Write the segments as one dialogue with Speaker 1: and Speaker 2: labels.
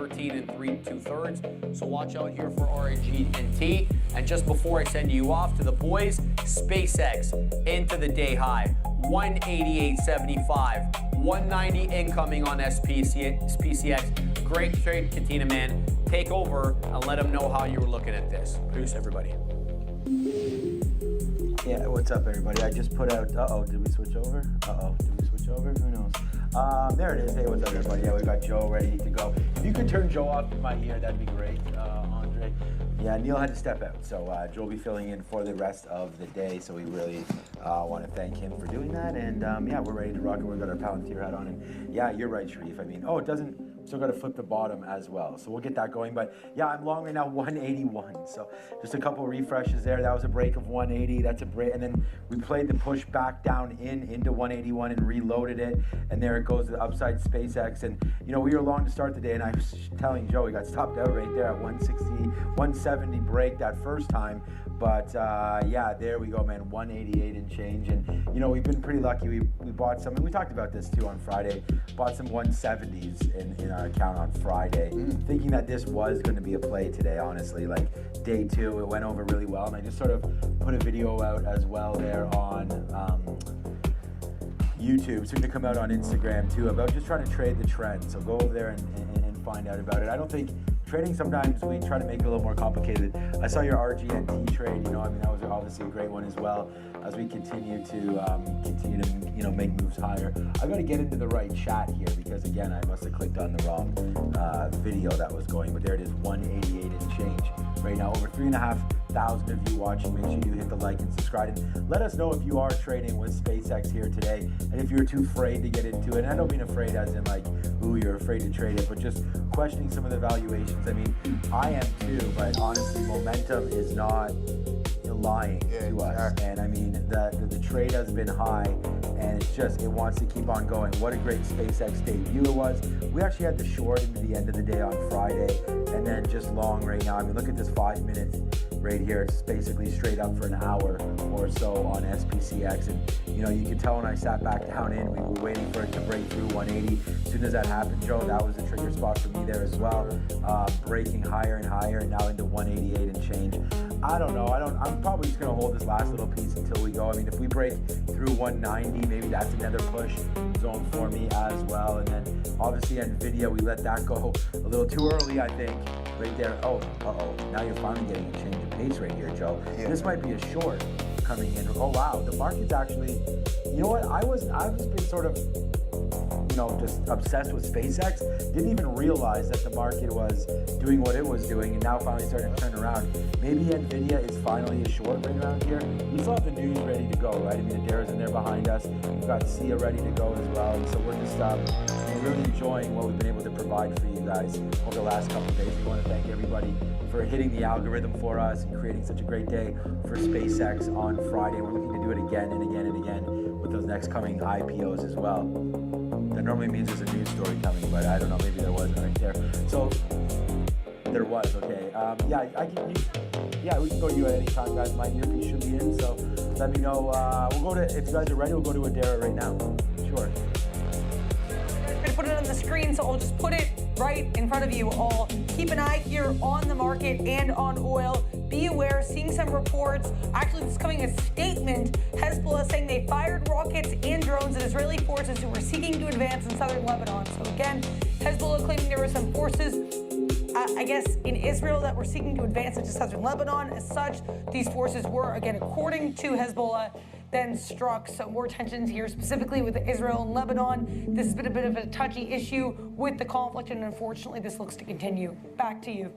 Speaker 1: 13 and 3 2/3. So watch out here for RNG&T. And just before I send you off to the boys, SPCX into the day high, 188.75, 190 incoming on SPCX. Great trade, Katina, man. Take over and let them know how you were looking at this. Peace, everybody.
Speaker 2: Yeah, what's up, everybody? I just put out, did we switch over? Did we switch over? Who knows? There it is. Hey, what's up, everybody? Yeah, we got Joe ready to go. If you could turn Joe off in my ear, that'd be great, Andre. Yeah, Neil had to step out, so Joe will be filling in for the rest of the day, so we really want to thank him for doing that, and yeah, we're ready to rock, and we've got our Palantir hat on, and yeah, you're right, Sharif. I mean, it doesn't, still got to flip the bottom as well, so we'll get that going, but yeah, I'm long right now, 181, so just a couple refreshes there. That was a break of 180, that's a break, and then we played the push back down into 181 and reloaded it, and there it goes, the upside SpaceX, and you know, we were long to start the day, and I was telling Joe, we got stopped out right there at 160, 170 break that first time, but yeah, there we go, man, 188 and change, and you know, we've been pretty lucky. We bought some, and we talked about this too on Friday, bought some 170s in our account on Friday, thinking that this was going to be a play today, honestly. Like day two, it went over really well, and I just sort of put a video out as well there on YouTube, soon to come out on Instagram too, about just trying to trade the trend. So go over there and find out about it. I don't think trading, sometimes we try to make it a little more complicated. I saw your RGNT trade, you know, I mean, that was obviously a great one as well, as we continue to you know, make moves higher. I got to get into the right chat here, because again, I must have clicked on the wrong video that was going, but there it is, 188 and change right now. Over 3,500 of you watching. Make sure you hit the like and subscribe, and let us know if you are trading with SpaceX here today, and if you're too afraid to get into it. And I don't mean afraid as in like, ooh, you're afraid to trade it, but just questioning some of the valuations. I mean, I am too, but honestly, momentum is not lying to us. And I mean, the trade has been high, and it's just, it wants to keep on going. What a great SpaceX debut it was. We actually had the short into the end of the day on Friday, and then just long right now. I mean, look at this 5 minutes right here. It's basically straight up for an hour or so on SPCX, and you know, you can tell when I sat back down in, we were waiting for it to break through 180. As soon as that happened, Joe, that was the trigger spot for me there as well. Breaking higher and higher, and now into 188 and change. I don't know. I'm probably just gonna hold this last little piece until we go. I mean, if we break through 190, maybe that's another push zone for me as well. And then obviously NVIDIA, we let that go a little too early, I think, right there. Now you're finally getting a change of pace right here, Joe. Yeah. This might be a short coming in. Oh wow, the market's actually, you know what? I've been sort of, you know, just obsessed with SpaceX. Didn't even realize that the market was doing what it was doing, and now finally starting to turn around. Maybe NVIDIA is finally a short right around here. We still have the news ready to go, right? I mean, Adara's in there behind us. We've got Sia ready to go as well. And so we're just really enjoying what we've been able to provide for you guys over the last couple of days. We want to thank everybody for hitting the algorithm for us and creating such a great day for SpaceX on Friday. We're looking to do it again and again and again with those next coming IPOs as well. That normally means there's a news story coming, but I don't know, maybe there wasn't right there. So there was, okay. Yeah, we can go to you at any time, guys. My earpiece should be in, so let me know. We'll go to, if you guys are ready, we'll go to Adara right now. Sure.
Speaker 3: I'm going to put it on the screen, so I'll just put it right in front of you all. Keep an eye here on the market and on oil. Be aware, seeing some reports. Actually, this is coming a statement. Hezbollah saying they fired rockets and drones at Israeli forces who were seeking to advance in southern Lebanon. So again, Hezbollah claiming there were some forces, I guess, in Israel that were seeking to advance into southern Lebanon. As such, these forces were, again, according to Hezbollah, then struck. So more tensions here, specifically with Israel and Lebanon. This has been a bit of a touchy issue with the conflict, and unfortunately, this looks to continue. Back to you.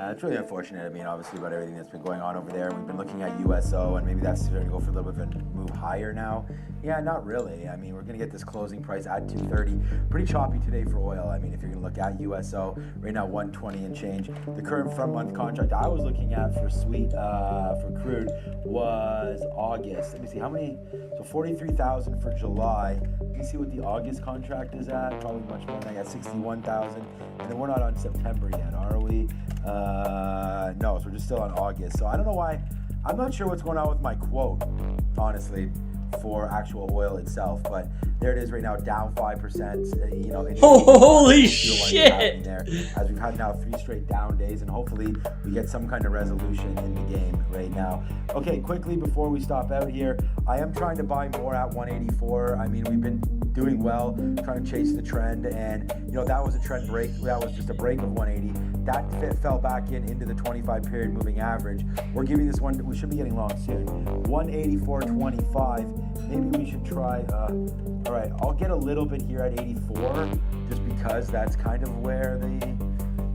Speaker 2: It's really unfortunate, I mean, obviously, about everything that's been going on over there. We've been looking at USO, and maybe that's starting to go for a little bit of a move higher now. Yeah, not really. I mean, we're going to get this closing price at 230. Pretty choppy today for oil. I mean, if you're going to look at USO, right now 120 and change. The current front month contract I was looking at for for crude was August. Let me see, how many? So 43,000 for July. Let me see what the August contract is at. Probably much more than that. 61,000. And then we're not on September yet, are we? No, so we're just still on August. So I don't know why. I'm not sure what's going on with my quote, honestly, for actual oil itself. But there it is right now, down 5%. You know,
Speaker 4: holy
Speaker 2: shit! There, as we've had now 3 straight down days, and hopefully we get some kind of resolution in the game right now. Okay, quickly before we stop out here, I am trying to buy more at 184. I mean, we've been doing well, trying to chase the trend, and you know that was a trend break. That was just a break of 180. That fell back into the 25 period moving average. We're giving this one, we should be getting long soon. 184.25. Maybe we should try. All right, I'll get a little bit here at 84, just because that's kind of where the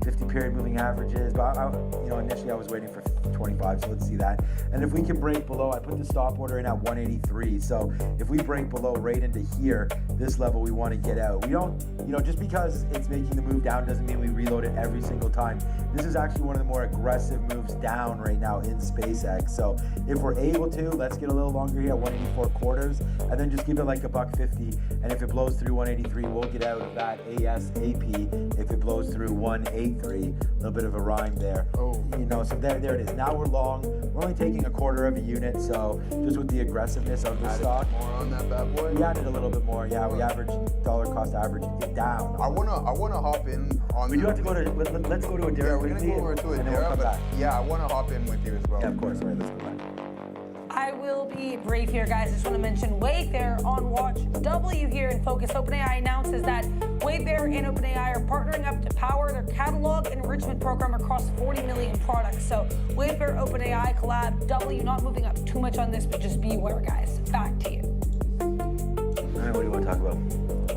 Speaker 2: 50 period moving average is. But you know, initially I was waiting for 25, so let's see that. And if we can break below, I put the stop order in at 183. So if we break below right into here, this level we want to get out. We don't, you know, just because it's making the move down doesn't mean we reload it every single time. This is actually one of the more aggressive moves down right now in SPCX. So if we're able to, let's get a little longer here at 184 quarters, and then just give it like $1.50. And if it blows through 183, we'll get out of that ASAP. If it blows through 183, a little bit of a rhyme there.
Speaker 5: Oh.
Speaker 2: You know, so there it is. Now we're long. We're only taking a quarter of a unit, so just with the aggressiveness of the stock.
Speaker 5: More on that bad boy.
Speaker 2: We added a little bit more. Yeah, we averaged dollar cost average it down.
Speaker 5: I wanna hop in on.
Speaker 2: We do have to go to. Let's go to a
Speaker 5: Yeah, we're gonna go over to
Speaker 2: and
Speaker 5: it
Speaker 2: then we'll
Speaker 5: there,
Speaker 2: come
Speaker 5: but
Speaker 2: back.
Speaker 5: yeah, I wanna hop in with you as well.
Speaker 2: Yeah, of course. All right, let's go back.
Speaker 3: I will be brief here, guys. Just want to mention Wayfair on watch W here in focus. OpenAI announces that Wayfair and OpenAI are partnering up to power their catalog enrichment program across 40 million products. So Wayfair, OpenAI collab W, not moving up too much on this, but just be aware, guys. Back to you.
Speaker 2: All right, what do you want to talk about?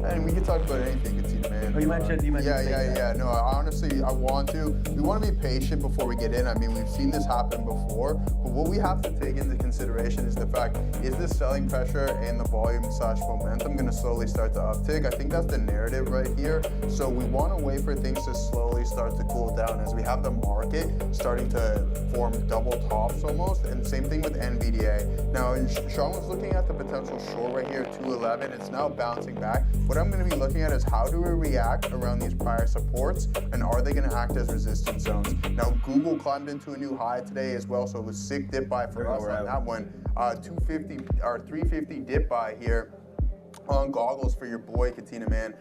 Speaker 5: And we can talk about anything, Katina, man.
Speaker 2: Oh, you mentioned.
Speaker 5: Yeah. No, honestly, I want to. We want to be patient before we get in. I mean, we've seen this happen before, but what we have to take into consideration is the fact: is this selling pressure and the volume / momentum going to slowly start to uptick? I think that's the narrative right here. So we want to wait for things to slowly start to cool down as we have the market starting to form double tops almost, and same thing with NVDA. Now, Sean was looking at the potential short right here, 211. It's now bouncing back. What I'm going to be looking at is how do we react around these prior supports, and are they going to act as resistance zones? Now, Google climbed into a new high today as well, so it was sick dip buy for us on that one. 250 or 350 dip buy here on goggles for your boy Katina, man,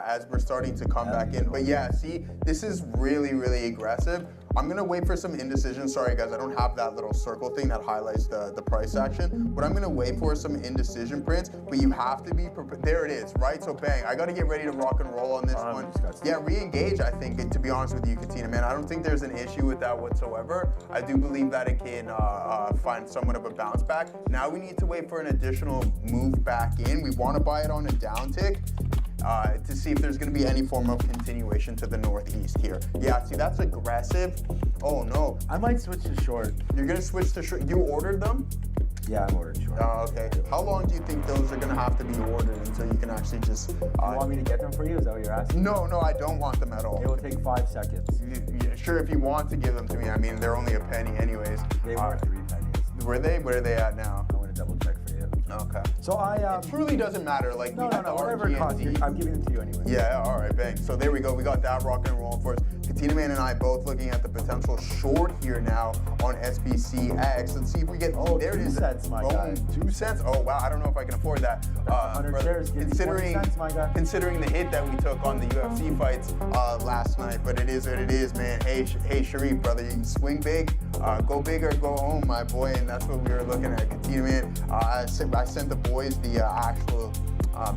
Speaker 5: as we're starting to come back in. But yeah, see, this is really, really aggressive. I'm gonna wait for some indecision. Sorry guys, I don't have that little circle thing that highlights the price action. What I'm gonna wait for is some indecision prints, but you have to be prepared. There it is, right? So bang, I gotta get ready to rock and roll on this one. Yeah, re-engage, I think, to be honest with you, Katina, man. I don't think there's an issue with that whatsoever. I do believe that it can find somewhat of a bounce back. Now we need to wait for an additional move back in. We wanna buy it on a downtick. To see if there's going to be any form of continuation to the northeast here. Yeah, see, that's aggressive. Oh, no.
Speaker 2: I might switch to short.
Speaker 5: You're going to switch to short. You ordered them?
Speaker 2: Yeah, I'm ordering short.
Speaker 5: Oh, okay. How long do you think those are going to have to be ordered until you can actually just...
Speaker 2: you want me to get them for you? Is that what you're asking?
Speaker 5: No, I don't want them at all.
Speaker 2: It will take 5 seconds.
Speaker 5: Sure, if you want to give them to me. I mean, they're only a penny anyways.
Speaker 2: They were 3 pennies.
Speaker 5: Were they? Where are they at now?
Speaker 2: I'm going to double check for you.
Speaker 5: Okay.
Speaker 2: So
Speaker 5: it truly doesn't matter. Like,
Speaker 2: no, whatever it costs, I'm giving them to you anyway.
Speaker 5: Yeah, all right, bang. So there we go. We got that rock and roll for us. Katina Man and I both looking at the potential short here now on SPCX. Let's see if we get.
Speaker 2: Oh,
Speaker 5: there
Speaker 2: 2
Speaker 5: it is.
Speaker 2: cents, my guy.
Speaker 5: 2 cents. Oh wow, I don't know if I can afford that.
Speaker 2: 100 shares, give me 20 cents, my guy.
Speaker 5: Considering the hit that we took on the UFC fights last night, but it is what it is, man. Hey, Sharif, brother, you can swing big, go big or go home, my boy, and that's what we were looking at. Katina Man, I sent the boys the actual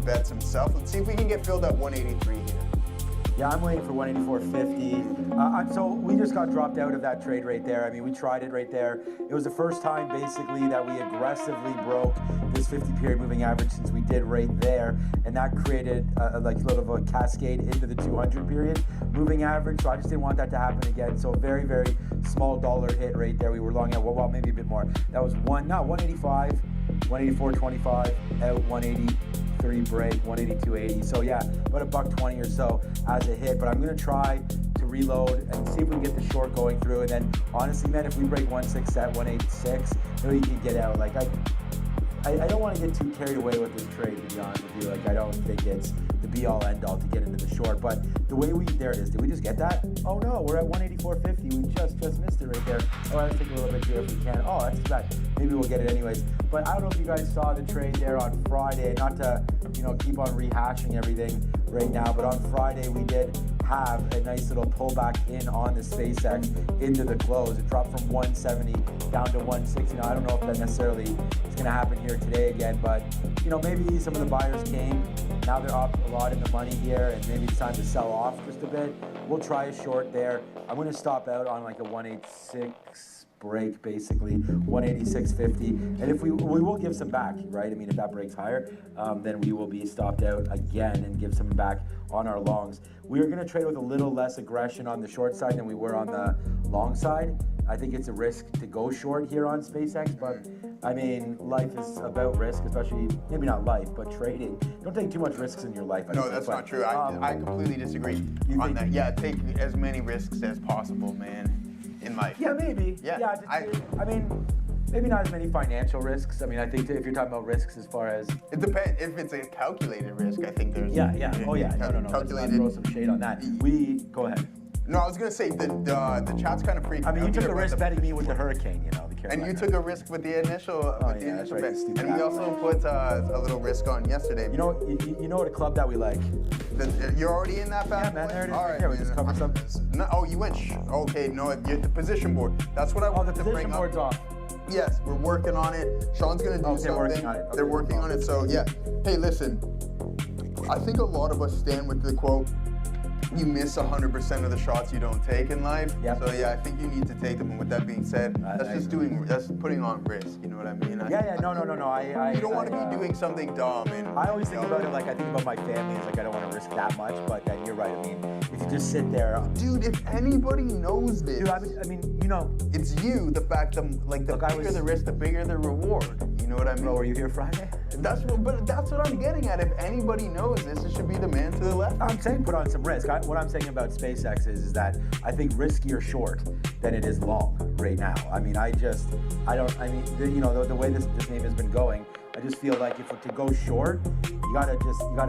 Speaker 5: bets himself. Let's see if we can get filled at 183 here.
Speaker 2: Yeah, I'm waiting for 184.50. So we just got dropped out of that trade right there. I mean, we tried it right there. It was the first time basically that we aggressively broke this 50 period moving average since we did right there, and that created like a little of a cascade into the 200 period moving average. So I just didn't want that to happen again. So very, very small dollar hit right there. We were long at well, maybe a bit more. That was 185, 184.25, out 183 break, 182.80. So yeah, about $1.20 or so as a hit. But I'm gonna try to reload and see if we can get the short going through. And then honestly, man, if we break 167 at 186, maybe you can get out. Like I don't want to get too carried away with this trade, to be honest with you. Like I don't think it's the be all end all to get into the short. But the way there it is. Did we just get that? Oh no, we're at 184.50. We just missed it right there. Oh, let's take a little bit here if we can. Oh, that's too bad. Maybe we'll get it anyways. But I don't know if you guys saw the trade there on Friday. Not to keep on rehashing everything right now, but on Friday we did have a nice little pullback in on the SpaceX into the close. It dropped from 170 down to 160. Now, I don't know if that necessarily is going to happen here today again, but maybe some of the buyers came. Now they're up a lot in the money here, and maybe it's time to sell off just a bit. We'll try a short there. I'm going to stop out on like a 186 break, basically 186.50, and if we will give some back, right? I mean, if that breaks higher, then we will be stopped out again and give some back on our longs. We are going to trade with a little less aggression on the short side than we were on the long side. I think it's a risk to go short here on SpaceX, but I mean, life is about risk, especially, maybe not life, but trading. Don't take too much risks in your life.
Speaker 5: No, that's not true. I completely disagree on that. Yeah, take as many risks as possible, man, in life.
Speaker 2: Yeah, maybe.
Speaker 5: Yeah.
Speaker 2: I mean, maybe not as many financial risks. I mean, I think if you're talking about risks as far as...
Speaker 5: It depends. If it's a calculated risk, I think there's...
Speaker 2: Yeah. Oh, yeah. No. Let's not throw some shade on that. Go ahead.
Speaker 5: No, I was going to say, the chat's kind of freaking out.
Speaker 2: I mean, you took a risk betting me with the hurricane, the
Speaker 5: and you took a risk with the initial, bet. And we also put a little risk on yesterday.
Speaker 2: You know what a club that we like?
Speaker 5: You're already in that bad boy?
Speaker 2: Man, there it is.
Speaker 5: All right,
Speaker 2: we just covered some.
Speaker 5: No, oh, you went. Okay, no, the position board. That's what I wanted to bring up.
Speaker 2: The position board's off.
Speaker 5: Yes, we're working on it. Sean's gonna do something.
Speaker 2: Working on it. Okay,
Speaker 5: they're working on it. So yeah. Hey, listen. I think a lot of us stand with the quote, you miss 100% of the shots you don't take in life.
Speaker 2: Yep.
Speaker 5: So yeah, I think you need to take them. And with that being said, that's putting on risk. You know what I mean?
Speaker 2: No.
Speaker 5: You don't want to be doing something dumb. And
Speaker 2: I always think about it like I think about my family. It's like I don't want to risk that much, but then you're right. I mean, if you just sit there,
Speaker 5: dude. If anybody knows this,
Speaker 2: dude, I mean,
Speaker 5: it's you. The fact that the bigger the risk, the bigger the reward. You know what I mean?
Speaker 2: Bro, were you here Friday?
Speaker 5: That's what I'm getting at. If anybody knows this, it should be the man to the left.
Speaker 2: I'm saying put on some risk. What I'm saying about SpaceX is that I think riskier short than it is long right now. I mean, the way this name has been going, I just feel like if to go short, you gotta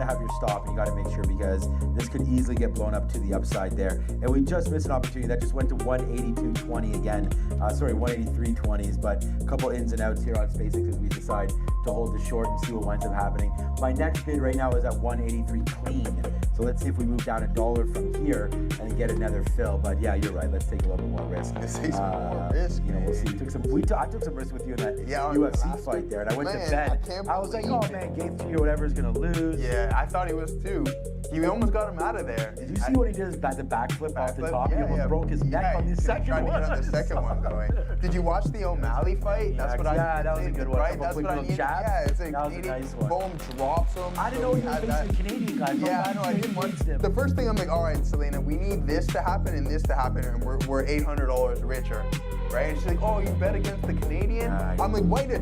Speaker 2: have your stop and you gotta make sure, because this could easily get blown up to the upside there. And we just missed an opportunity that just went to 182.20 again. 183.20s, but a couple ins and outs here on SpaceX as we decide to hold the short and see what winds up happening. My next bid right now is at 183 clean. So let's see if we move down $1 from here and get another fill. But yeah, you're right. Let's take a little bit more risk.
Speaker 5: Let's take some more risk.
Speaker 2: We'll see. I took some risk with you in that UFC fight there, and I went to bed. I was like, oh man, game 3 or whatever is gonna lose.
Speaker 5: Yeah, I thought he was too. He almost got him out of there.
Speaker 2: Did you see what he did? The backflip off the top. He almost broke his neck on the second one.
Speaker 5: On the second one going. Did you watch the O'Malley fight?
Speaker 2: That was a good one.
Speaker 5: Right? That's what I needed. Yeah, it's a
Speaker 2: nice one.
Speaker 5: Boom, drops him.
Speaker 2: I didn't know he was facing a Canadian guy.
Speaker 5: Yeah, I know. I didn't watch him. The first thing I'm like, all right, Selena, we need this to happen and this to happen, and we're $800 richer. Right? And she's like, oh, you bet against the Canadian? I'm like, way to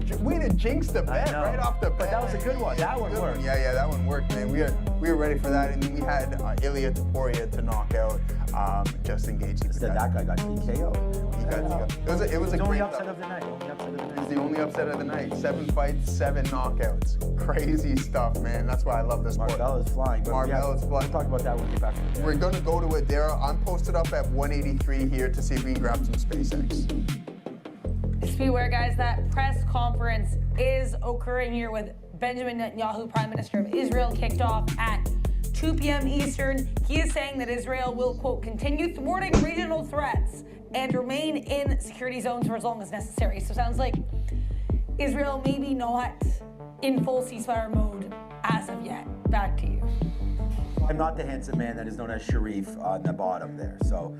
Speaker 5: jinx the bet right off the bat.
Speaker 2: But that was a good one. That one worked.
Speaker 5: Yeah, that one worked, man. We were ready for that, and then we had Ilya Taporia to knock out Justin Gaethje.
Speaker 2: Instead, that guy got TKO.
Speaker 5: He got TKO. It was a great
Speaker 2: upset of the night.
Speaker 5: It's the only upset of the night. 7 fights, 7 knockouts. Crazy stuff, man. That's why I love this sport.
Speaker 2: Marvel is flying.
Speaker 5: Marvel is flying.
Speaker 2: We'll talk about that when we get back from there.
Speaker 5: We're gonna go to it there. I'm posted up at 183 here to see if we can grab some SpaceX.
Speaker 3: Just be aware, guys, that press conference is occurring here with Benjamin Netanyahu, Prime Minister of Israel, kicked off at 2 p.m. Eastern. He is saying that Israel will, quote, continue thwarting regional threats and remain in security zones for as long as necessary. So it sounds like Israel maybe not in full ceasefire mode as of yet. Back to you.
Speaker 2: I'm not the handsome man that is known as Sharif on the bottom there. So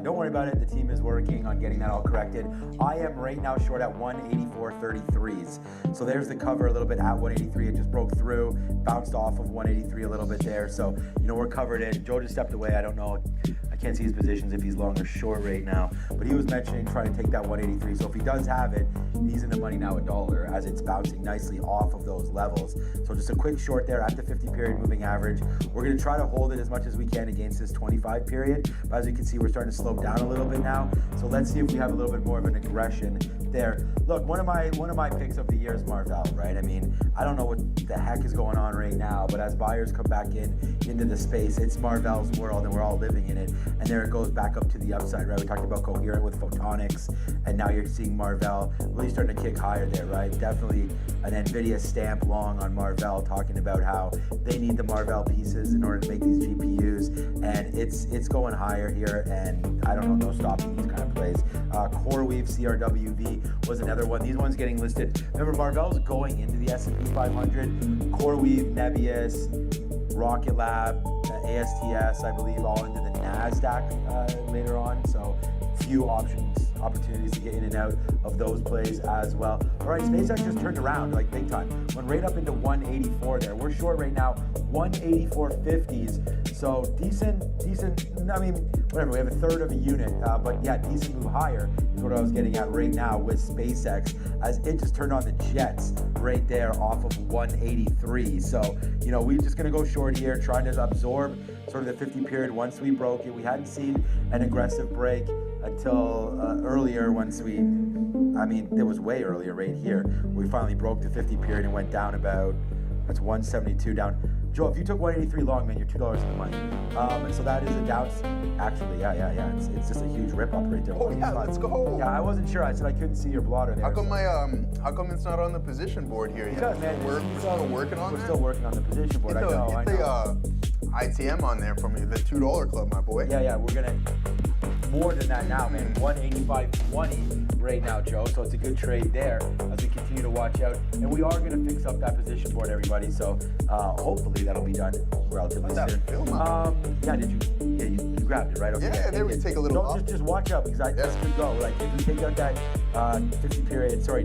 Speaker 2: don't worry about it. The team is working on getting that all corrected. I am right now short at 184.33s. So there's the cover a little bit at 183. It just broke through, bounced off of 183 a little bit there. So, we're covered in. Joe just stepped away. I don't know. I can't see his positions if he's long or short right now. But he was mentioning trying to take that 183. So if he does have it, he's in the money now $1 as it's bouncing nicely off of those levels. So just a quick short there at the 50 period moving average. We're going to try to hold it as much as we can against this 25 period. But as you can see, we're starting to slow down a little bit now. So let's see if we have a little bit more of an aggression there. Look, one of my picks of the year is Marvell, right? I mean, I don't know what the heck is going on right now, but as buyers come back into the space, it's Marvell's world, and we're all living in it. And there it goes back up to the upside, right? We talked about Coherent with photonics, and now you're seeing Marvell really starting to kick higher there, right? Definitely an NVIDIA stamp long on Marvell, talking about how they need the Marvell pieces in order to make these GPUs, and it's going higher here, and I don't know, no stopping these kind of plays. CoreWeave CRWV was another one. These ones getting listed. Remember, Marvell's going into the S&P 500. CoreWeave, Nebius, Rocket Lab, ASTS, I believe, all into the NASDAQ later on. So few opportunities to get in and out of those plays as well. All right, SpaceX just turned around like big time. Went right up into 184 there. We're short right now, 184.50s. So decent, I mean, whatever, we have a third of a unit, but yeah, decent move higher is what I was getting at right now with SpaceX, as it just turned on the jets right there off of 183. So, you know, we're just gonna go short here, trying to absorb sort of the 50 period once we broke it. We hadn't seen an aggressive break until earlier once we, I mean, it was way earlier right here. We finally broke the 50 period and went down about, that's 172 down. Joe, if you took 183 long, man, you're $2 in the money. And so that is a down, actually, yeah. It's just a huge rip up right there.
Speaker 5: Oh yeah, let's go.
Speaker 2: Yeah, I wasn't sure. I said I couldn't see your blotter there.
Speaker 5: How come how come it's not on the position board here yet?
Speaker 2: Because, man,
Speaker 5: we're still working on that?
Speaker 2: We're still working on the position board.
Speaker 5: Get
Speaker 2: I know.
Speaker 5: ITM on there for me, the $2 club, my boy.
Speaker 2: Yeah, we're gonna more than that now, man. 185.20 right now, Joe. So it's a good trade there as we continue to watch out. And we are gonna fix up that position board, everybody. So hopefully that'll be done relatively soon. Yeah, did you? Yeah, you grabbed it, right? Okay.
Speaker 5: Yeah, there we take a little.
Speaker 2: Don't just watch out, because this could go. Like if you take out that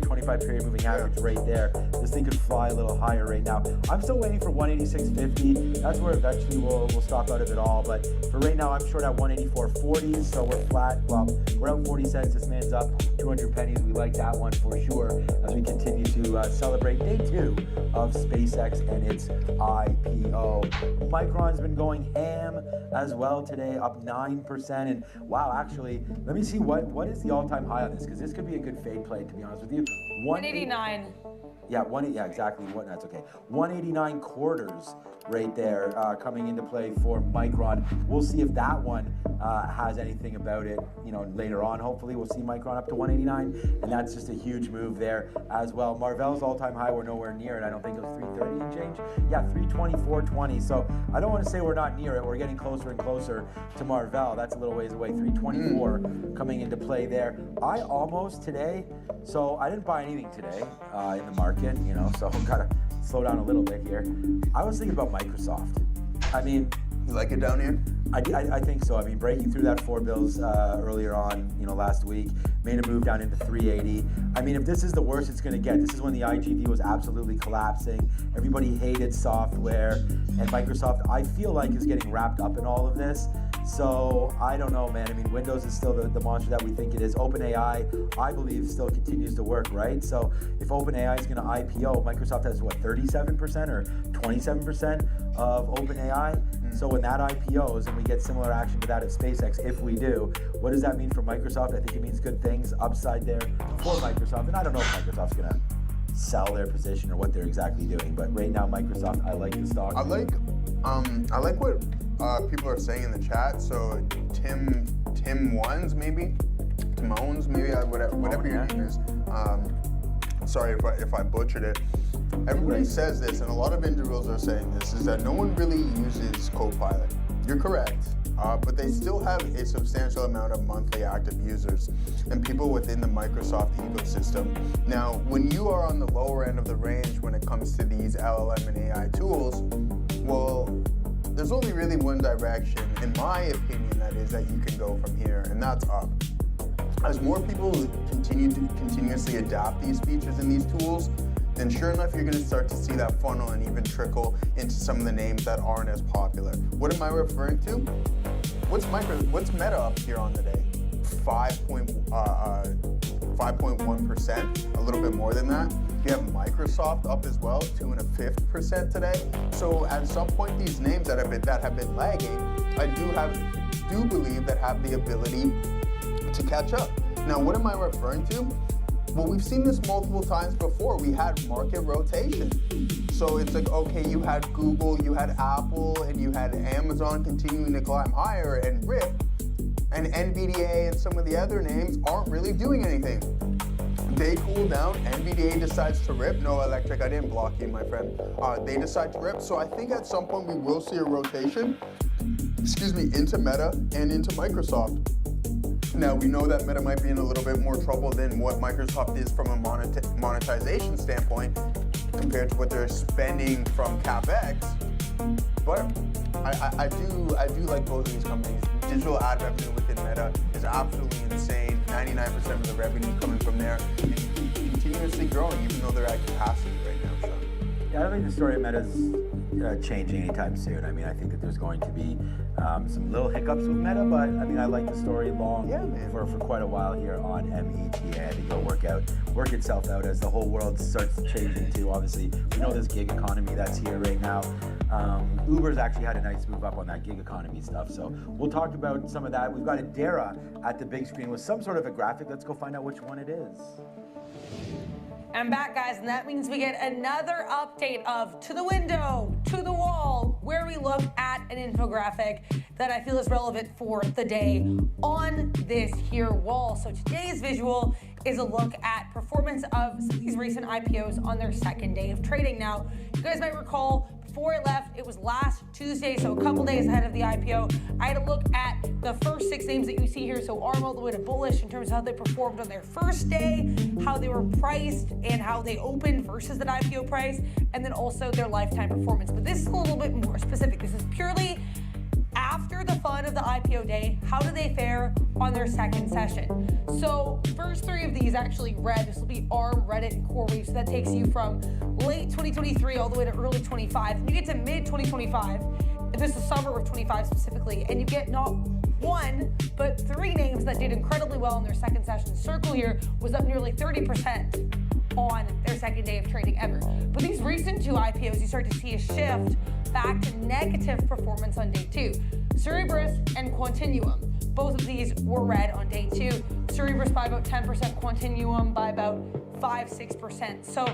Speaker 2: 25 period moving average right there, this thing could fly a little higher right now. I'm still waiting for 186.50. That's where eventually we'll stop out of it all. But for right now, I'm short at 184.40. So we're flat. Well, we're up 40 cents. This man's up 200 pennies. We like that one for sure as we continue to celebrate day 2 of SpaceX and its IPO. Micron's been going ham as well today, up 9%. And wow, actually, let me see what is the all-time high on this, because this could be a good fade play, to be honest with you.
Speaker 3: 189.
Speaker 2: Yeah, exactly. That's okay. 189 quarters right there coming into play for Micron. We'll see if that one has anything about it, you know, later on. Hopefully we'll see Micron up to 189, and that's just a huge move there as well. Marvell's all-time high, we're nowhere near it. I don't think it was 330 and change. Yeah, 324.20. So I don't want to say we're not near it. We're getting closer and closer to Marvell. That's a little ways away. 324 coming into play there. I almost today, so I didn't buy anything today in the market, you know, so gotta slow down a little bit here. I was thinking about Microsoft. I mean,
Speaker 5: you like it down here?
Speaker 2: I think so. I mean, breaking through that 4 bills earlier on, you know, last week, made a move down into 380. I mean, if this is the worst it's going to get, this is when the IGV was absolutely collapsing. Everybody hated software, and Microsoft, I feel like, is getting wrapped up in all of this. So I don't know, man. I mean, Windows is still the monster that we think it is. OpenAI, I believe, still continues to work, right? So if OpenAI is going to IPO, Microsoft has what, 37% or 27% of OpenAI? So when that IPOs and we get similar action to that at SpaceX, if we do, what does that mean for Microsoft? I think it means good things, upside there for Microsoft. And I don't know if Microsoft's going to sell their position or what they're exactly doing. But right now, Microsoft, I like the stock.
Speaker 5: I like what people are saying in the chat. So Tim Ones maybe, Timones maybe, whatever your name is. Sorry if I butchered it. Everybody says this, and a lot of individuals are saying this, is that no one really uses Copilot. You're correct, but they still have a substantial amount of monthly active users and people within the Microsoft ecosystem. Now, when you are on the lower end of the range when it comes to these LLM and AI tools, well, there's only really one direction, in my opinion, that is that you can go from here, and that's up. As more people continue to continuously adapt these features and these tools, then sure enough, you're going to start to see that funnel and even trickle into some of the names that aren't as popular. What am I referring to? What's Meta up here on the day? 5.1%, a little bit more than that. You have Microsoft up as well, 2.25% today. So at some point, these names that have been lagging, I do believe that have the ability to catch up. Now, what am I referring to? Well, we've seen this multiple times before. We had market rotation. So it's like, okay, you had Google, you had Apple, and you had Amazon continuing to climb higher and rip, and NVDA and some of the other names aren't really doing anything. They cool down, NVDA decides to rip. No, Electric, I didn't block you, my friend. They decide to rip. So I think at some point we will see a rotation, into Meta and into Microsoft. Now, we know that Meta might be in a little bit more trouble than what Microsoft is from a monetization standpoint compared to what they're spending from CapEx. But I do like both of these companies. Digital ad revenue within Meta is absolutely insane. 99% of the revenue coming from there and continuously growing, even though they're at capacity right now. So.
Speaker 2: Yeah, I don't think the story of Meta's changing anytime soon. I mean, I think that there's going to be some little hiccups with Meta, but I mean, I like the story long for quite a while here on META. I think it'll work itself out as the whole world starts changing too. Obviously, we know this gig economy that's here right now. Uber's actually had a nice move up on that gig economy stuff, so we'll talk about some of that. We've got Adara at the big screen with some sort of a graphic. Let's go find out which one it is.
Speaker 3: I'm back, guys, and that means we get another update of To the Window, To the Wall, where we look at an infographic that I feel is relevant for the day on this here wall. So today's visual is a look at performance of some of these recent IPOs on their second day of trading. Now, you guys might recall, before I left, it was last Tuesday, so a couple days ahead of the IPO. I had a look at the first 6 names that you see here, so ARM all the way to bullish in terms of how they performed on their first day, how they were priced, and how they opened versus that IPO price, and then also their lifetime performance. But this is a little bit more specific. This is purely after the fun of the IPO day, how do they fare on their second session? So first 3 of these actually red. This will be ARM, Reddit, and CoreWeave. So that takes you from late 2023 all the way to early 25. And you get to mid 2025, this is summer of 25 specifically, and you get not 1, but 3 names that did incredibly well in their second session. Circle here was up nearly 30% on their second day of trading ever. But these recent 2 IPOs, you start to see a shift back to negative performance on day 2. Cerebras and Quantinuum. Both of these were red on day 2. Cerebras by about 10%, Quantinuum by about 5-6%. So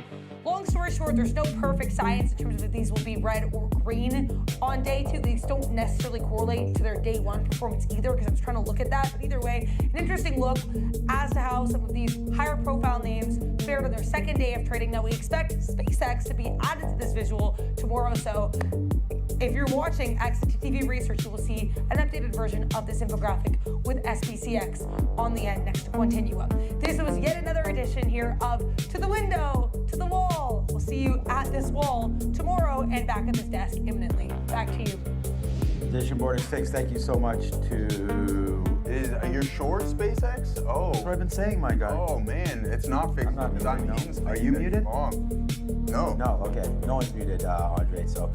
Speaker 3: long story short, there's no perfect science in terms of if these will be red or green on day 2. These don't necessarily correlate to their day 1 performance either, because I was trying to look at that. But either way, an interesting look as to how some of these higher profile names fared on their second day of trading. Now we expect SpaceX to be added to this visual tomorrow. So if you're watching XTTV Research, you will see an updated version of this infographic with SPCX on the end next to Continuum. This was yet another edition here of To the Window, To the Wall. We'll see you at this wall tomorrow and back at this desk imminently. Back to you.
Speaker 2: Edition board is fixed. Thank you so much to...
Speaker 5: Are you short SpaceX? Oh.
Speaker 2: That's what I've been saying, my guy.
Speaker 5: Oh man, it's not fixed.
Speaker 2: I'm not muted, no. Are you muted?
Speaker 5: No.
Speaker 2: No, okay. No one's muted, Andre. So,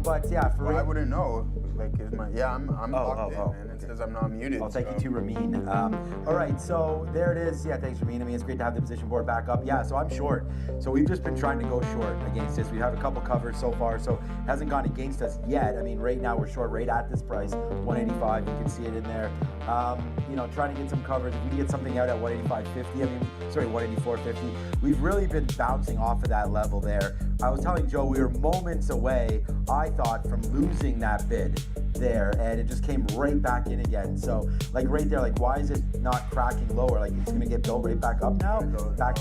Speaker 2: but yeah, for
Speaker 5: I wouldn't know. Like, is my I'm locked in, and it says I'm not muted.
Speaker 2: I'll take you to Ramin. All right, so there it is. Yeah, thanks, Ramin. I mean, it's great to have the position board back up. Yeah, so I'm short. So we've just been trying to go short against this. We have a couple covers so far, so it hasn't gone against us yet. I mean, right now we're short right at this price, 185. You can see it in there. You know, trying to get some covers. If we can get something out at 185.50, 184.50. We've really been bouncing off of that level there. I was telling Joe we were moments away, I thought, from losing that bid there, and it just came right back in again. So, like right there, like why is it not cracking lower? Like it's gonna get built right back up now.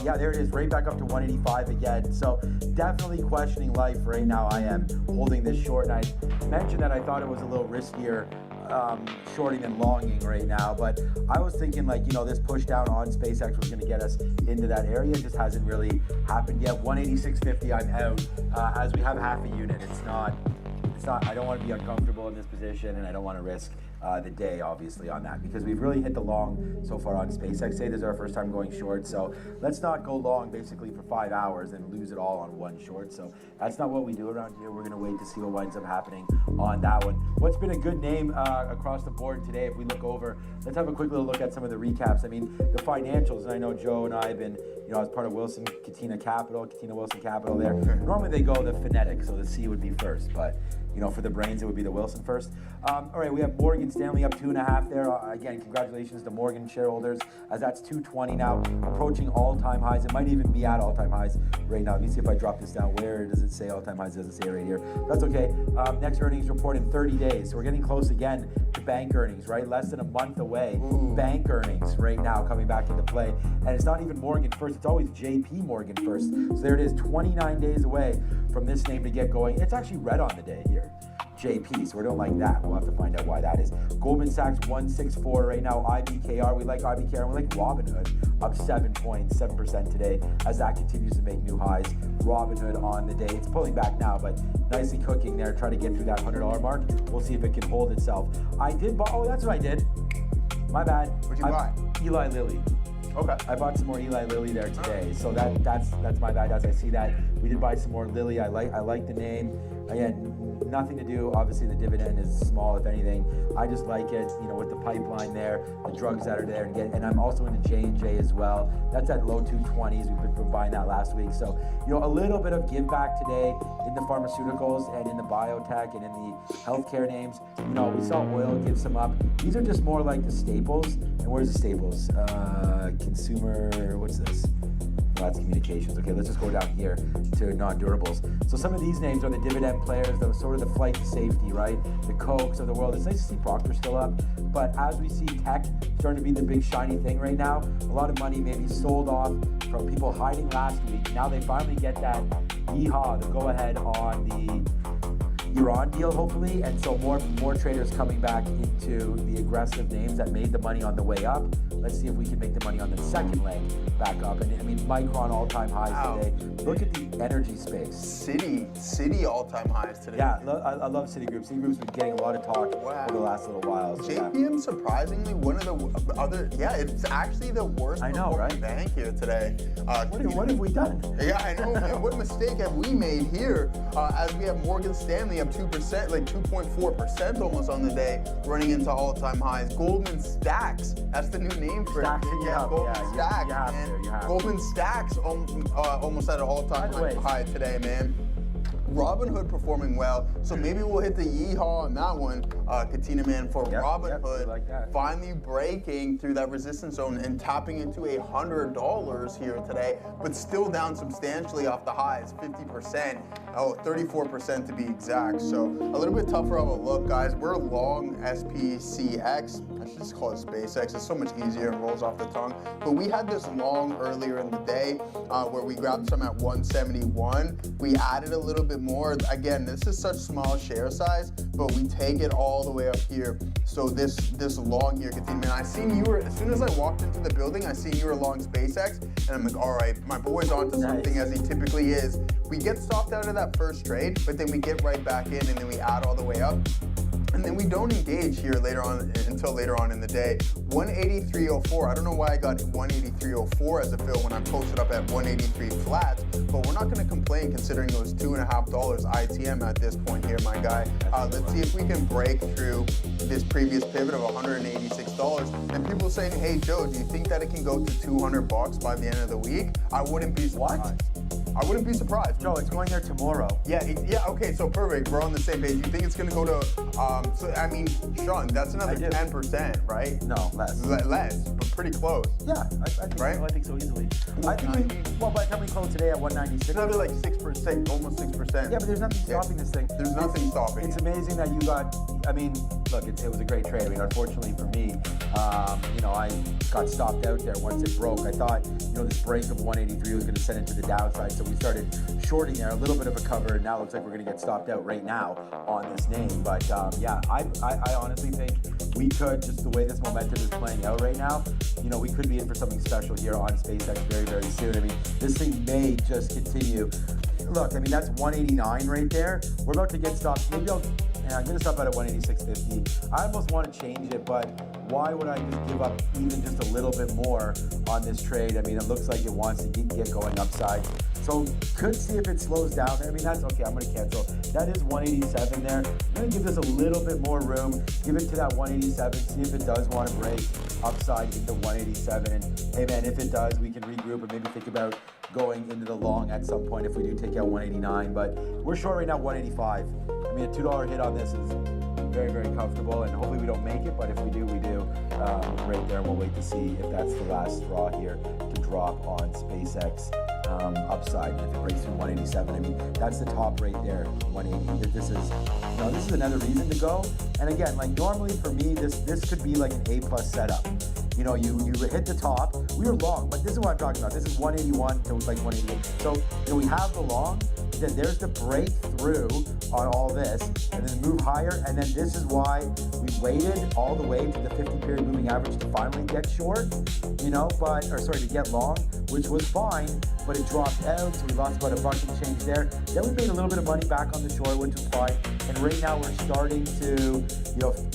Speaker 2: Yeah, there it is, right back up to 185 again. So definitely questioning life right now. I am holding this short, and I mentioned that I thought it was a little riskier shorting than longing right now, but I was thinking, like, you know, this push down on SpaceX was going to get us into that area. It just hasn't really happened yet. 186.50, I'm out. As we have half a unit, it's not, I don't want to be uncomfortable in this position, and I don't want to risk the day, obviously, on that, because we've really hit the long so far on SpaceX. Say this is our first time going short, so let's not go long basically for 5 hours and lose it all on one short. So that's not what we do around here. We're going to wait to see what winds up happening on that one. What's been a good name across the board today, if we look over, let's have a quick little look at some of the recaps. I mean, the financials, and I know Joe and I have been You know, as part of Wilson Katina Wilson Capital there. Normally they go the phonetic, so the C would be first, but you know, for the brains, it would be the Wilson first. All right, we have Morgan Stanley up 2.5 there. Again, congratulations to Morgan shareholders, as that's 220 now, approaching all-time highs. It might even be at all-time highs right now. Let me see if I drop this down. Where does it say all-time highs? It doesn't say it right here. That's okay. Next earnings report in 30 days. So we're getting close again to bank earnings, right? Less than a month away. Bank earnings right now coming back into play. And it's not even Morgan first. It's always JP Morgan first. So there it is, 29 days away from this name to get going. It's actually red on the day here. JP, so we don't like that. We'll have to find out why that is. Goldman Sachs 164 right now. IBKR, we like IBKR. We like Robinhood up 7.7% today as that continues to make new highs. Robinhood on the day. It's pulling back now, but nicely cooking there. Try to get through that $100 mark. We'll see if it can hold itself. I did buy, oh, that's what I did. My bad.
Speaker 5: What'd you buy?
Speaker 2: Eli Lilly.
Speaker 5: Okay.
Speaker 2: I bought some more Eli Lilly there today, so that's my bad. As I see that, we did buy some more Lilly. I like the name. Again, nothing to do. Obviously, the dividend is small, if anything. I just like it, you know, with the pipeline there, the drugs that are there, and I'm also into J&J as well. That's at low 220s. We've been buying that last week, so you know, a little bit of give back today in the pharmaceuticals and in the biotech and in the healthcare names. You know, we saw oil give some up. These are just more like the staples. And where's the staples? Consumer. What's this? That's communications. Okay, let's just go down here to non-durables. So some of these names are the dividend players, the sort of the flight to safety, right? The Cokes of the world. It's nice to see Procter still up, but as we see tech starting to be the big shiny thing right now, a lot of money may be sold off from people hiding last week. Now they finally get that yeehaw, the go ahead on the Iran deal, hopefully, and so more traders coming back into the aggressive names that made the money on the way up. Let's see if we can make the money on the second leg back up. And I mean, Micron all-time highs today. Look at the energy space.
Speaker 5: City all-time highs today.
Speaker 2: Yeah, I love Citigroup. Citigroup's been getting a lot of talk over the last little while. So
Speaker 5: JPM, surprisingly, one of the other, it's actually the worst performing bank here today.
Speaker 2: What have we done?
Speaker 5: Yeah, I know. Man, what mistake have we made here? As we have Morgan Stanley up 2%, like 2.4% almost on the day, running into all-time highs. Goldman Sachs, that's the new name for it. Goldman Sachs. Goldman Sachs almost at an all-time high today, man. Robinhood performing well, so maybe we'll hit the yeehaw on that one, Katina man, for Robinhood
Speaker 2: like
Speaker 5: finally breaking through that resistance zone and tapping into $100 here today, but still down substantially off the highs, 50%, 34% to be exact. So a little bit tougher of a look, guys. We're long SPCX. I should just call it SpaceX. It's so much easier and rolls off the tongue. But we had this long earlier in the day where we grabbed some at 171. We added a little bit more. Again, this is such small share size, but we take it all the way up here. So this long here, Katina, man, I seen you were, as soon as I walked into the building, I seen you were long SpaceX, and I'm like, all right, my boy's onto something, as he typically is. We get stopped out of that first trade, but then we get right back in, and then we add all the way up. And then we don't engage here until later on in the day. 183.04. I don't know why I got 183.04 as a fill when I posted up at 183 flats, but we're not going to complain considering those $2.50 ITM at this point here, my guy. Let's see if we can break through this previous pivot of $186. And people saying, hey Joe, do you think that it can go to $200 by the end of the week? I wouldn't be surprised.
Speaker 2: What?
Speaker 5: I wouldn't be surprised.
Speaker 2: Joe, it's going there tomorrow.
Speaker 5: Yeah, okay, so perfect. We're on the same page. You think it's going to go to, so I mean, Sean, that's another 10%, right?
Speaker 2: No, less.
Speaker 5: Less, but pretty close.
Speaker 2: Yeah, I think
Speaker 5: right?
Speaker 2: so. I think so easily. I think by the time we close today at 196.
Speaker 5: Another like 6%, almost 6%.
Speaker 2: Yeah, but there's nothing stopping this thing.
Speaker 5: There's nothing stopping
Speaker 2: It's amazing that you got, I mean, look, it was a great trade. I mean, unfortunately for me, you know, I got stopped out there once it broke. I thought, you know, this break of 183 was going to send it to the downside, so we started shorting there, a little bit of a cover, and now it looks like we're going to get stopped out right now on this name. But yeah, I honestly think we could, just the way this momentum is playing out right now, you know, we could be in for something special here on SpaceX very, very soon. I mean, this thing may just continue. Look, I mean, that's 189 right there. We're about to get stopped. Maybe I'm going to stop at 186.50. I almost want to change it, but why would I just give up even just a little bit more on this trade? I mean, it looks like it wants to get going upside. So could see if it slows down there. I mean, that's okay. I'm going to cancel. That is 187 there. I'm going to give this a little bit more room. Give it to that 187. See if it does want to break upside into 187. And hey, man, if it does, we can regroup regroup and maybe think about going into the long at some point if we do take out 189. But we're short right now 185. I mean, a $2 hit on this is very, very comfortable, and hopefully we don't make it, but if we do, we do. Right there, we'll wait to see if that's the last straw here to drop on SpaceX upside. And if it breaks through 187, I mean, that's the top right there, 180. This is, this is another reason to go. And again, like normally for me, this could be like an A+ setup. You hit the top. We were long, but this is what I'm talking about. This is 181 to like 188. So, we have the long, then there's the breakthrough on all this, and then move higher, and then this is why we waited all the way to the 50-period moving average to finally get short, to get long, which was fine, but it dropped out, so we lost about a buck and change there. Then we made a little bit of money back on the short, which was fine, and right now we're starting to,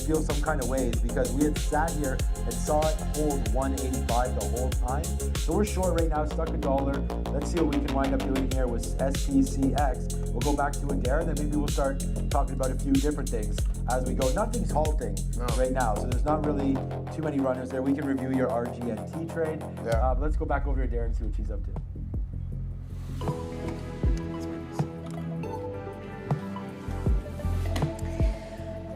Speaker 2: feel some kind of ways because we had sat here and saw it hold 185 the whole time. So we're short right now, stuck $1. Let's see what we can wind up doing here with SPCX. We'll go back to Adair, and then maybe we'll start talking about a few different things as we go. Nothing's halting right now, so there's not really too many runners there. We can review your RGNT trade.
Speaker 5: Yeah.
Speaker 2: But let's go back over to Adair and see what she's up to.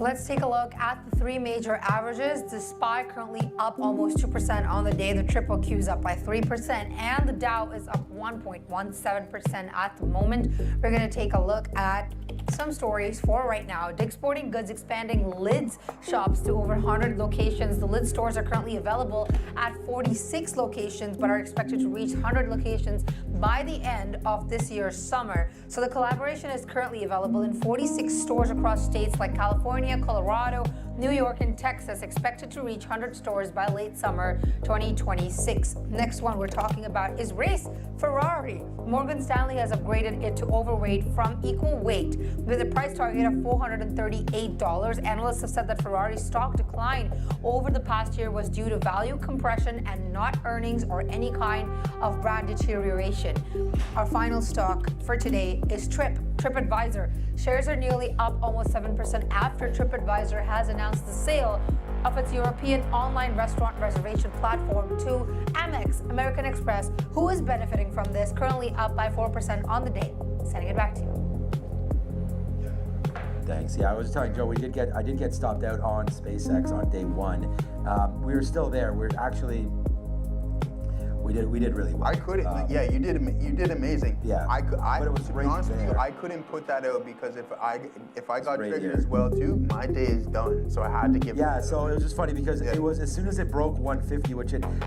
Speaker 3: Let's take a look at the three major averages. The SPY currently up almost 2% on the day. The triple Q is up by 3%, and the Dow is up 1.17% at the moment. We're going to take a look at some stories for right now. Dick's Sporting Goods expanding Lids shops to over 100 locations. The Lids stores are currently available at 46 locations, but are expected to reach 100 locations by the end of this year's summer. So the collaboration is currently available in 46 stores across states like California, Colorado, New York, and Texas, expected to reach 100 stores by late summer 2026. Next one we're talking about is race Ferrari. Morgan Stanley has upgraded it to overweight from equal weight with a price target of $438. Analysts have said that Ferrari's stock decline over the past year was due to value compression and not earnings or any kind of brand deterioration. Our final stock for today is TripAdvisor. Shares are nearly up almost 7% after TripAdvisor has announced the sale of its European online restaurant reservation platform to Amex, American Express, who is benefiting from this, currently up by 4% on the day. Sending it back to you.
Speaker 2: Thanks. Yeah, I was telling Joe, I did get stopped out on SpaceX on day one. We were still there. We did really well.
Speaker 5: I couldn't. You did amazing.
Speaker 2: Yeah.
Speaker 5: But
Speaker 2: it was
Speaker 5: to be honest with you, I couldn't put that out because if I got triggered as well too, my day is done. So I had to give.
Speaker 2: Yeah. So it was just funny because it was as soon as it broke 150,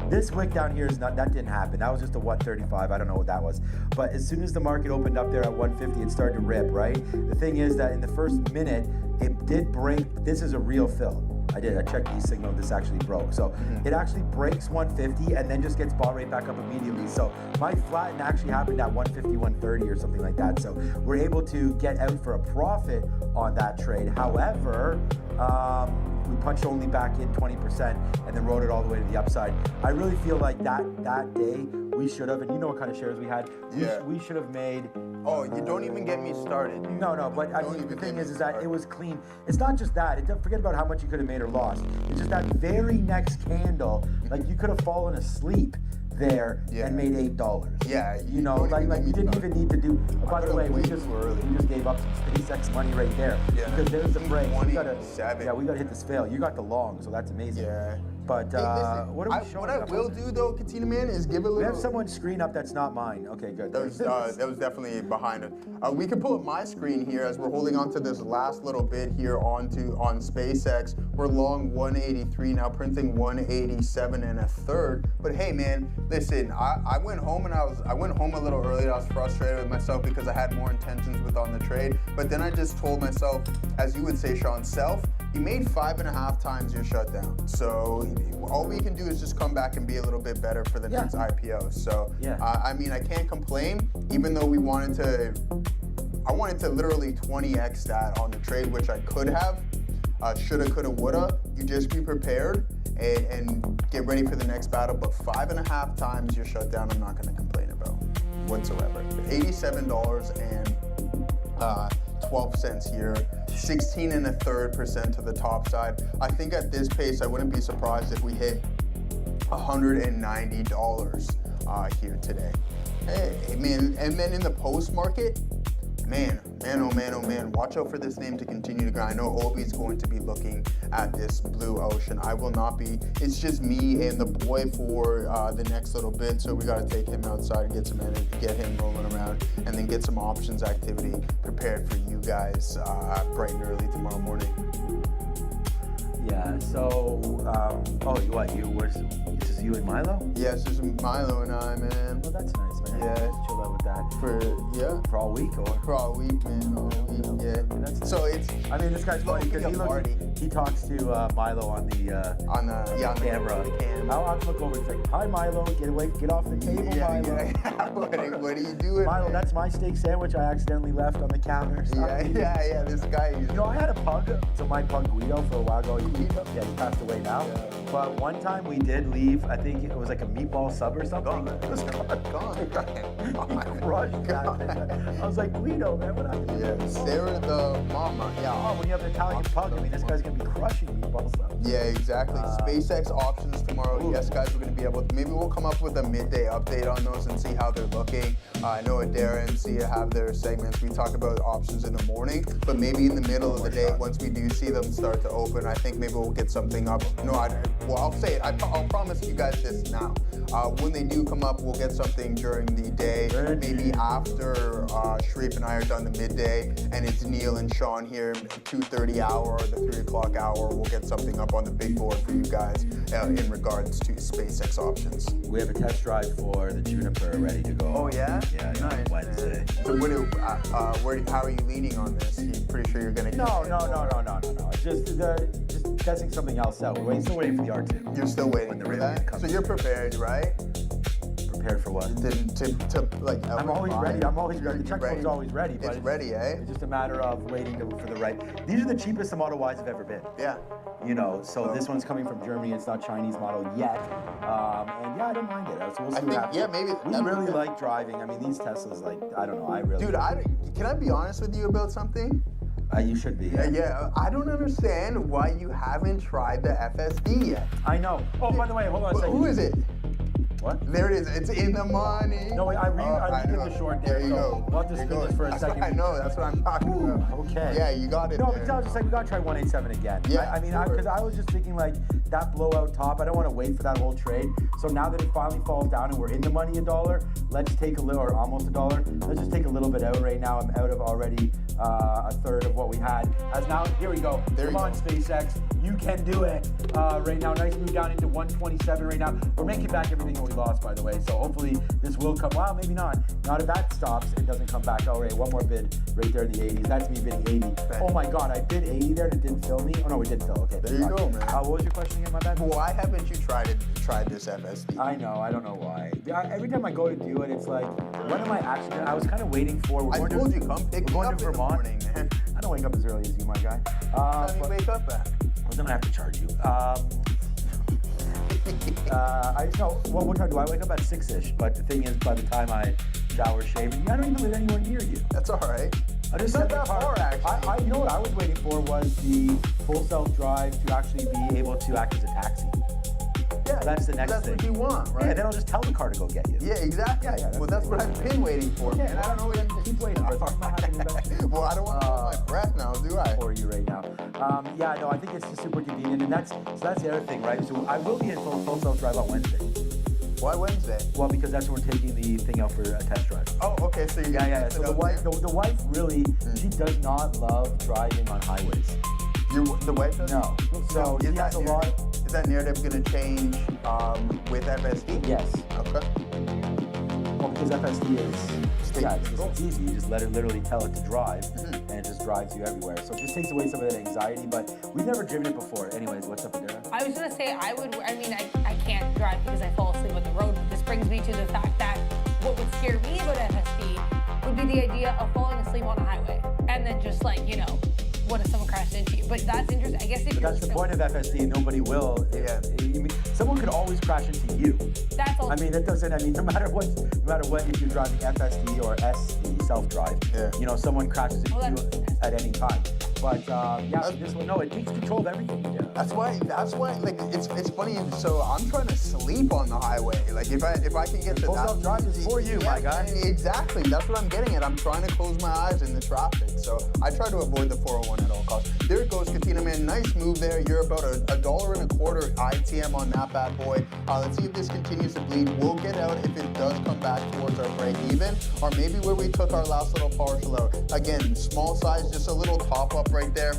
Speaker 2: this wick down here that didn't happen. That was just a 135. I don't know what that was. But as soon as the market opened up there at 150, it started to rip. Right. The thing is that in the first minute, it did break. This is a real fill. I checked the signal, this actually broke. So it actually breaks 150 and then just gets bought right back up immediately. So my flatten actually happened at 150, 130 or something like that. So we're able to get out for a profit on that trade. However, we punched only back in 20% and then rode it all the way to the upside. I really feel like that day we should have, and you know what kind of shares we had, we should have made.
Speaker 5: Oh, you don't even get me started. Dude.
Speaker 2: No, but I mean, the thing is that it was clean. It's not just that. Forget about how much you could have made or lost. It's just that very next candle, like you could have fallen asleep there and made $8.
Speaker 5: Yeah.
Speaker 2: You didn't even need to do. By the way, we just gave up some SpaceX money right there because there's the break. We gotta hit this fail. You got the long, so that's amazing.
Speaker 5: Yeah.
Speaker 2: But what are we showing?
Speaker 5: What I will do though, Katina man, is give a little.
Speaker 2: We have someone's screen up that's not mine. Okay, good.
Speaker 5: That was definitely behind it. We can pull up my screen here as we're holding on to this last little bit here on SpaceX. We're long 183 now, printing 187 and a third. But hey, man, listen. I went home and I went home a little early. I was frustrated with myself because I had more intentions on the trade. But then I just told myself, as you would say, Sean, you made 5.5 times your shutdown. So all we can do is just come back and be a little bit better for the next IPO. So I mean, I can't complain, even though I wanted to literally 20x that on the trade, which I could have. Shoulda, coulda, woulda. You just be prepared and get ready for the next battle. But 5.5 times your shutdown, I'm not going to complain about whatsoever. $87 and 12 cents here. 16.33% to the top side. I think at this pace, I wouldn't be surprised if we hit $190 here today. Hey, man, and then in the post market, man, oh man, watch out for this name to continue to grind. I know Obi's going to be looking at this blue ocean. I will not be. It's just me and the boy for the next little bit, so we got to take him outside, get him rolling around, and then get some options activity prepared for you guys bright and early tomorrow morning.
Speaker 2: Yeah, so, this is you and Milo?
Speaker 5: Yeah, it's just Milo and I, man.
Speaker 2: Well, that's nice, man.
Speaker 5: Yeah.
Speaker 2: Just chill out with that.
Speaker 5: For
Speaker 2: For all week, or?
Speaker 5: For all week, man. All week, yeah.
Speaker 2: That's
Speaker 5: So it's
Speaker 2: I mean, this guy's funny because he talks to Milo on the
Speaker 5: on the
Speaker 2: camera. I'll have to look over and say, "Hi, Milo, get off the table, Milo."
Speaker 5: Yeah. what are you doing,
Speaker 2: Milo,
Speaker 5: man?
Speaker 2: that's my steak sandwich I accidentally left on the counter.
Speaker 5: Yeah. This guy.
Speaker 2: You know, I had a pug, so my pug Guido for a while ago. He passed away now.
Speaker 5: Yeah.
Speaker 2: But one time we did leave. I think it was like a meatball sub or something.
Speaker 5: Gone.
Speaker 2: It was
Speaker 5: Gone.
Speaker 2: He crushed that. I was like, Guido, man, what happened?
Speaker 5: Yeah. Sarah the mama. Yeah.
Speaker 2: Oh, when you have an Italian pug, I mean, this guy's gonna be crushing meatball subs.
Speaker 5: Yeah, exactly. SpaceX options tomorrow. Yes, guys, we're going to be able to, maybe we'll come up with a midday update on those and see how they're looking. I know Adara and Sia have their segments. We talk about options in the morning, but maybe in the middle of the day, once we do see them start to open, I think maybe we'll get something up. No, I'll say it. I'll promise you guys this now. When they do come up, we'll get something during the day, maybe after Sharif and I are done the midday, and it's Neil and Sean here, 2:30 hour or the 3 o'clock hour. We'll get something up on the big board for you guys in regards to SpaceX options.
Speaker 2: We have a test drive for the Juniper ready to go.
Speaker 5: Oh yeah?
Speaker 2: Yeah,
Speaker 5: Nice.
Speaker 2: Wednesday.
Speaker 5: So how are you leaning on this? You pretty sure you're gonna
Speaker 2: No. Just testing something else out. We're still waiting for the R2.
Speaker 5: You're still waiting
Speaker 2: When the
Speaker 5: for
Speaker 2: Rivian
Speaker 5: that?
Speaker 2: comes.
Speaker 5: So you're prepared, right?
Speaker 2: Prepared for what?
Speaker 5: To like.
Speaker 2: I'm always ready. I'm always ready. The
Speaker 5: You're
Speaker 2: checkbook's always ready. But
Speaker 5: It's ready, eh?
Speaker 2: It's just a matter of waiting for the right. These are the cheapest the Model Ys have ever been.
Speaker 5: Yeah.
Speaker 2: You know, so this one's coming from Germany. It's not Chinese model yet. And yeah, I don't mind it. So we'll see what happens.
Speaker 5: Yeah, maybe.
Speaker 2: We really like driving. I mean, these Teslas, like, I don't know. I really.
Speaker 5: Dude, can I be honest with you about something?
Speaker 2: You should be.
Speaker 5: Yeah. I don't understand why you haven't tried the FSD yet.
Speaker 2: I know. Oh, by the way, hold on a second.
Speaker 5: Who is it?
Speaker 2: What?
Speaker 5: There it is. It's in the money.
Speaker 2: No, I redid
Speaker 5: know.
Speaker 2: the short
Speaker 5: There
Speaker 2: there.
Speaker 5: you
Speaker 2: So
Speaker 5: go.
Speaker 2: we'll have to spin this for a second.
Speaker 5: I know. That's what I'm talking about.
Speaker 2: Okay.
Speaker 5: Yeah, you got it.
Speaker 2: No,
Speaker 5: there.
Speaker 2: because I was just like, we gotta try 187 again.
Speaker 5: Yeah,
Speaker 2: I mean,
Speaker 5: sure.
Speaker 2: because I was just thinking like that blowout top. I don't want to wait for that whole trade. So now that it finally falls down and we're in the money $1, let's take a little, or almost $1. Let's just take a little bit out right now. I'm out of already a third of what we had. As now, here we go. Come on, SpaceX, you can do it. Right now, nice move down into 127 right now. We're making back everything that we lost, by the way. So hopefully this will come. Well, maybe not. Not if that stops. It doesn't come back. All right, one more bid right there in the 80s. That's me bidding 80. Oh my God, I bid 80 there and it didn't fill me. Oh no, it did fill. Okay.
Speaker 5: There you go, man.
Speaker 2: What was your question again? My bad.
Speaker 5: Why haven't you tried this FSD?
Speaker 2: I know. I don't know why. Every time I go to do it, it's like, when am I actually gonna? I was kind of waiting for.
Speaker 5: I told you, come pick me up in the morning, man.
Speaker 2: I don't wake up as early as you, my guy.
Speaker 5: What time do you wake up at?
Speaker 2: Well, then I have to charge you. What time do I wake up at 6-ish? But the thing is, by the time I shower, shave, I don't even live anywhere near you.
Speaker 5: That's all right.
Speaker 2: I just
Speaker 5: It's not
Speaker 2: set the
Speaker 5: that
Speaker 2: car.
Speaker 5: far, actually.
Speaker 2: You know what I was waiting for was the full self-drive to actually be able to act as a taxi.
Speaker 5: Yeah,
Speaker 2: That's the next
Speaker 5: That's
Speaker 2: thing.
Speaker 5: what you want, right?
Speaker 2: Yeah, then I'll just tell the car to go get you.
Speaker 5: Yeah, exactly.
Speaker 2: Yeah,
Speaker 5: Well, that's what I've been waiting for.
Speaker 2: Yeah,
Speaker 5: man. I don't know what
Speaker 2: keep waiting, but it's not happening eventually.
Speaker 5: Well, I don't want to hold my breath now, do I?
Speaker 2: For you right now. Yeah, no, I think it's just super convenient, and that's the other thing, right? So I will be in full self-drive on Wednesday.
Speaker 5: Why Wednesday?
Speaker 2: Well, because that's when we're taking the thing out for a test drive.
Speaker 5: Oh, okay. So you're
Speaker 2: Yeah.
Speaker 5: gonna
Speaker 2: So the wife really, she does not love driving on highways.
Speaker 5: The wife doesn't?
Speaker 2: No. So
Speaker 5: is
Speaker 2: she
Speaker 5: that
Speaker 2: has a lot.
Speaker 5: Is that narrative going to change with FSD?
Speaker 2: Yes.
Speaker 5: Okay.
Speaker 2: Well, because FSD is,
Speaker 5: State control.
Speaker 2: it's easy. You just literally tell it to drive, and it just drives you everywhere. So it just takes away some of that anxiety. But we've never driven it before. Anyways, what's up, Adara?
Speaker 3: I was gonna say I can't drive because I fall asleep on the road. But this brings me to the fact that what would scare me about FSD would be the idea of falling asleep on a highway and then just like, what if someone crashed into you? But that's interesting. I guess if
Speaker 2: But that's the point of FSD. Nobody will.
Speaker 5: Yeah.
Speaker 2: Someone could always crash into you.
Speaker 3: That's all.
Speaker 2: I mean, no matter what, if you're driving FSD or SE self-drive,
Speaker 5: Yeah.
Speaker 2: someone crashes into
Speaker 3: Well,
Speaker 2: you
Speaker 3: that's-
Speaker 2: at any time. But this one, no, it takes control of everything. Yeah.
Speaker 5: That's why, like, it's funny. So I'm trying to sleep on the highway. Like, if I can get to
Speaker 2: Full
Speaker 5: that.
Speaker 2: self-drive is for you, my guy.
Speaker 5: Exactly. That's what I'm getting at. I'm trying to close my eyes in the traffic. So I try to avoid the 401 at all costs. There it goes, Katina, man. Nice move there. You're about $1.25 ITM on that bad boy. Let's see if this continues to bleed. We'll get out if it does come back towards our break even, or maybe where we took our last little partial out. Again, small size, just a little top up right there.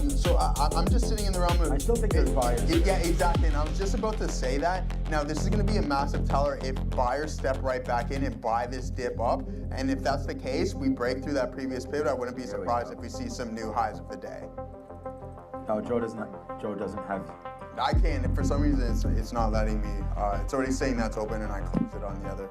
Speaker 5: So I'm just sitting in the realm of...
Speaker 2: I still think there's buyers.
Speaker 5: Yeah, exactly. And I was just about to say that. Now, this is going to be a massive teller if buyers step right back in and buy this dip up. And if that's the case, we break through that previous pivot. I wouldn't be surprised if we see some new highs of the day.
Speaker 2: No, Joe doesn't have...
Speaker 5: I can't. For some reason, it's not letting me. It's already saying that's open, and I closed it on the other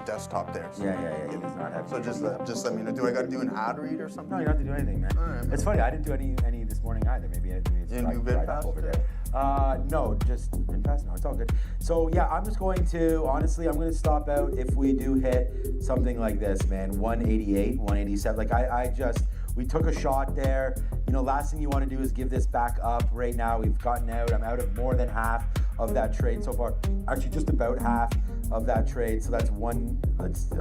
Speaker 5: desktop there. So
Speaker 2: Yeah. He does not have...
Speaker 5: So just let me know. Do I got to do an ad read or something?
Speaker 2: No, you don't have to do anything, man.
Speaker 5: All right, man.
Speaker 2: It's funny, I didn't do any this morning either. Maybe it's
Speaker 5: You bid
Speaker 2: right
Speaker 5: fast
Speaker 2: over
Speaker 5: today?
Speaker 2: there. No, just been fast. No, it's all good. So yeah, I'm just going to, honestly, I'm going to stop out if we do hit something like this, man. 188, 187. Like we took a shot there. You know, last thing you want to do is give this back up right now. We've gotten out. I'm out of more than half of that trade so far. Actually, just about half of that trade. So that's one. Let's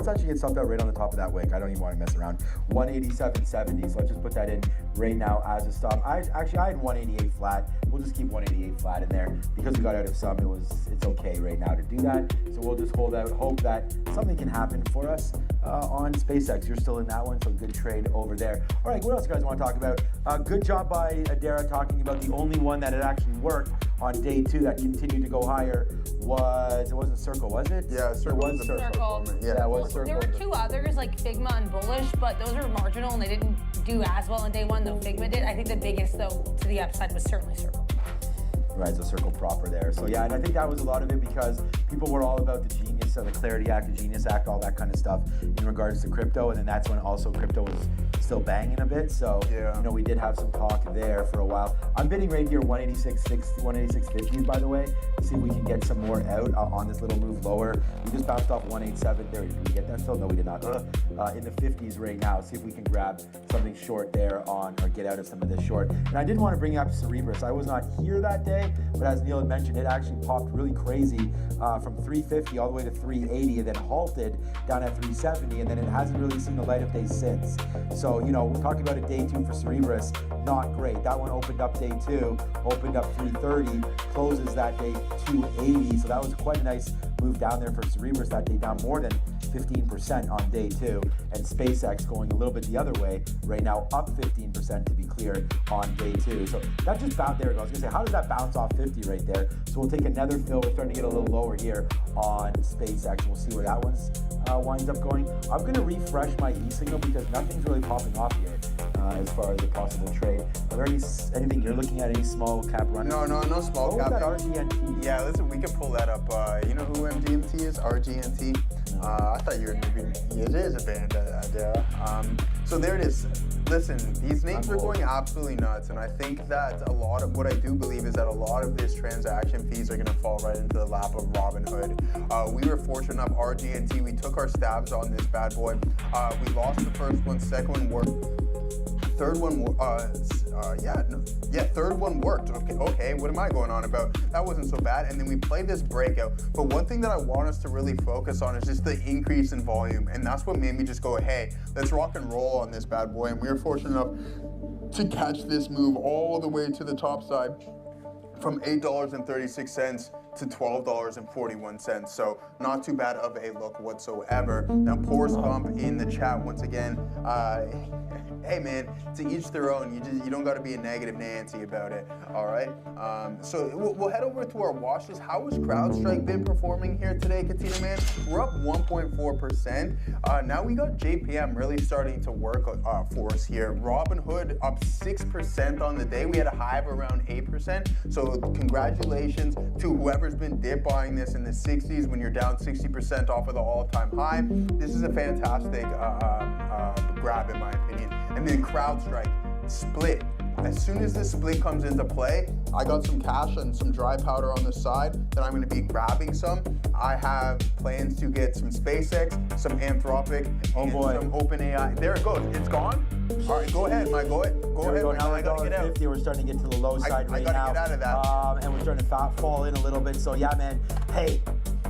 Speaker 2: actually get stuff out right on the top of that wick. I don't even want to mess around. 187.70. So let's just put that in right now as a stop. I had 188 flat. We'll just keep 188 flat in there because we got out of some. It's okay right now to do that. So we'll just hold out, hope that something can happen for us on SpaceX. You're still in that one, so good trade over there. All right, what else you guys want to talk about? Good job by Adara talking about the only one that had actually worked on day 2 that continued to go higher it wasn't Circle, was it?
Speaker 5: Yeah, Circle.
Speaker 3: It was Circle.
Speaker 5: Yeah,
Speaker 2: it was Circle.
Speaker 3: There were 2 others like Figma and Bullish, but those were marginal and they didn't do as well on day 1 though Figma did. I think the biggest though to the upside was certainly Circle.
Speaker 2: Right, so Circle proper there. So yeah, and I think that was a lot of it because people were all about the Genius, the Clarity Act, the Genius Act, all that kind of stuff in regards to crypto, and then that's when also crypto was still banging a bit. So
Speaker 5: yeah.
Speaker 2: You know, we did have some talk there for a while. I'm bidding right here 186.60, 186.50 by the way, to see if we can get some more out on this little move lower. We just bounced off 187 there. Did we get that still? No, we did not. In the 50s right now. See if we can grab something short there or get out of some of this short. And I did want to bring up Cerebras. I was not here that day, but as Neil had mentioned, it actually popped really crazy from 350 all the way to 380 and then halted down at 370, and then it hasn't really seen the light of day since. So, you know, we're talking about a day 2 for Cerebras, not great. That one opened up day 2, opened up 330, closes that day 280. So that was quite a nice move down there for Cerebras that day, down more than 15% on day 2, and SpaceX going a little bit the other way right now, up 15% to be clear on day 2. So that just bounced there. I was gonna say, how does that bounce off 50 right there? So we'll take another fill. We're starting to get a little lower here on SpaceX. We'll see where that one's winds up going. I'm gonna refresh my e-signal because nothing's really popping off here as far as a possible trade. Are there anything you're looking at? Any small cap runners?
Speaker 5: No small cap.
Speaker 2: What was that RGNT?
Speaker 5: Yeah, listen, we can pull that up. You know who MGMT is? RGNT. I thought you were maybe. It is a band, Adara. So there it is. Listen, these names are going absolutely nuts, and I think that a lot of what I do believe is that a lot of this transaction fees are going to fall right into the lap of Robinhood. We were fortunate enough, RGNT, we took our stabs on this bad boy. We lost the first one, second one worked. Third one, third one worked. Okay, what am I going on about? That wasn't so bad. And then we played this breakout. But one thing that I want us to really focus on is just the increase in volume. And that's what made me just go, hey, let's rock and roll on this bad boy. And we were fortunate enough to catch this move all the way to the top side from $8.36 to $12.41. So not too bad of a look whatsoever. Now, Pours Bump in the chat once again. Hey man, to each their own. You don't got to be a negative Nancy about it. All right. So we'll head over to our washes. How has CrowdStrike been performing here today, Katina man? We're up 1.4%. Now we got JPM really starting to work for us here. Robinhood up 6% on the day. We had a high of around 8%. So congratulations to whoever's been dip buying this in the 60s when you're down 60% off of the all-time high. This is a fantastic grab in my opinion. And then CrowdStrike split as soon as this split comes into play, I got some cash and some dry powder on the side that I'm going to be grabbing some. I have plans to get some SpaceX, some Anthropic, and some OpenAI. There it goes. It's gone. All right, go ahead, Mike. Go ahead.
Speaker 2: Now
Speaker 5: I gotta get out.
Speaker 2: $1.50. We're starting to get to the low side right now.
Speaker 5: I gotta get out of that.
Speaker 2: And we're starting to fall in a little bit. So yeah, man. Hey,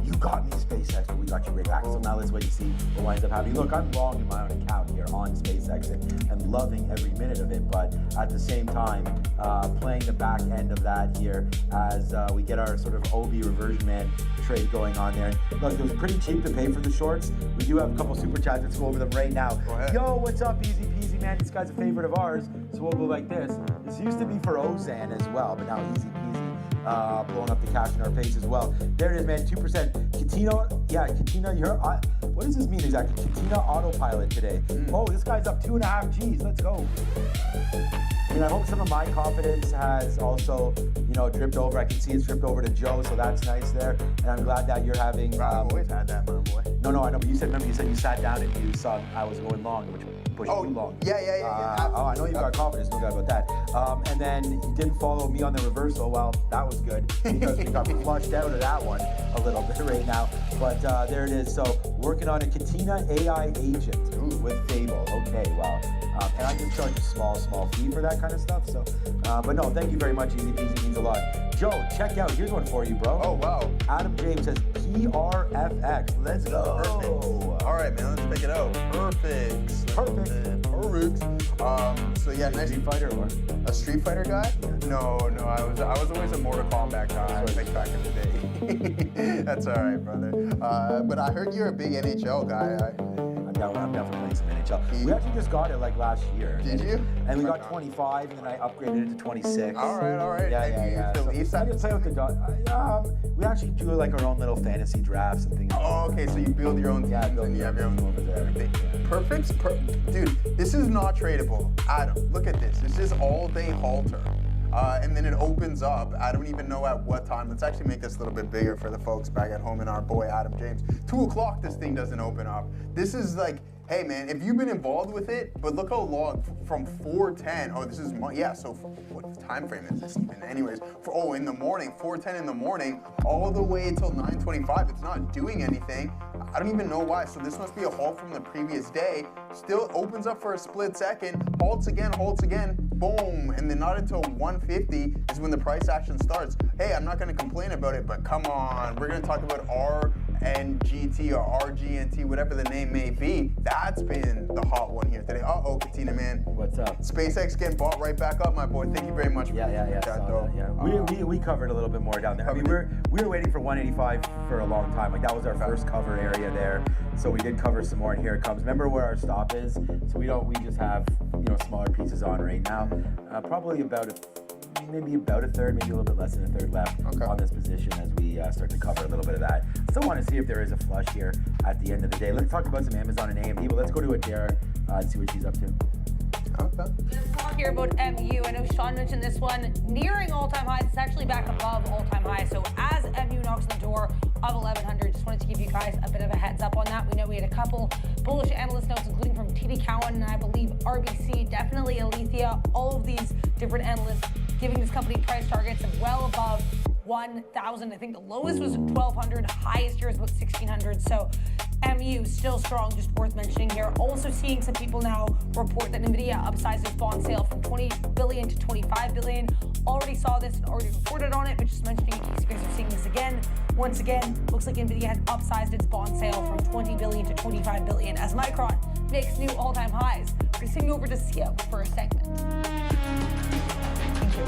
Speaker 2: you got me SpaceX, but we got you right back. So now let's wait and see what winds up happening. Look, I'm long in my own account here on SpaceX and loving every minute of it. But at the same time, playing the back end of that here as we get our sort of OB reversion man trade going on there. Look, it was pretty cheap to pay for the shorts. We do have a couple super chats. Let's go over them right now.
Speaker 5: Go ahead.
Speaker 2: Yo, what's up, easy peasy, man? This guy's a favorite of ours. So we'll go like this. This used to be for Ozan as well, but now easy peasy. Blowing up the cash in our face as well. There it is, man. 2%. Katina, what does this mean exactly? Katina autopilot today. Oh, this guy's up 2.5 G's. Let's go. I mean, I hope some of my confidence has also, dripped over. I can see it's dripped over to Joe, so that's nice there. And I'm glad that you're having.
Speaker 5: I've always had that, my boy.
Speaker 2: No, I know. But you said you sat down and you saw I was going long, which pushed you long.
Speaker 5: Yeah.
Speaker 2: I know you've got confidence, no doubt about that. And then you didn't follow me on the reversal. Well, that was good because we got flushed out of that one a little bit right now. But there it is. So working on a Katina AI agent with Fable. Okay, wow. And I just charge a small fee for that kind of stuff. So, but no, thank you very much. Easy peasy means a lot. Joe, check out. Here's one for you, bro.
Speaker 5: Oh wow.
Speaker 2: Adam James says PRFX. Let's go.
Speaker 5: Perfect. All right, man. Let's check it out. Perfect. So yeah, nice.
Speaker 2: Street Fighter or
Speaker 5: a Street Fighter guy? No. I was always a Mortal Kombat guy. Like back in the day. That's all right, brother. But I heard you're a big NHL guy.
Speaker 2: I'm definitely playing some NHL. We actually just got it like last year.
Speaker 5: Did you?
Speaker 2: And we got 25, and then I upgraded it to 26.
Speaker 5: All right.
Speaker 2: Yeah. So I did play with the dog. We actually do like our own little fantasy drafts and things.
Speaker 5: Oh, okay. So you build your own teams and you have your own
Speaker 2: over there.
Speaker 5: Perfect. Dude, this is not tradable. Adam, look at this. This is all-day halter. And then it opens up. I don't even know at what time. Let's actually make this a little bit bigger for the folks back at home and our boy Adam James. 2 o'clock, this thing doesn't open up. This is like, hey man, if you've been involved with it, but look how long, from 4:10, oh this is, so what time frame is this even? Anyways, in the morning, 4:10 in the morning, all the way till 9:25, it's not doing anything. I don't even know why, so this must be a halt from the previous day. Still opens up for a split second, halts again, boom, and then not until 150 is when the price action starts. Hey, I'm not gonna complain about it, but come on, we're gonna talk about RNGT or RGNT, whatever the name may be. That's been the hot one here today. Uh-oh, Katina, man.
Speaker 2: What's up?
Speaker 5: SpaceX getting bought right back up, my boy. Thank you very much for
Speaker 2: that, though. Yeah. We covered a little bit more down there. I mean, we were waiting for 185 for a long time. Like that was our first cover area there. So we did cover some more, and here it comes. Remember where our stop is? So we just have smaller pieces on right now. Probably maybe about a third, maybe a little bit less than a third left on this position as we start to cover a little bit of that. Still want to see if there is a flush here at the end of the day. Let's talk about some Amazon and AMD, but let's go to Adara and see what she's up to.
Speaker 5: Okay.
Speaker 3: Let's talk here about MU. I know Sean mentioned this one nearing all-time highs. It's actually back above all-time highs. So as MU knocks on the door of 1100, just wanted to give you guys a bit of a heads up on that. We know we had a couple bullish analyst notes, including from TD Cowen and I believe RBC, definitely Alethea, all of these different analysts giving this company price targets of well above 1,000. I think the lowest was 1,200, highest here is about 1,600. So MU still strong, just worth mentioning here. Also seeing some people now report that NVIDIA upsized its bond sale from 20 billion to 25 billion. Already saw this and already reported on it, but just mentioning in case you guys are seeing this again. Once again, looks like NVIDIA has upsized its bond sale from 20 billion to 25 billion as Micron makes new all-time highs. We're going to send you over to Sio for a segment. Thank you.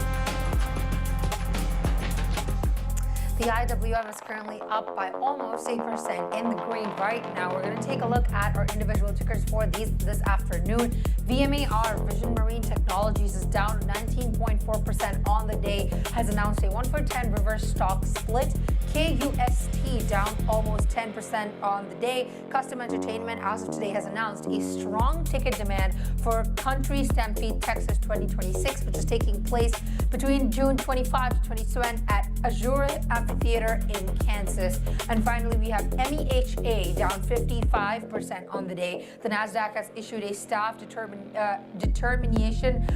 Speaker 4: The IWM is currently up by almost 8% in the green right now. We're going to take a look at our individual tickers for this afternoon. VMAR, Vision Marine Technologies, is down 19.4% on the day, has announced a 1-for-10 reverse stock split. KUST down almost 10% on the day. Custom Entertainment, as of today, has announced a strong ticket demand for Country Stampede Texas 2026, which is taking place between June 25 to 27 at Azure Amphitheater in Kansas. And finally, we have MEHA down 55% on the day. The Nasdaq has issued a staff determination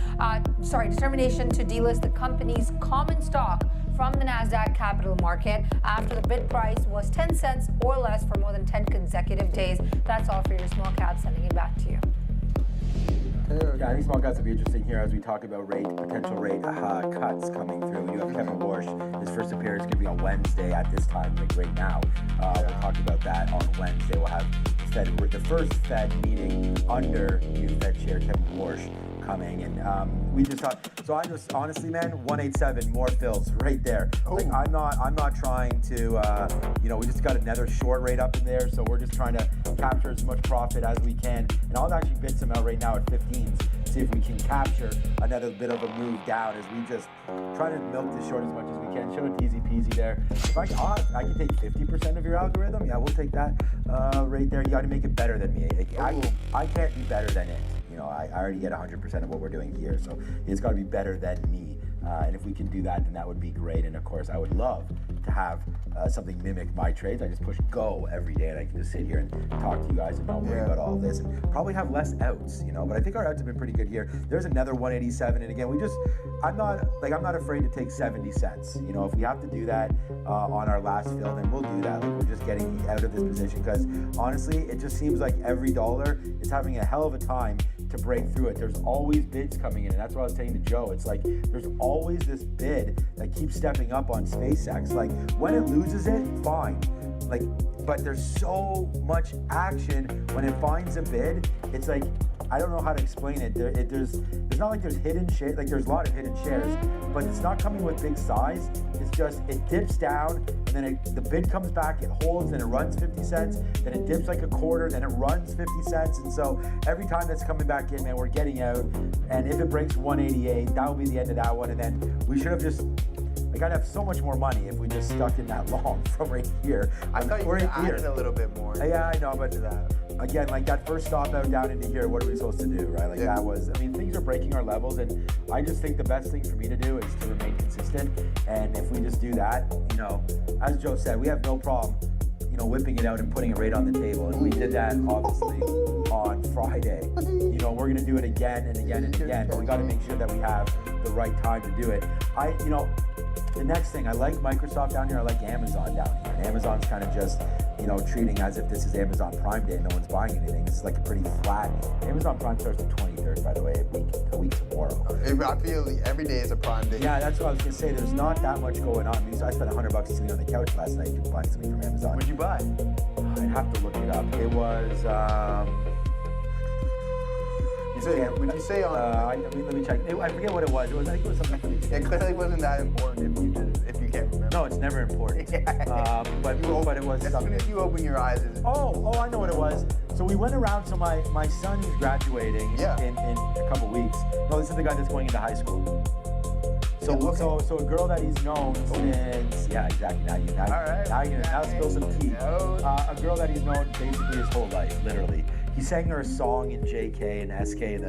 Speaker 4: to delist the company's common stock from the Nasdaq Capital Market after the bid price was 10 cents or less for more than 10 consecutive days. That's all for your small caps. Sending it back to you.
Speaker 2: Yeah, I think small caps will be interesting here as we talk about potential rate cuts coming throh. You have Kevin Warsh. His first appearance is going to be on Wednesday at this time, like right now. We'll talk about that on Wednesday. We'll have the first Fed meeting under new Fed Chair Kevin Warsh coming, and we just thought. So I just honestly, man, 187 more fills right there. Like I'm not trying to, we just got another short rate up in there, so we're just trying to capture as much profit as we can. And I'll actually bid some out right now at 15s, see if we can capture another bit of a move down as we just try to milk this short as much as we can. Show it easy peasy there. If I can take 50% of your algorithm, yeah, we'll take that right there. You got to make it better than me. I can't be better than it. I already get 100% of what we're doing here, so it's got to be better than me. And if we can do that, then that would be great. And of course, I would love to have something mimic my trades. I just push go every day, and I can just sit here and talk to you guys and not worry about all this, and probably have less outs. But I think our outs have been pretty good here. There's another 187, and again, I'm not afraid to take 70 cents. If we have to do that on our last fill, then we'll do that. Like, we're just getting out of this position because honestly, it just seems like every dollar is having a hell of a time to break through it. There's always bids coming in, and that's what I was saying to Joe. It's like there's always this bid that keeps stepping up on SpaceX. Like when it loses it, fine. But there's so much action when it finds a bid. It's like I don't know how to explain it. There's not like there's hidden share. Like there's a lot of hidden shares, but it's not coming with big size. It's just it dips down, and then the bid comes back, it holds, and it runs 50 cents. Then it dips like a quarter, then it runs 50 cents. And so every time that's coming back in, man, we're getting out. And if it breaks 188, that will be the end of that one. And then we should have just. I'd have so much more money if we just stuck in that long from right here.
Speaker 5: I thought you were adding a little bit more.
Speaker 2: Yeah, I know, but again, like that first stop out down into here, what are we supposed to do, right? Like that was, things are breaking our levels, and I just think the best thing for me to do is to remain consistent. And if we just do that, as Joe said, we have no problem, whipping it out and putting it right on the table. And we did that obviously on Friday. We're gonna do it again and again and again, but we got to make sure that we have the right time to do it. The next thing, I like Microsoft down here, I like Amazon down here. And Amazon's kind of just, treating as if this is Amazon Prime Day and no one's buying anything. It's like a pretty flat. Amazon Prime starts the 23rd, by the way, a week tomorrow.
Speaker 5: I feel every day is a Prime Day.
Speaker 2: Yeah, that's what I was gonna say. There's not that much going on. I spent $100 sitting on the couch last night buying something from Amazon.
Speaker 5: What'd you buy?
Speaker 2: I'd have to look it up. It was,
Speaker 5: would you say on?
Speaker 2: let me check. I forget what it was. I think it was something.
Speaker 5: It clearly wasn't that important if you can't remember.
Speaker 2: No, it's never important. But it was
Speaker 5: as
Speaker 2: something.
Speaker 5: As soon as you open your eyes,
Speaker 2: Oh, I know what it was. So we went around. So my son is graduating in a couple weeks. No, this is the guy that's going into high school. So a girl that he's known since exactly now spill some tea. A girl that he's known basically his whole life, literally. He sang her a song in JK and SK in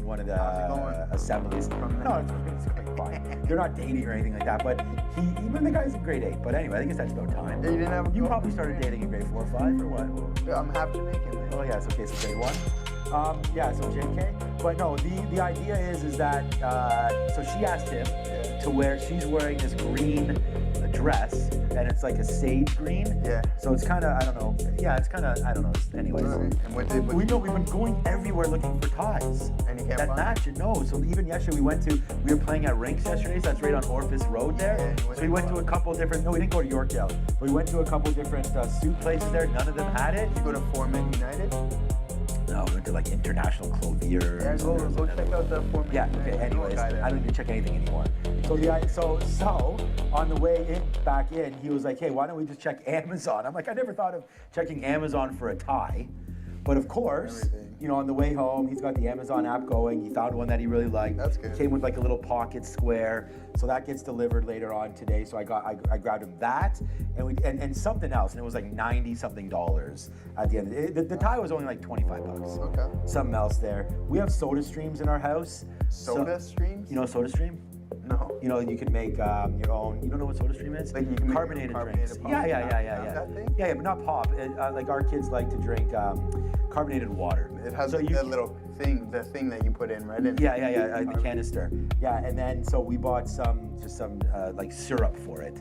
Speaker 2: one of the assemblies. No, it's quite fine. They're not dating or anything like that, but even the guy's in grade 8. But anyway, I guess that's no time.
Speaker 5: Yeah, you didn't have.
Speaker 2: You probably started dating in grade 4 or 5 or what?
Speaker 5: Yeah, I'm half Jamaican.
Speaker 2: Oh yeah, it's okay. So grade 1. So JK. But no, the idea is that so she asked him to wear. She's wearing this green dress, and it's like a sage green.
Speaker 5: Yeah.
Speaker 2: So it's kind of I don't know. Yeah, it's kind of I don't know. Anyways,
Speaker 5: and we've
Speaker 2: been going everywhere looking for ties
Speaker 5: and you can't
Speaker 2: that
Speaker 5: find
Speaker 2: match it. No. So even yesterday we were playing at Rinks yesterday. So that's right on Orpheus Road there.
Speaker 5: Yeah,
Speaker 2: so we went to a couple different. No, we didn't go to Yorkdale. We went to a couple different suit places there. None of them had it.
Speaker 5: Did you go to Foreman United?
Speaker 2: No, we went to like International Clothier.
Speaker 5: Yeah, go check out the Foreman.
Speaker 2: Yeah. Okay. Anyways, I don't even check anything anymore. So on the way back in, he was like, "Hey, why don't we just check Amazon?" I'm like, I never thought of checking Amazon for a tie, but of course, on the way home, he's got the Amazon app going. He found one that he really liked.
Speaker 5: That's good.
Speaker 2: It came with like a little pocket square, so that gets delivered later on today. So I grabbed him that and something else, and it was like $90 something at the end. The tie was only like $25.
Speaker 5: Okay.
Speaker 2: Something else there. We have Soda Streams in our house.
Speaker 5: Soda Streams?
Speaker 2: You know Soda Stream?
Speaker 5: No.
Speaker 2: You know, you can make your own. You don't know what SodaStream is?
Speaker 5: Like you can make
Speaker 2: carbonated
Speaker 5: your own carbonated
Speaker 2: drinks.
Speaker 5: pop.
Speaker 2: Yeah.
Speaker 5: That thing?
Speaker 2: Yeah, but not pop. Like our kids like to drink carbonated water.
Speaker 5: It has
Speaker 2: so
Speaker 5: like that little thing, the thing that you put in, right?
Speaker 2: The canister. Yeah, and then so we bought some like syrup for it,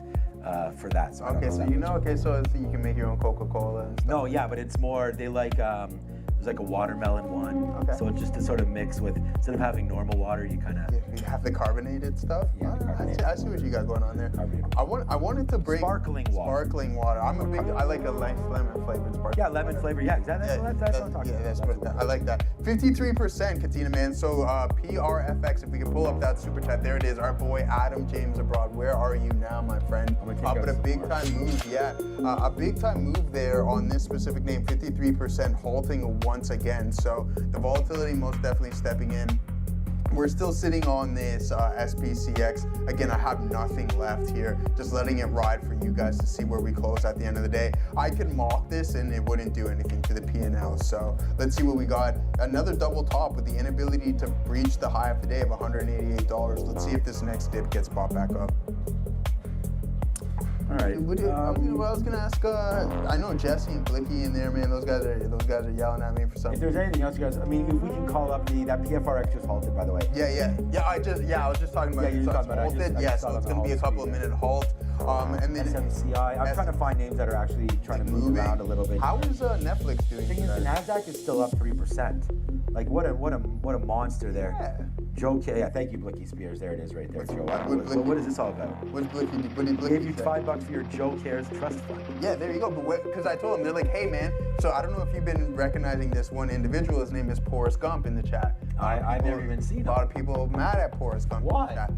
Speaker 2: for that. So
Speaker 5: Okay, so you know, so you can make your own Coca-Cola and stuff.
Speaker 2: No, yeah, but it's more. They like there's like a watermelon one.
Speaker 5: Okay.
Speaker 2: So it's just to sort of mix with, instead of having normal water, you kind of.
Speaker 5: You have the carbonated stuff.
Speaker 2: Yeah, the carbonated.
Speaker 5: I see what you got going on there.
Speaker 2: Carbonated.
Speaker 5: I wanted to bring
Speaker 2: Sparkling water.
Speaker 5: Sparkling water. I like a lemon flavored sparkling.
Speaker 2: Yeah, lemon flavor. Yeah, exactly. That's what I'm talking about.
Speaker 5: That's what I like that. 53%, Katina man. So PRFX, if we can pull up that super chat, there it is. Our boy Adam James Abroad. Where are you now, my friend? But a big time move, yeah. A big time move there on this specific name. 53% halting once again. So the volatility most definitely stepping in. We're still sitting on this SPCX. Again, I have nothing left here. Just letting it ride for you guys to see where we close at the end of the day. I could mock this and it wouldn't do anything to the P&L. So let's see what we got. Another double top with the inability to breach the high of the day of $188. Let's see if this next dip gets bought back up.
Speaker 2: All right.
Speaker 5: I was gonna ask. I know Jesse and Blicky in there, man. Those guys are yelling at me for
Speaker 2: If
Speaker 5: something.
Speaker 2: there's anything else, you guys, I mean, if we can call up that PFRX just halted, by the way.
Speaker 5: Yeah. I was just talking about.
Speaker 2: Yeah, you
Speaker 5: so
Speaker 2: talked
Speaker 5: it's
Speaker 2: about it. I
Speaker 5: halted.
Speaker 2: just
Speaker 5: Yeah,
Speaker 2: saw
Speaker 5: so
Speaker 2: it
Speaker 5: it's
Speaker 2: on
Speaker 5: gonna
Speaker 2: the
Speaker 5: be a
Speaker 2: halt
Speaker 5: couple of
Speaker 2: speed,
Speaker 5: minute halt. And then
Speaker 2: SMCI. I'm trying to find names that are actually trying to move around a little bit.
Speaker 5: How is Netflix doing?
Speaker 2: The thing is, the Nasdaq is still up 3%. Like what a monster there.
Speaker 5: Yeah.
Speaker 2: Joe K. Yeah, thank you, Blicky Spears. There it is, right there, Joe. What is this all about?
Speaker 5: What's Blicky? What did Blicky
Speaker 2: Gave you
Speaker 5: say?
Speaker 2: $5 for your Joe Cares Trust Fund.
Speaker 5: Yeah, there you go. But because I told them, they're like, hey man. So I don't know if you've been recognizing this one individual. His name is Forrest Gump in the chat.
Speaker 2: I've never even seen him.
Speaker 5: A lot of people mad at Forrest Gump.
Speaker 2: Why?
Speaker 5: In the chat.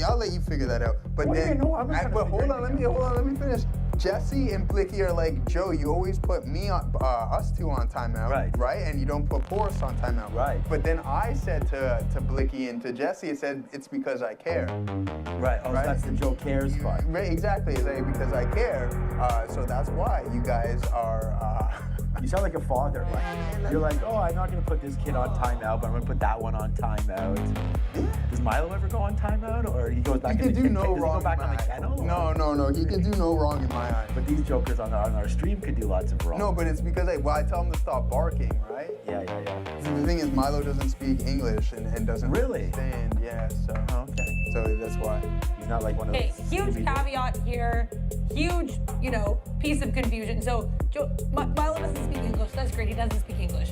Speaker 5: I'll let you figure that out. But
Speaker 2: What do you
Speaker 5: then,
Speaker 2: know? I'm not trying to
Speaker 5: but
Speaker 2: figure
Speaker 5: hold on, let me finish. Jesse and Blicky are like, Joe, you always put me on, us two on timeout, right? And you don't put Forrest on timeout,
Speaker 2: right?
Speaker 5: But then I said to Blicky and to Jesse, I said it's because I care,
Speaker 2: right? Oh, right? So that's the Joe Cares Fund,
Speaker 5: right? Exactly, it's like, because I care. So that's why you guys are.
Speaker 2: You sound like a father. Like, you're like, oh, I'm not going to put this kid on timeout, but I'm going to put that one on timeout. Does Milo ever go on timeout, or he goes back?
Speaker 5: He can do no wrong.
Speaker 2: Does he go back on the kennel?
Speaker 5: No. He can do no wrong in my eyes.
Speaker 2: But these jokers on our stream could do lots of wrong.
Speaker 5: No, but it's because I tell him to stop barking, right?
Speaker 2: Yeah.
Speaker 5: So the thing is, Milo doesn't speak English and doesn't
Speaker 2: really
Speaker 5: understand. Yeah. So.
Speaker 2: Oh, okay.
Speaker 5: So that's why.
Speaker 2: He's not like one of those.
Speaker 3: Okay, huge caveat here. Huge, piece of confusion. So Milo doesn't speak English. That's great. He doesn't speak English.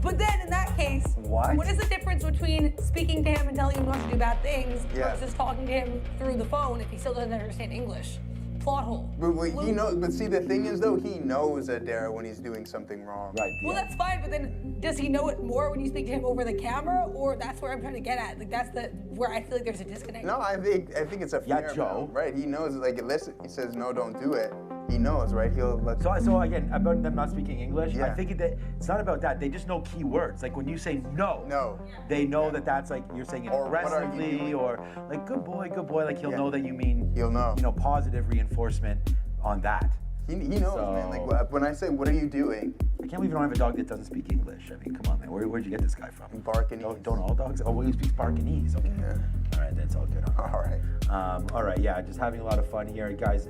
Speaker 3: But then in that case, what is the difference between speaking to him and telling him not to do bad things versus talking to him through the phone if he still doesn't understand English? Plot hole.
Speaker 5: But see, the thing is though, he knows Adara when he's doing something wrong.
Speaker 2: Right.
Speaker 3: Well, that's fine, but then does he know it more when you speak to him over the camera, or that's where I'm trying to get at? Like that's where I feel like there's a disconnect.
Speaker 5: No, I think it's a fair
Speaker 2: Joe.
Speaker 5: amount, right? He knows, like, listen, he says no, don't do it. He knows, right? He'll let.
Speaker 2: So again, about them not speaking English,
Speaker 5: Yeah.
Speaker 2: I think that it's not about that. They just know key words. Like when you say no, they know that that's like you're saying it
Speaker 5: Or what are you
Speaker 2: aggressively,
Speaker 5: doing?
Speaker 2: or like good boy. Like he'll know that you mean.
Speaker 5: He'll know.
Speaker 2: Positive reinforcement on that.
Speaker 5: He knows, man. Like when I say, "What are you doing?"
Speaker 2: I can't believe you don't have a dog that doesn't speak English. I mean, come on, man. Where'd you get this guy from?
Speaker 5: Barkanese.
Speaker 2: Don't all dogs? Oh, well, he speaks Barkanese. Okay.
Speaker 5: Yeah.
Speaker 2: All right, that's all good.
Speaker 5: All right.
Speaker 2: All right, yeah, just having a lot of fun here, guys.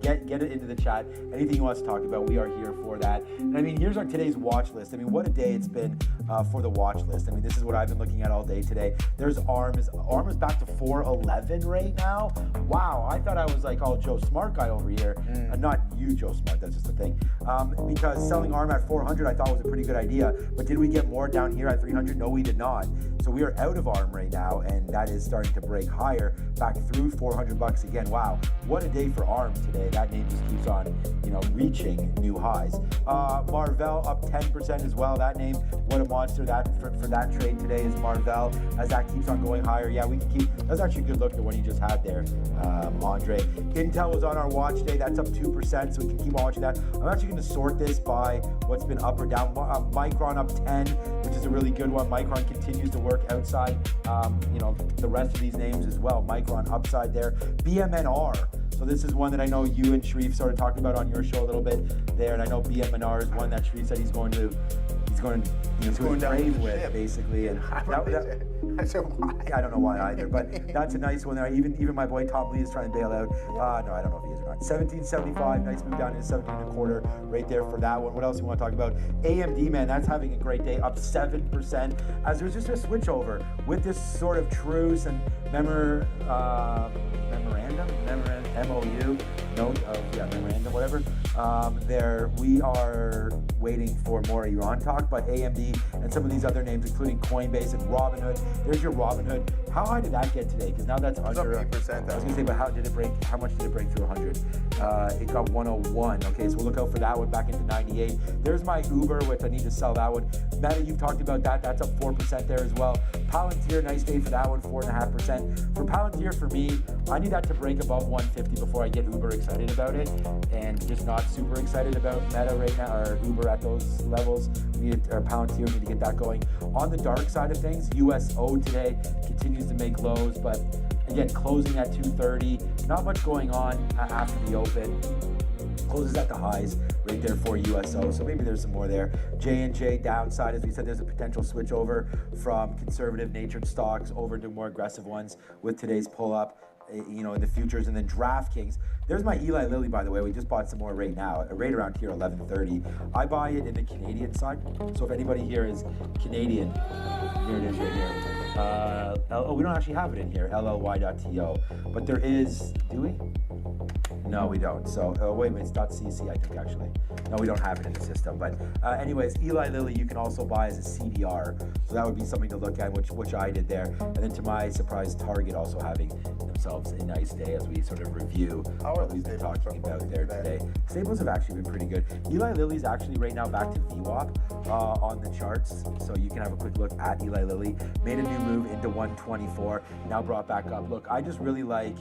Speaker 2: Get it into the chat. Anything you want to talk about, we are here for that. And I mean, here's our today's watch list. I mean, what a day it's been for the watch list. I mean, this is what I've been looking at all day today. There's ARM is back to 411 right now. Wow, I thought I was like all Joe Smart guy over here. Not you, Joe Smart. That's just the thing. Because selling ARM at 400, I thought was a pretty good idea. But did we get more down here at 300? No, we did not. So we are out of ARM right now, and that is starting to break higher, back through $400 again. Wow, what a day for ARM today. That name just keeps on, reaching new highs. Marvell up 10% as well. That name, what a monster that for that trade today is Marvell, as that keeps on going higher. Yeah, we can keep. That's actually a good look at what you just had there, Andre. Intel was on our watch day. That's up 2%, so we can keep on watching that. I'm actually going to sort this by what's been up or down. Micron up 10, which is a really good one. Micron continues to work outside, the rest of these names as well. Micron upside there. BMNR. So this is one that I know you and Sharif sort of talked about on your show a little bit there, and I know BMNR is one that Sharif said he's going to
Speaker 5: going down
Speaker 2: grave
Speaker 5: the
Speaker 2: with,
Speaker 5: ship.
Speaker 2: basically. And
Speaker 5: I said, why?
Speaker 2: I don't know why either, but that's a nice one there. Even my boy Tom Lee is trying to bail out. No, I don't know if he is or not. 17.75, nice move down to 17.25 right there for that one. What else you want to talk about? AMD, man, that's having a great day, up 7%. As there's just a switch over with this sort of truce and memorandum, MOU, note of, memorandum, whatever. There, we are waiting for more Iran talk, but AMD and some of these other names, including Coinbase and Robinhood. There's your Robinhood. How high did that get today? Because now that's under
Speaker 5: 8%.
Speaker 2: I was gonna say, but how did it break? How much did it break through 100? It got 101. Okay, so we'll look out for that one back into 98. There's my Uber, which I need to sell that one. Meta, you've talked about that. That's up 4% there as well. Palantir, nice day for that one, 4.5%. For Palantir, for me, I need that to break above 150 before I get uber excited about it, and just not super excited about Meta right now, or Uber at those levels. We need, or Palantir, we need to get that going. On the dark side of things, USO today continues to make lows, but again, closing at 230. Not much going on after the open. Closes at the highs right there for USO, so maybe there's some more there. J&J downside, as we said, there's a potential switch over from conservative natured stocks over to more aggressive ones with today's pull up, in the futures. And then DraftKings, there's my Eli Lilly, by the way. We just bought some more right now, right around here, 11:30. I buy it in the Canadian side, so if anybody here is Canadian, here it is right here. We don't actually have it in here, LLY.TO, but there is, do we? No, we don't. So, wait a minute, it's .cc, I think, actually. No, we don't have it in the system. But anyways, Eli Lilly, you can also buy as a CDR. So that would be something to look at, which I did there. And then to my surprise, Target also having themselves a nice day as we sort of review what we've been talking about there today. Staples have actually been pretty good. Eli Lilly's actually right now back to VWAP on the charts. So you can have a quick look at Eli Lilly. Made a new move into 124, now brought back up. Look, I just really like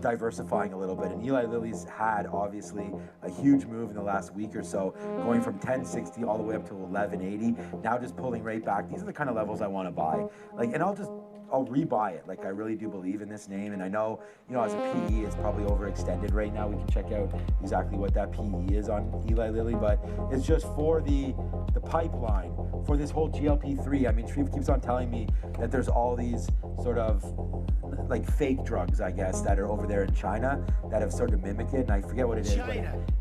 Speaker 2: diversifying a little bit, and Eli Lilly's had obviously a huge move in the last week or so, going from 1060 all the way up to 1180, now just pulling right back. These are the kind of levels I want to buy, and I'll rebuy it. I really do believe in this name, and I know, as a PE, it's probably overextended right now. We can check out exactly what that PE is on Eli Lilly, but it's just for the pipeline for this whole GLP-3. I mean, Shreve keeps on telling me that there's all these sort of fake drugs, I guess, that are over there in China that have sort of mimicked it, and I forget what it is, but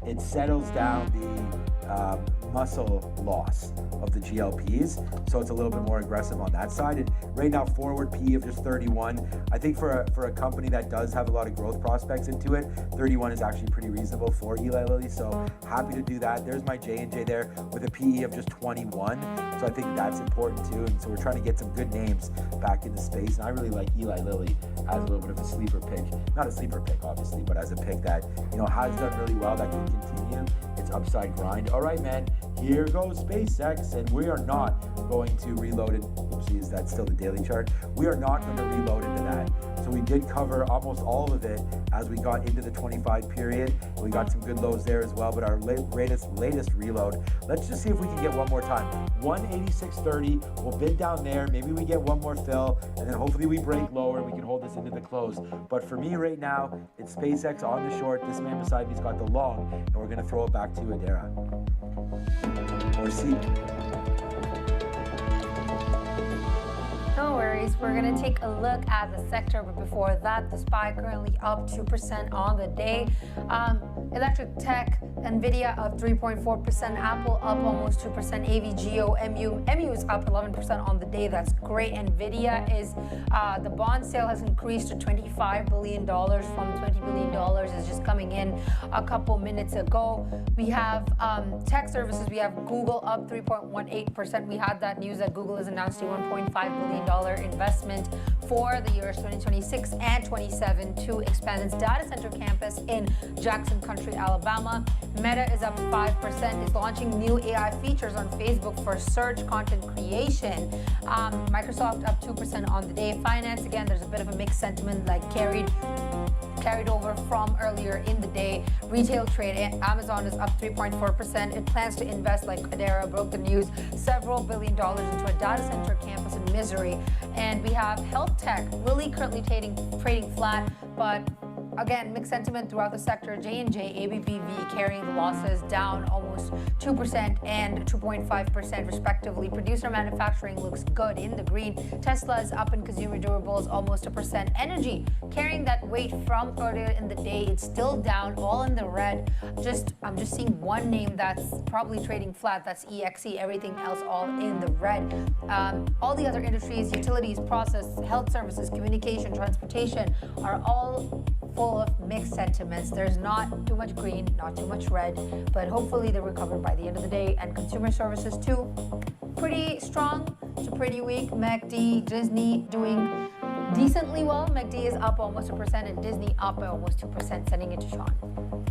Speaker 2: it settles down the muscle loss of the GLPs, so it's a little bit more aggressive on that side. And right now, forward PE of just 31. I think for a company that does have a lot of growth prospects into it, 31 is actually pretty reasonable for Eli Lilly, so happy to do that. There's my J&J there with a PE of just 21, so I think that's important too, and so we're trying to get some good names back in the space, and I really like Eli Lilly as a little bit of a sleeper pick. Not a sleeper pick, obviously, but as a pick that, has done really well, that can continue its upside grind. All right, man, here goes SpaceX, and we are not going to reload it. Oopsies, that's still the daily chart. We are not going to reload into that. So we did cover almost all of it as we got into the 25 period. We got some good lows there as well, but our latest reload, let's just see if we can get one more time. 186.30, we'll bid down there. Maybe we get one more fill, and then hopefully we break lower and we can hold this into the close. But for me right now, it's SpaceX on the short. This man beside me's got the long, and we're going to throw it back to Adara. Or C.
Speaker 4: No worries, we're going to take a look at the sector, but before that, the SPY currently up 2% on the day. Electric tech, Nvidia up 3.4%, Apple up almost 2%, AVGO, MU is up 11% on the day. That's great. Nvidia is, the bond sale has increased to $25 billion from $20 billion is just coming in a couple minutes ago. We have tech services, we have Google up 3.18%. We had that news that Google has announced a $1.5 billion investment for the years 2026 and 27 to expand its data center campus in Jackson Country, Alabama. Meta is up 5%, is launching new AI features on Facebook for search content creation. Microsoft up 2% on the day. Finance, again, there's a bit of a mixed sentiment, carried over from earlier in the day. Retail trade, Amazon is up 3.4%. It plans to invest, like Adara broke the news, several $billions into a data center campus in Missouri. And we have health tech, really currently trading flat, but again, mixed sentiment throughout the sector. J&J, ABBV carrying the losses down almost 2% and 2.5% respectively. Producer manufacturing looks good in the green. Tesla is up in consumer durables almost 1%. Energy carrying that weight from earlier in the day. It's still down, all in the red. I'm just seeing one name that's probably trading flat. That's EXE. Everything else all in the red. All the other industries, utilities, process, health services, communication, transportation are all full of mixed sentiments. There's not too much green, not too much red, but hopefully they recover by the end of the day. And consumer services too, pretty strong to pretty weak. MACD, Disney doing decently well. MACD is up almost 1% and Disney up by almost 2%, sending it to Sean.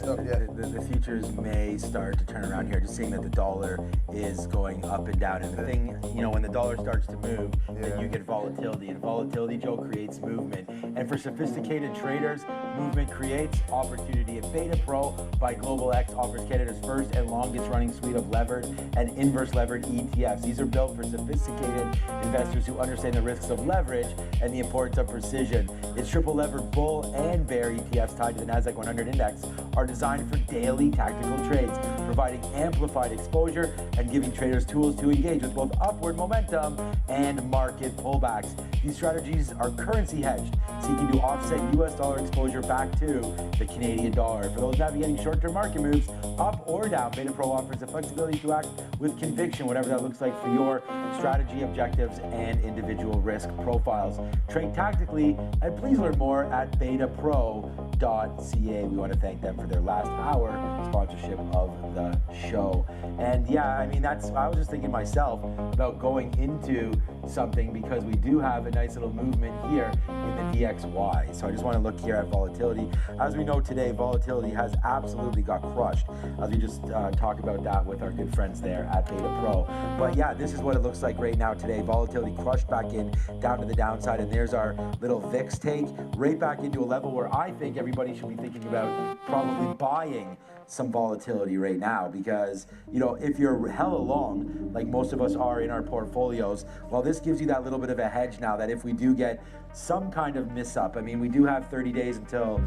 Speaker 2: The futures may start to turn around here, just seeing that the dollar is going up and down. And the thing, when the dollar starts to move, then you get volatility. And volatility, Joe, creates movement. And for sophisticated traders, movement creates opportunity. And Beta Pro by Global X offers Canada's first and longest running suite of levered and inverse levered ETFs. These are built for sophisticated investors who understand the risks of leverage and the importance of precision. Its triple levered bull and bear ETFs tied to the NASDAQ 100 index are designed for daily tactical trades, providing amplified exposure and giving traders tools to engage with both upward momentum and market pullbacks. These strategies are currency hedged, seeking to offset US dollar exposure back to the Canadian dollar. For those navigating short-term market moves, up or down, Beta Pro offers the flexibility to act with conviction, whatever that looks like for your strategy, objectives, and individual risk profiles. Trade tactically, and please learn more at betapro.ca. We want to thank them for their last hour sponsorship of the show. And I was just thinking myself about going into something because we do have a nice little movement here in the DXY. So I just want to look here at volatility. As we know today, volatility has absolutely got crushed, as we just talked about that with our good friends there at Beta Pro. But this is what it looks like right now today. Volatility crushed back in, down to the downside, and there's our little VIX take, right back into a level where I think everybody should be thinking about probably buying some volatility right now, because if you're hella long, like most of us are in our portfolios, well, this gives you that little bit of a hedge now that if we do get some kind of miss up, we do have 30 days until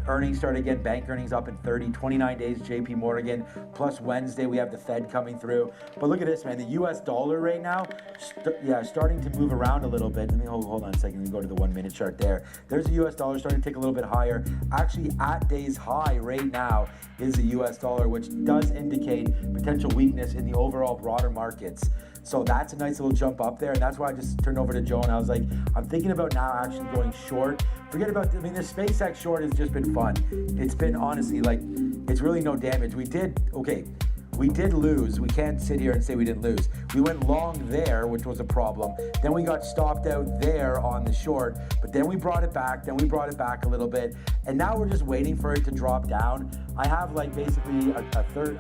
Speaker 2: earnings start again. Bank earnings up in 29 days, JP Morgan, plus Wednesday we have the Fed coming through. But look at this, man, the US dollar right now, starting to move around a little bit. Let me hold on a second, let me go to the 1 minute chart there. There's the US dollar starting to take a little bit higher. Actually at day's high right now is the US dollar, which does indicate potential weakness in the overall broader markets. So that's a nice little jump up there, and that's why I just turned over to Joe and I was like, I'm thinking about now actually going short. Forget about, the SpaceX short has just been fun. It's been honestly it's really no damage. We did lose. We can't sit here and say we didn't lose. We went long there, which was a problem. Then we got stopped out there on the short, but then we brought it back. Then we brought it back a little bit, and now we're just waiting for it to drop down. I have basically a third,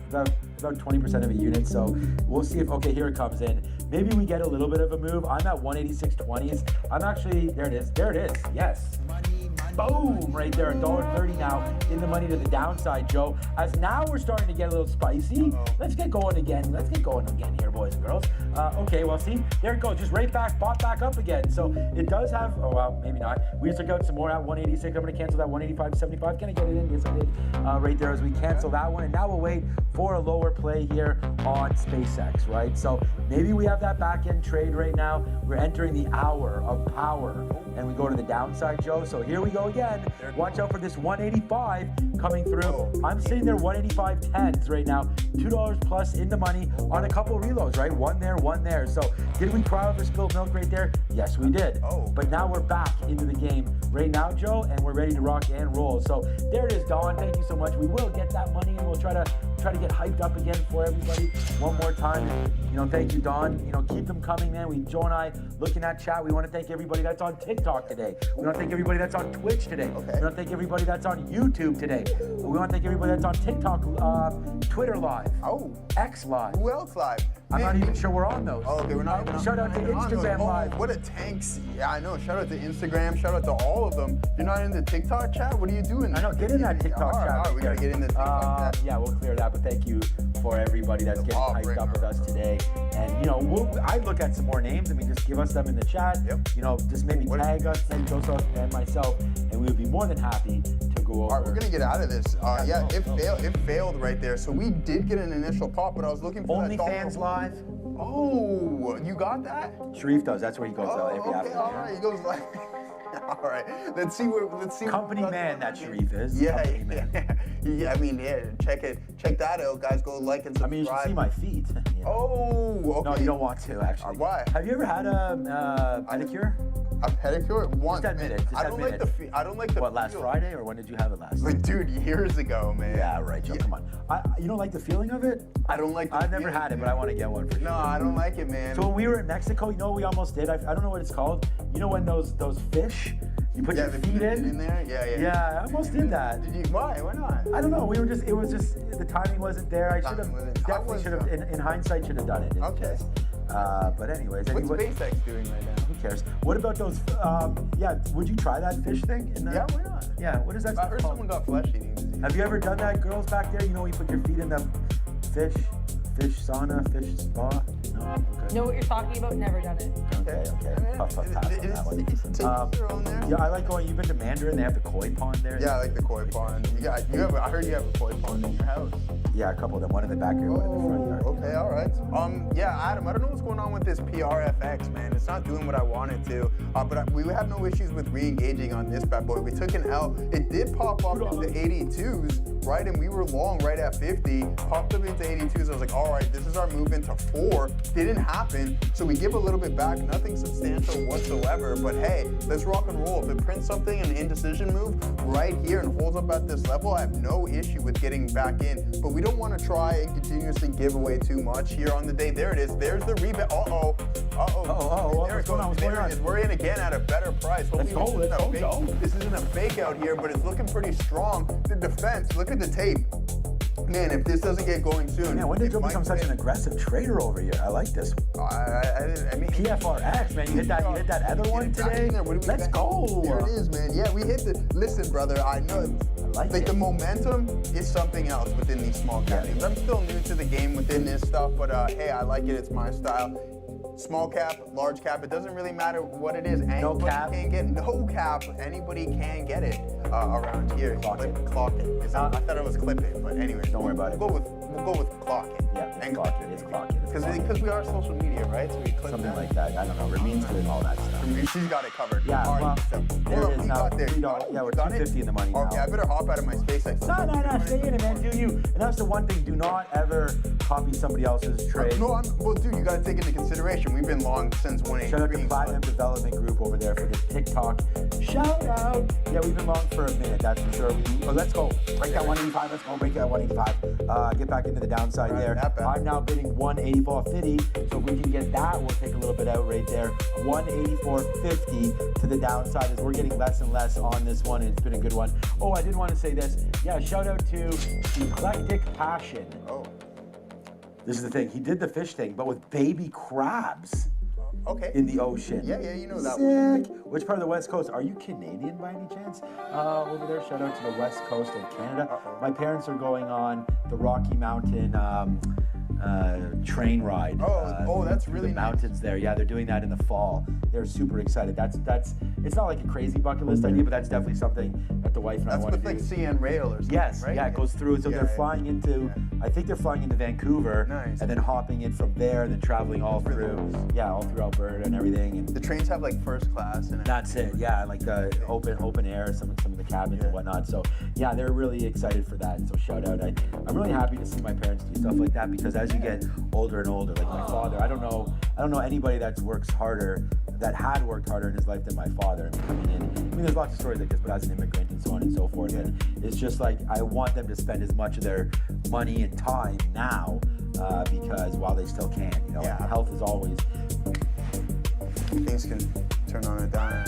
Speaker 2: about 20% of a unit. So we'll see if, here it comes in. Maybe we get a little bit of a move. I'm at 186.20s. I'm actually, there it is, yes. Boom, right there, $1.30 now in the money to the downside, Joe. As now we're starting to get a little spicy. Let's get going again here, boys and girls. Okay, well, see, there it goes, just right back, bought back up again. So it does have, maybe not. We just took out some more at 186. I'm gonna cancel that 185.75. Can I get it in? Yes, I did. Right there as we cancel that one. And now we'll wait for a lower play here on SpaceX, right? So maybe we have that back end trade right now. We're entering the hour of power and we go to the downside, Joe. So here we go again. Watch out for this 185 coming through. I'm sitting there 185.10s right now, $2 plus in the money on a couple reloads, right? One there. So did we cry over spilled milk right there? Yes, we did. But now we're back into the game right now, Joe, and we're ready to rock and roll. So there it is, Dawn. Thank you so much. We will get that money and we'll try to get hyped up again for everybody one more time. Thank you, Dawn. Keep them coming, man. Joe and I looking at chat. We want to thank everybody that's on TikTok today. We want to thank everybody that's on Twitch today. We want to thank everybody that's on YouTube today. We want to thank everybody that's on TikTok, Twitter Live, X Live.
Speaker 5: Who else live?
Speaker 2: I'm not even sure we're on those.
Speaker 5: Okay, we're not.
Speaker 2: Shout out to Instagram Live.
Speaker 5: What a tanks. Yeah, I know. Shout out to Instagram. Shout out to all of them. You're not in the TikTok chat? What are you doing?
Speaker 2: I know. Get in that TikTok chat.
Speaker 5: All right, we gotta get in the TikTok chat.
Speaker 2: Yeah, we'll clear that. But thank you for everybody that's getting hyped up with us today. And you know, I'd look at some more names. I mean, just give us them in the chat.
Speaker 5: Yep.
Speaker 2: You know, just maybe tag us, maybe Joseph and myself, and we would be more than happy to go over.
Speaker 5: All right, we're gonna get out of this. It failed right there. So we did get an initial pop, but I was looking for that
Speaker 2: OnlyFans live.
Speaker 5: Oh, you got that?
Speaker 2: Sharif does. That's where he goes.
Speaker 5: Oh,
Speaker 2: if you
Speaker 5: okay, all right. He goes like. All right. Let's see.
Speaker 2: Company man that Sharif is.
Speaker 5: Yeah,
Speaker 2: Company man.
Speaker 5: yeah. I mean, yeah. Check that out, guys. Go like and subscribe.
Speaker 2: I mean, you should see my feet. You know.
Speaker 5: Oh, okay.
Speaker 2: No, you don't want to actually.
Speaker 5: Why?
Speaker 2: Have you ever had a pedicure?
Speaker 5: A pedicure? Once.
Speaker 2: Just admit it. Just
Speaker 5: I don't
Speaker 2: admit
Speaker 5: like
Speaker 2: it.
Speaker 5: I don't like the.
Speaker 2: What, last
Speaker 5: feel.
Speaker 2: Friday, or when did you have it last?
Speaker 5: Like, dude, years ago, man.
Speaker 2: Yeah, right, Joe.
Speaker 5: Yeah.
Speaker 2: Come on. You don't like the feeling of it?
Speaker 5: I don't like.
Speaker 2: I've never had it, but I want to get one for sure.
Speaker 5: No, I don't like it, man.
Speaker 2: So when we were in Mexico, you know what we almost did? I don't know what it's called. You know when those fish, you put your feet
Speaker 5: in there. Yeah.
Speaker 2: Yeah, I almost did that.
Speaker 5: Did you? Why? Why not?
Speaker 2: I don't know. It was just the timing wasn't there. I should have definitely should have. In hindsight, should have done it.
Speaker 5: Okay.
Speaker 2: But anyways,
Speaker 5: What's SpaceX doing right now?
Speaker 2: Who cares? What about those? Yeah, would you try that fish thing?
Speaker 5: Yeah, why not?
Speaker 2: Yeah, what is that?
Speaker 5: I
Speaker 2: stuff
Speaker 5: heard
Speaker 2: called?
Speaker 5: someone got flesh eating disease.
Speaker 2: Have you ever done that, girls back there? You know, you put your feet in the fish sauna, fish spa. No. Okay.
Speaker 3: Know what you're talking about? Never done it.
Speaker 2: Okay. Puff, pass on that one. Yeah, I like going. You've been to Mandarin? They have the koi pond there.
Speaker 5: Yeah, I like the koi pond. I heard you have a koi pond in your house.
Speaker 2: Yeah, a couple of them. One in the backyard, one in the front yard.
Speaker 5: Okay, all right. Yeah, Adam, I don't know what's going on with this PRFX, man. It's not doing what I wanted to. But we have no issues with re-engaging on this bad boy. We took an L. It did pop up into 82s, right? And we were long right at 50. Popped up into 82s. I was like, all right, this is our move into 4. Didn't happen. So we give a little bit back. Nothing substantial whatsoever. But hey, let's rock and roll. If it prints something, an indecision move right here and holds up at this level, I have no issue with getting back in. But we don't want to try and continuously give away too much here on the day. There it is. There's the rebound. There it goes. There it is. We're in again at a better price. Hopefully this isn't a fake out here, but it's looking pretty strong. The defense, look at the tape. Man, if this doesn't get going soon.
Speaker 2: Man, when did you become such an aggressive trader over here? I like this.
Speaker 5: I mean,
Speaker 2: PFRX, man. You hit that other one today. Let's go.
Speaker 5: There it is, man. Yeah, we hit the. Listen, brother. I know. Like the momentum is something else within these small cap names. I'm still new to the game within this stuff, but hey, I like it. It's my style. Small cap, large cap, it doesn't really matter what it is. Anybody can get no cap. Anybody can get it around here. Clock it. I thought it was clip it, but anyways,
Speaker 2: don't worry about it.
Speaker 5: We'll go with clock it.
Speaker 2: Yeah,
Speaker 5: and
Speaker 2: clock it. It's clock it.
Speaker 5: Because we are social media, right? So we clip
Speaker 2: something like that. I don't know. Ramin's doing all that stuff.
Speaker 5: She's got it covered.
Speaker 2: Yeah, well, there it is now. Yeah, we're 250 in the money now.
Speaker 5: Okay, I better hop out of my SpaceX.
Speaker 2: No, stay in it, man. Do you? And that's the one thing. Do not ever copy somebody else's trade.
Speaker 5: No, well, dude, you got to take into consideration. We've been long since 183.
Speaker 2: Shout out to Platinum Development Group over there for the TikTok. Shout out. Yeah, we've been long for a minute, that's for sure. Let's go. Break that 185. Let's go break that 185. Get back into the downside there. I'm now bidding 184.50. So if we can get that, we'll take a little bit out right there. 184.50 to the downside as we're getting less and less on this one. And it's been a good one. Oh, I did want to say this. Yeah, shout out to Eclectic Passion.
Speaker 5: Oh.
Speaker 2: This is the thing. He did the fish thing, but with baby crabs.
Speaker 5: Okay.
Speaker 2: In the ocean.
Speaker 5: Yeah, you know that
Speaker 2: Sick. One. Which part of the West Coast? Are you Canadian by any chance? Over there, shout out to the West Coast of Canada. My parents are going on the Rocky Mountain train ride.
Speaker 5: That's really
Speaker 2: the mountains there. Yeah, they're doing that in the fall. They're super excited. That's it's not like a crazy bucket list idea, but that's definitely something that the wife and I want to do.
Speaker 5: That's with like CN Rail or something,
Speaker 2: yes,
Speaker 5: right?
Speaker 2: Yeah, it goes through. So they're flying into, I think they're flying into Vancouver, and then hopping in from there, and then traveling all through, all through Alberta and everything. And
Speaker 5: the trains have like first class and
Speaker 2: that's it. Yeah, like the open air, some of the cabins and whatnot. So yeah, they're really excited for that. So shout out. I'm really happy to see my parents do stuff like that because as you get older and older, like my father, I don't know anybody that had worked harder in his life than my father. Coming in, I mean, there's lots of stories like this, but as an immigrant and so on and so forth, and it's just like I want them to spend as much of their money and time now because while they still can, health is always.
Speaker 5: Things can turn on a dime.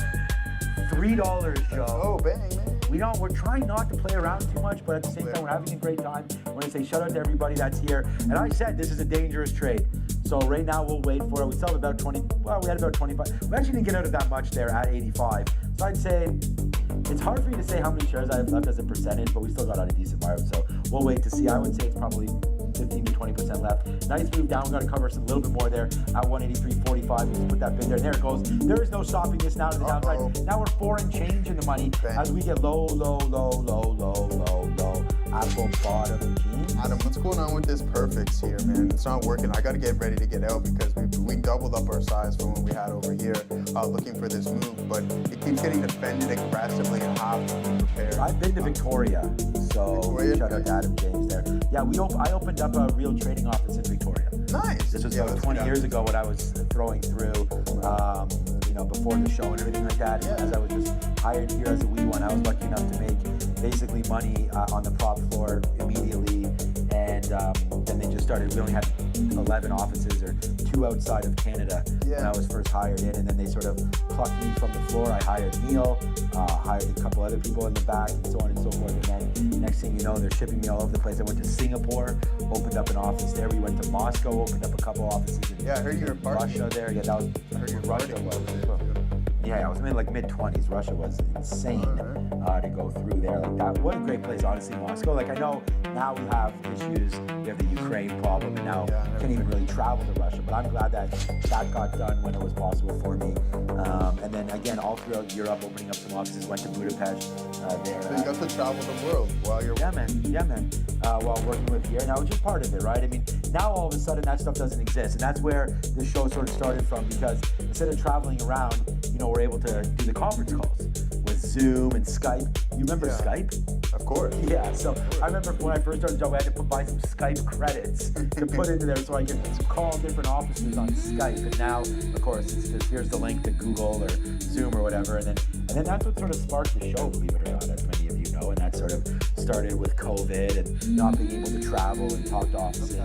Speaker 2: $3, Joe.
Speaker 5: Oh, bang, man.
Speaker 2: We're trying not to play around too much, but at the same time, we're having a great time. I want to say shout out to everybody that's here. And I said this is a dangerous trade. So right now we'll wait for it. We still have about 20, well, we had about 25. We actually didn't get out of that much there at 85. So I'd say it's hard for you to say how many shares I have left as a percentage, but we still got on a decent margin. So we'll wait to see. I would say it's probably 15 to 20% left. Nice move down. We got to cover some little bit more there at 183.45. Just put that bid there. And there it goes. There is no stopping this now to the downside. Now we're 4 and change in the money as we get low. Apple bottom jeans.
Speaker 5: Adam, what's going on with this perfects here, man? It's not working. I got to get ready to get out because we doubled up our size from what we had over here looking for this move, but it keeps getting defended aggressively and half prepared.
Speaker 2: I've been to Victoria, so shout out to Adam James there. Yeah, I opened up a real trading office in Victoria.
Speaker 5: Nice.
Speaker 2: This was about 20 years ago when I was throwing through, before the show and everything like that.
Speaker 5: Yeah.
Speaker 2: As I was just hired here as a wee one, I was lucky enough to make basically money on the prop floor immediately. And then they just started. We only had 11 offices or 2 outside of Canada when I was first hired in. And then they sort of plucked me from the floor. I hired Neil, hired a couple other people in the back, and so on and so forth. And then next thing you know, they're shipping me all over the place. I went to Singapore, opened up an office there. We went to Moscow, opened up a couple offices in
Speaker 5: I heard you were
Speaker 2: Russia there. Yeah, that was
Speaker 5: I heard you were
Speaker 2: Russia
Speaker 5: partying
Speaker 2: was.
Speaker 5: with it.
Speaker 2: Yeah, I was in like mid-20s. Russia was insane to go through there like that. What a great place, honestly, Moscow. Like, I know now we have issues. We have the Ukraine problem, and now we can't even really travel to Russia. But I'm glad that got done when it was possible for me. And then again, all throughout Europe, opening up some offices. Went to Budapest there.
Speaker 5: So you got to travel the world while you're
Speaker 2: Yeah, man. While working with here. Now, it's just part of it, right? I mean, now all of a sudden that stuff doesn't exist. And that's where the show sort of started from, because instead of traveling around, we're able to do the conference calls with Zoom and Skype. You remember Skype?
Speaker 5: Of course.
Speaker 2: Yeah, so I remember when I first started the job, I had to buy some Skype credits to put into there so I could call different offices on Skype. And now, of course, it's just here's the link to Google or Zoom or whatever. And then that's what sort of sparked the show, believe it or not, as many of you know. And that sort of started with COVID and not being able to travel and talk to offices.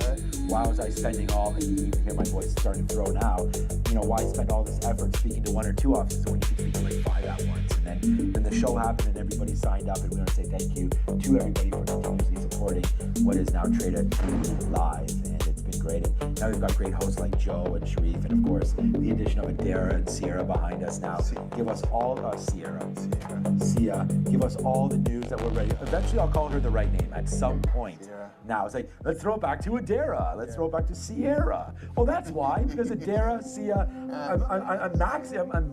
Speaker 2: Why was I spending you can hear my voice starting to throw now, why spend all this effort speaking to 1 or 2 offices when you can speak to like 5 at once? And then the show happened and everybody signed up, and we want to say thank you to everybody for continuously supporting what is now Trade TV Live, and it's been great. And now we've got great hosts like Joe and Sharif, and of course the addition of Adara and Sierra behind us now. Give us all Sia, give us all the news that we're ready. Eventually I'll call her the right name at some point. Now it's like, let's throw it back to Adara. Let's throw it back to Sierra. Oh, that's why, because Adara, Sia,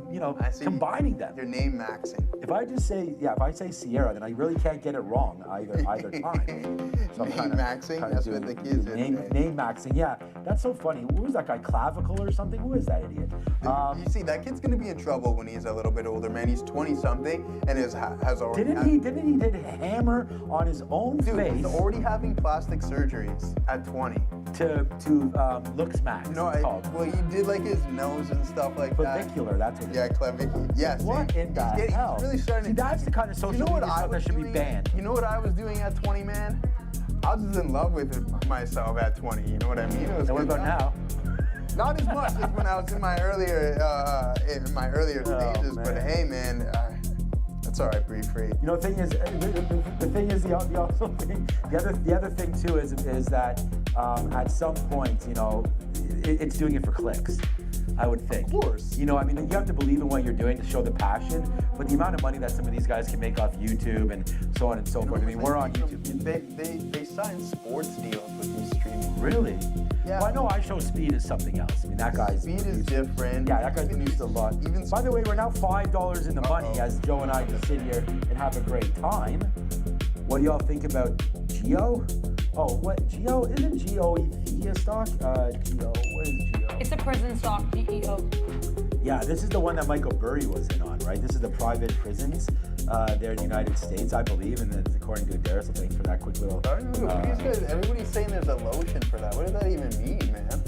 Speaker 2: I'm combining them.
Speaker 5: Your name maxing.
Speaker 2: If I say Sierra, then I really can't get it wrong either time. So
Speaker 5: name maxing? That's what the kids did.
Speaker 2: Name maxing, yeah. That's so funny. Who was that guy, Clavicle or something? Who is that idiot?
Speaker 5: You see, that kid's gonna be in trouble when he's a little bit older, man. He's 20-something and has already.
Speaker 2: Didn't he hit a hammer on his own face?
Speaker 5: He's already having plastic surgeries at 20.
Speaker 2: To looks max.
Speaker 5: Well, he did like his nose and stuff like that.
Speaker 2: Clavicular, that's what it is.
Speaker 5: Yeah, clavicular. Yes.
Speaker 2: What in the hell?
Speaker 5: He's really starting.
Speaker 2: See, that's the kind of social media stuff that should be banned.
Speaker 5: You know what I was doing at 20, man? I was just in love with myself at 20. You know what I mean? It was
Speaker 2: and what about now?
Speaker 5: Not as much as when I was in my earlier stages, but hey, man. That's all right, breathe free.
Speaker 2: The thing is, the other thing too is that at some point, it's doing it for clicks. I would think.
Speaker 5: Of course.
Speaker 2: You have to believe in what you're doing to show the passion, but the amount of money that some of these guys can make off YouTube and so on and so forth. I mean, we're on YouTube.
Speaker 5: They sign sports deals with these streaming.
Speaker 2: Really?
Speaker 5: Yeah.
Speaker 2: Well, I know I Show Speed is something else. I mean, that guy's...
Speaker 5: Speed is different.
Speaker 2: Yeah, that guy's been used a lot. By the way, we're now $5 in the money as Joe and I just sit here and have a great time. What do y'all think about Geo? Oh, what? Geo? Isn't GEOV a stock? Geo, what is Geo?
Speaker 3: It's a prison stock, GEO.
Speaker 2: Yeah, this is the one that Michael Burry was in on, right? This is the private prisons there in the United States, I believe, and it's according to Adara, so thanks for that quick little...
Speaker 5: I don't know, these guys, everybody's saying there's a lotion for that. What does that even mean, man?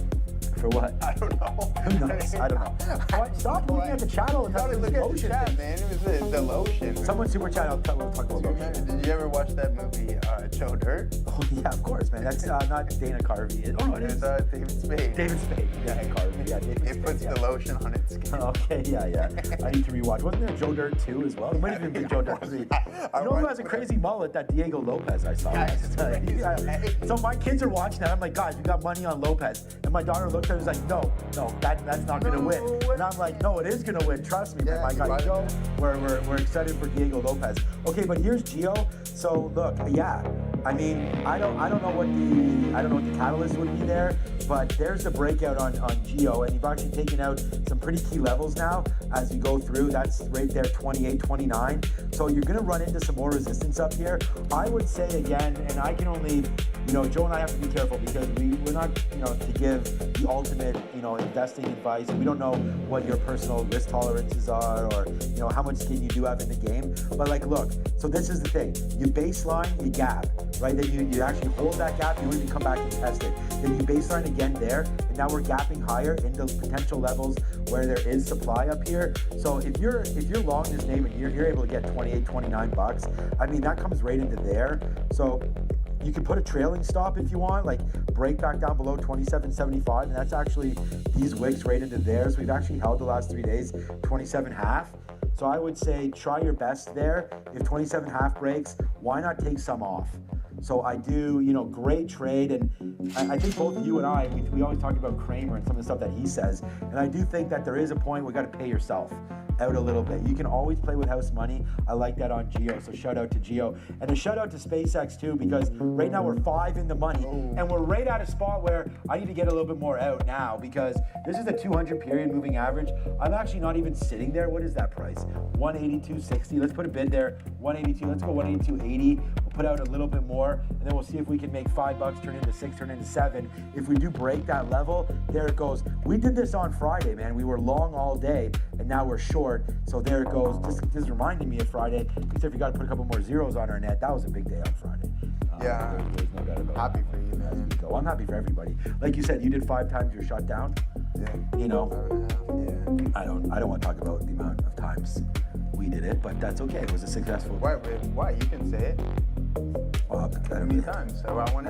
Speaker 2: For what?
Speaker 5: I don't know.
Speaker 2: Who knows? I don't know. Stop looking at the channel and
Speaker 5: look at the chat, man. It was the lotion.
Speaker 2: Someone super chat, we'll talk about lotion.
Speaker 5: Did you ever watch that movie, Joe Dirt?
Speaker 2: Oh, yeah, of course, man. That's not Dana Carvey. Oh, no, it is.
Speaker 5: David Spade.
Speaker 2: David Spade. Yeah, Carvey. Yeah, David Spade.
Speaker 5: It puts the lotion on its skin.
Speaker 2: Okay, yeah. I need to rewatch. Wasn't there Joe Dirt 2 as well? It might have even been Joe Dirt 3. You know who has a crazy mullet? That Diego Lopez I saw last night. Yeah. So my kids are watching that. I'm like, guys, we got money on Lopez. And my daughter looked at it and was like, no, that's not going to win. And I'm like, no, it is going to win. Trust me, man. My guy Joe, we're excited for Diego Lopez. Okay, but here's Geo. So look, yeah, I mean, I don't know what the catalyst would be there, but there's the breakout on Geo, and you've actually taken out some pretty key levels now as you go through. That's right there, 28, 29. So you're gonna run into some more resistance up here. I would say again, and I can only, Joe and I have to be careful because we're not, to give the ultimate, investing advice. We don't know what your personal risk tolerances are or, how much skin you do have in the game. But like, look, so this is the thing. You baseline, you gap, right? Then you actually hold that gap, you don't even come back and test it. Then you baseline again there, and now we're gapping higher into potential levels where there is supply up here. So if you're long this name and you're able to get 28, 29 bucks, I mean, that comes right into there. So you can put a trailing stop if you want, like break back down below 27.75, and that's actually these wicks right into there. So we've actually held the last 3 days 27.5. So I would say try your best there. If 27.5 breaks, why not take some off? So I do, great trade, and I think both you and I, we always talk about Kramer and some of the stuff that he says, and I do think that there is a point where you got to pay yourself out a little bit. You can always play with house money. I like that on Geo, so shout out to Geo. And a shout out to SpaceX too, because right now we're 5 in the money, and we're right at a spot where I need to get a little bit more out now, because this is a 200 period moving average. I'm actually not even sitting there. What is that price? 182.60. Let's put a bid there. 182. Let's go 182.80. We'll put out a little bit more, and then we'll see if we can make $5 turn into 6, turn into 7. If we do break that level, there it goes. We did this on Friday, man. We were long all day, and now we're short. So there it goes. This reminded me of Friday, except you got to put a couple more zeros on our net. That was a big day on Friday.
Speaker 5: Yeah,
Speaker 2: there's no doubt about
Speaker 5: happy
Speaker 2: it.
Speaker 5: for you, man.
Speaker 2: Well, I'm happy for everybody. Like you said, you did 5 times your shutdown.
Speaker 5: Yeah.
Speaker 2: Yeah. I don't want to talk about the amount of times we did it, but that's okay. It was a successful.
Speaker 5: Why? You can say it.
Speaker 2: Well,
Speaker 5: How many times? So I don't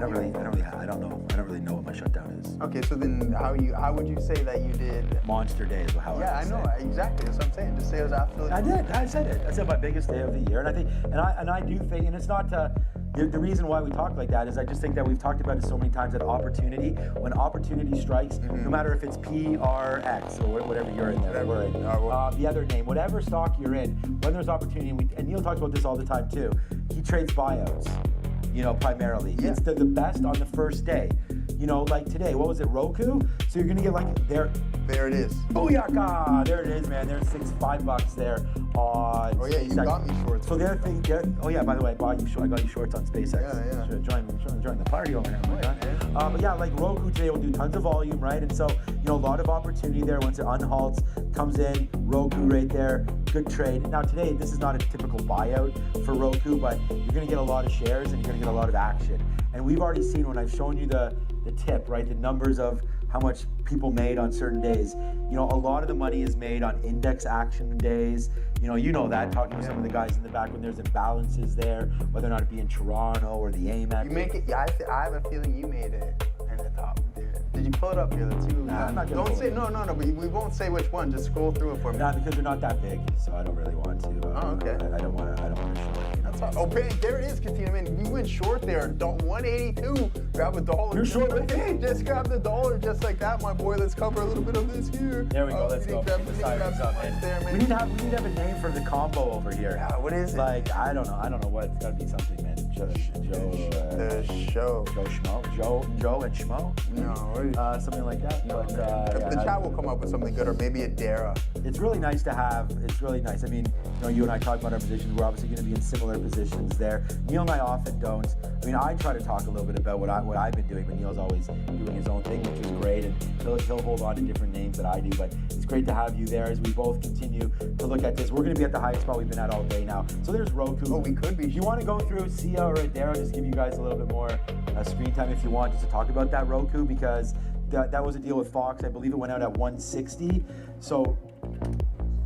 Speaker 2: really know what my shutdown is.
Speaker 5: Okay, so then how would you say that you did?
Speaker 2: Monster day is how
Speaker 5: Yeah, I know exactly. That's what I'm saying. Just say it was absolutely.
Speaker 2: I said it. I said my biggest day of the year, and I think, and I do think, and it's not the reason why we talk like that is I just think that we've talked about it so many times, that opportunity, when opportunity strikes, no matter if it's PRX or whatever you're in there, we're in, the other name, whatever stock you're in, when there's opportunity, and Neil talks about this all the time too, he trades buyouts, primarily.
Speaker 5: Yeah.
Speaker 2: It's the best on the first day. Like today, what was it, Roku? So you're gonna get like
Speaker 5: There it is.
Speaker 2: Booyaka! There it is, man. There's $5 there on.
Speaker 5: Oh yeah, you got me shorts.
Speaker 2: So they're thinking. Oh yeah, by the way, I got you shorts on SpaceX.
Speaker 5: Yeah.
Speaker 2: Should join the party over there. But yeah, like Roku today will do tons of volume, right? And so a lot of opportunity there once it unhalts, comes in. Roku right there, good trade. Now today, this is not a typical buyout for Roku, but you're gonna get a lot of shares and you're gonna get a lot of action. And we've already seen when I've shown you the tip, right? The numbers of how much people made on certain days. A lot of the money is made on index action days. You know that, talking to some of the guys in the back when there's imbalances there, whether or not it be in Toronto or the AMEX.
Speaker 5: You make it. Yeah, I have a feeling you made it in the top. Did you pull it up here? Let's see what we got.
Speaker 2: I'm not gonna
Speaker 5: Don't say no. But we won't say which one. Just scroll through it for me.
Speaker 2: Nah, because they're not that big, so I don't really want to.
Speaker 5: Okay.
Speaker 2: I don't want to short.
Speaker 5: That's all. Oh, bang, there it is, Katina. Man, we went short there. 182. Grab a dollar.
Speaker 2: You're short with me.
Speaker 5: Just grab the dollar, just like that, my boy. Let's cover a little bit of this here.
Speaker 2: There we go. Let's go.
Speaker 5: Grab the sirens up, man.
Speaker 2: We need to have a name for the combo over here.
Speaker 5: Yeah, what is it?
Speaker 2: Like I don't know what. It's gotta be something, man. Joe
Speaker 5: the show.
Speaker 2: Joe and Schmo.
Speaker 5: No.
Speaker 2: Something like that. But
Speaker 5: the chat will come up with something good, or maybe a Dara.
Speaker 2: It's really nice to have. It's really nice. I mean, you and I talk about our positions. We're obviously going to be in similar positions there. Neil and I often don't. I mean, I try to talk a little bit about what I've been doing, but Neil's always doing his own thing, which is great, and he'll hold on to different names that I do. But it's great to have you there as we both continue to look at this. We're going to be at the highest spot we've been at all day now. So there's Roku.
Speaker 5: Oh, we could be.
Speaker 2: Do you want to go through Sia or Adara? Just give you guys a little bit more screen time if you want, just to talk about that Roku, because that was a deal with Fox. I believe it went out at 160. So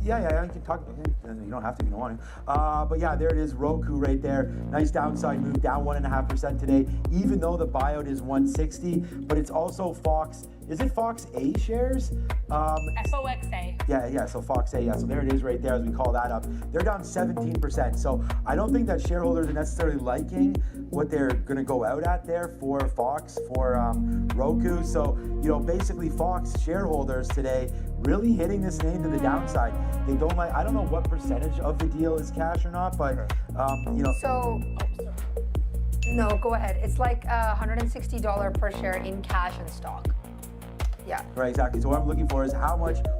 Speaker 2: yeah, you can talk. You don't have to if you don't want to. But yeah, there it is, Roku right there. Nice downside move, down 1.5% today, even though the buyout is 160. But it's also Fox. Is it Fox A shares?
Speaker 3: FOXA.
Speaker 2: Yeah, so Fox A, so there it is right there as we call that up. They're down 17%. So I don't think that shareholders are necessarily liking what they're gonna go out at there for Fox, for Roku. So, basically Fox shareholders today really hitting this name to the downside. They don't like, I don't know what percentage of the deal is cash or not, but,
Speaker 4: So, No, go ahead. It's like $160 per share in cash and stock. Yeah.
Speaker 2: Right, exactly. So what I'm looking for is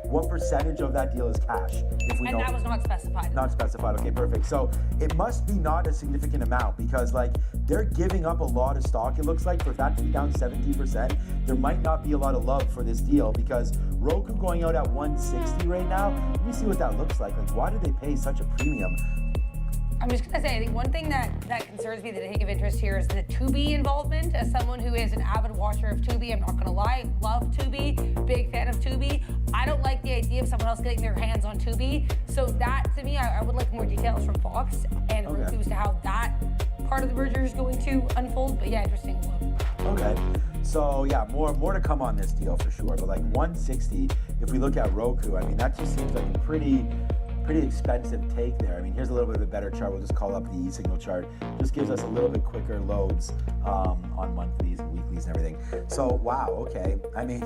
Speaker 2: what percentage of that deal is cash? If we
Speaker 3: And
Speaker 2: know.
Speaker 3: that was not specified.
Speaker 2: Not specified. Okay, perfect. So it must be not a significant amount because like they're giving up a lot of stock. It looks like for that to be down 17%, there might not be a lot of love for this deal because Roku going out at 160 right now. Let me see what that looks like. Like, why did they pay such a premium?
Speaker 3: I'm just gonna say, I think one thing that concerns me that I take of interest here is the Tubi involvement. As someone who is an avid watcher of Tubi, I'm not gonna lie, love Tubi, big fan of Tubi. I don't like the idea of someone else getting their hands on Tubi. So that, to me, I would like more details from Fox and Roku as to how that part of the merger is going to unfold. But yeah, interesting look.
Speaker 2: Okay. So yeah, more to come on this deal for sure. But like 160, if we look at Roku, I mean that just seems like a pretty expensive take there. I mean, here's a little bit of a better chart. We'll just call up the e-signal chart. Just gives us a little bit quicker loads on monthlies and weeklies and everything. So wow, okay. I mean,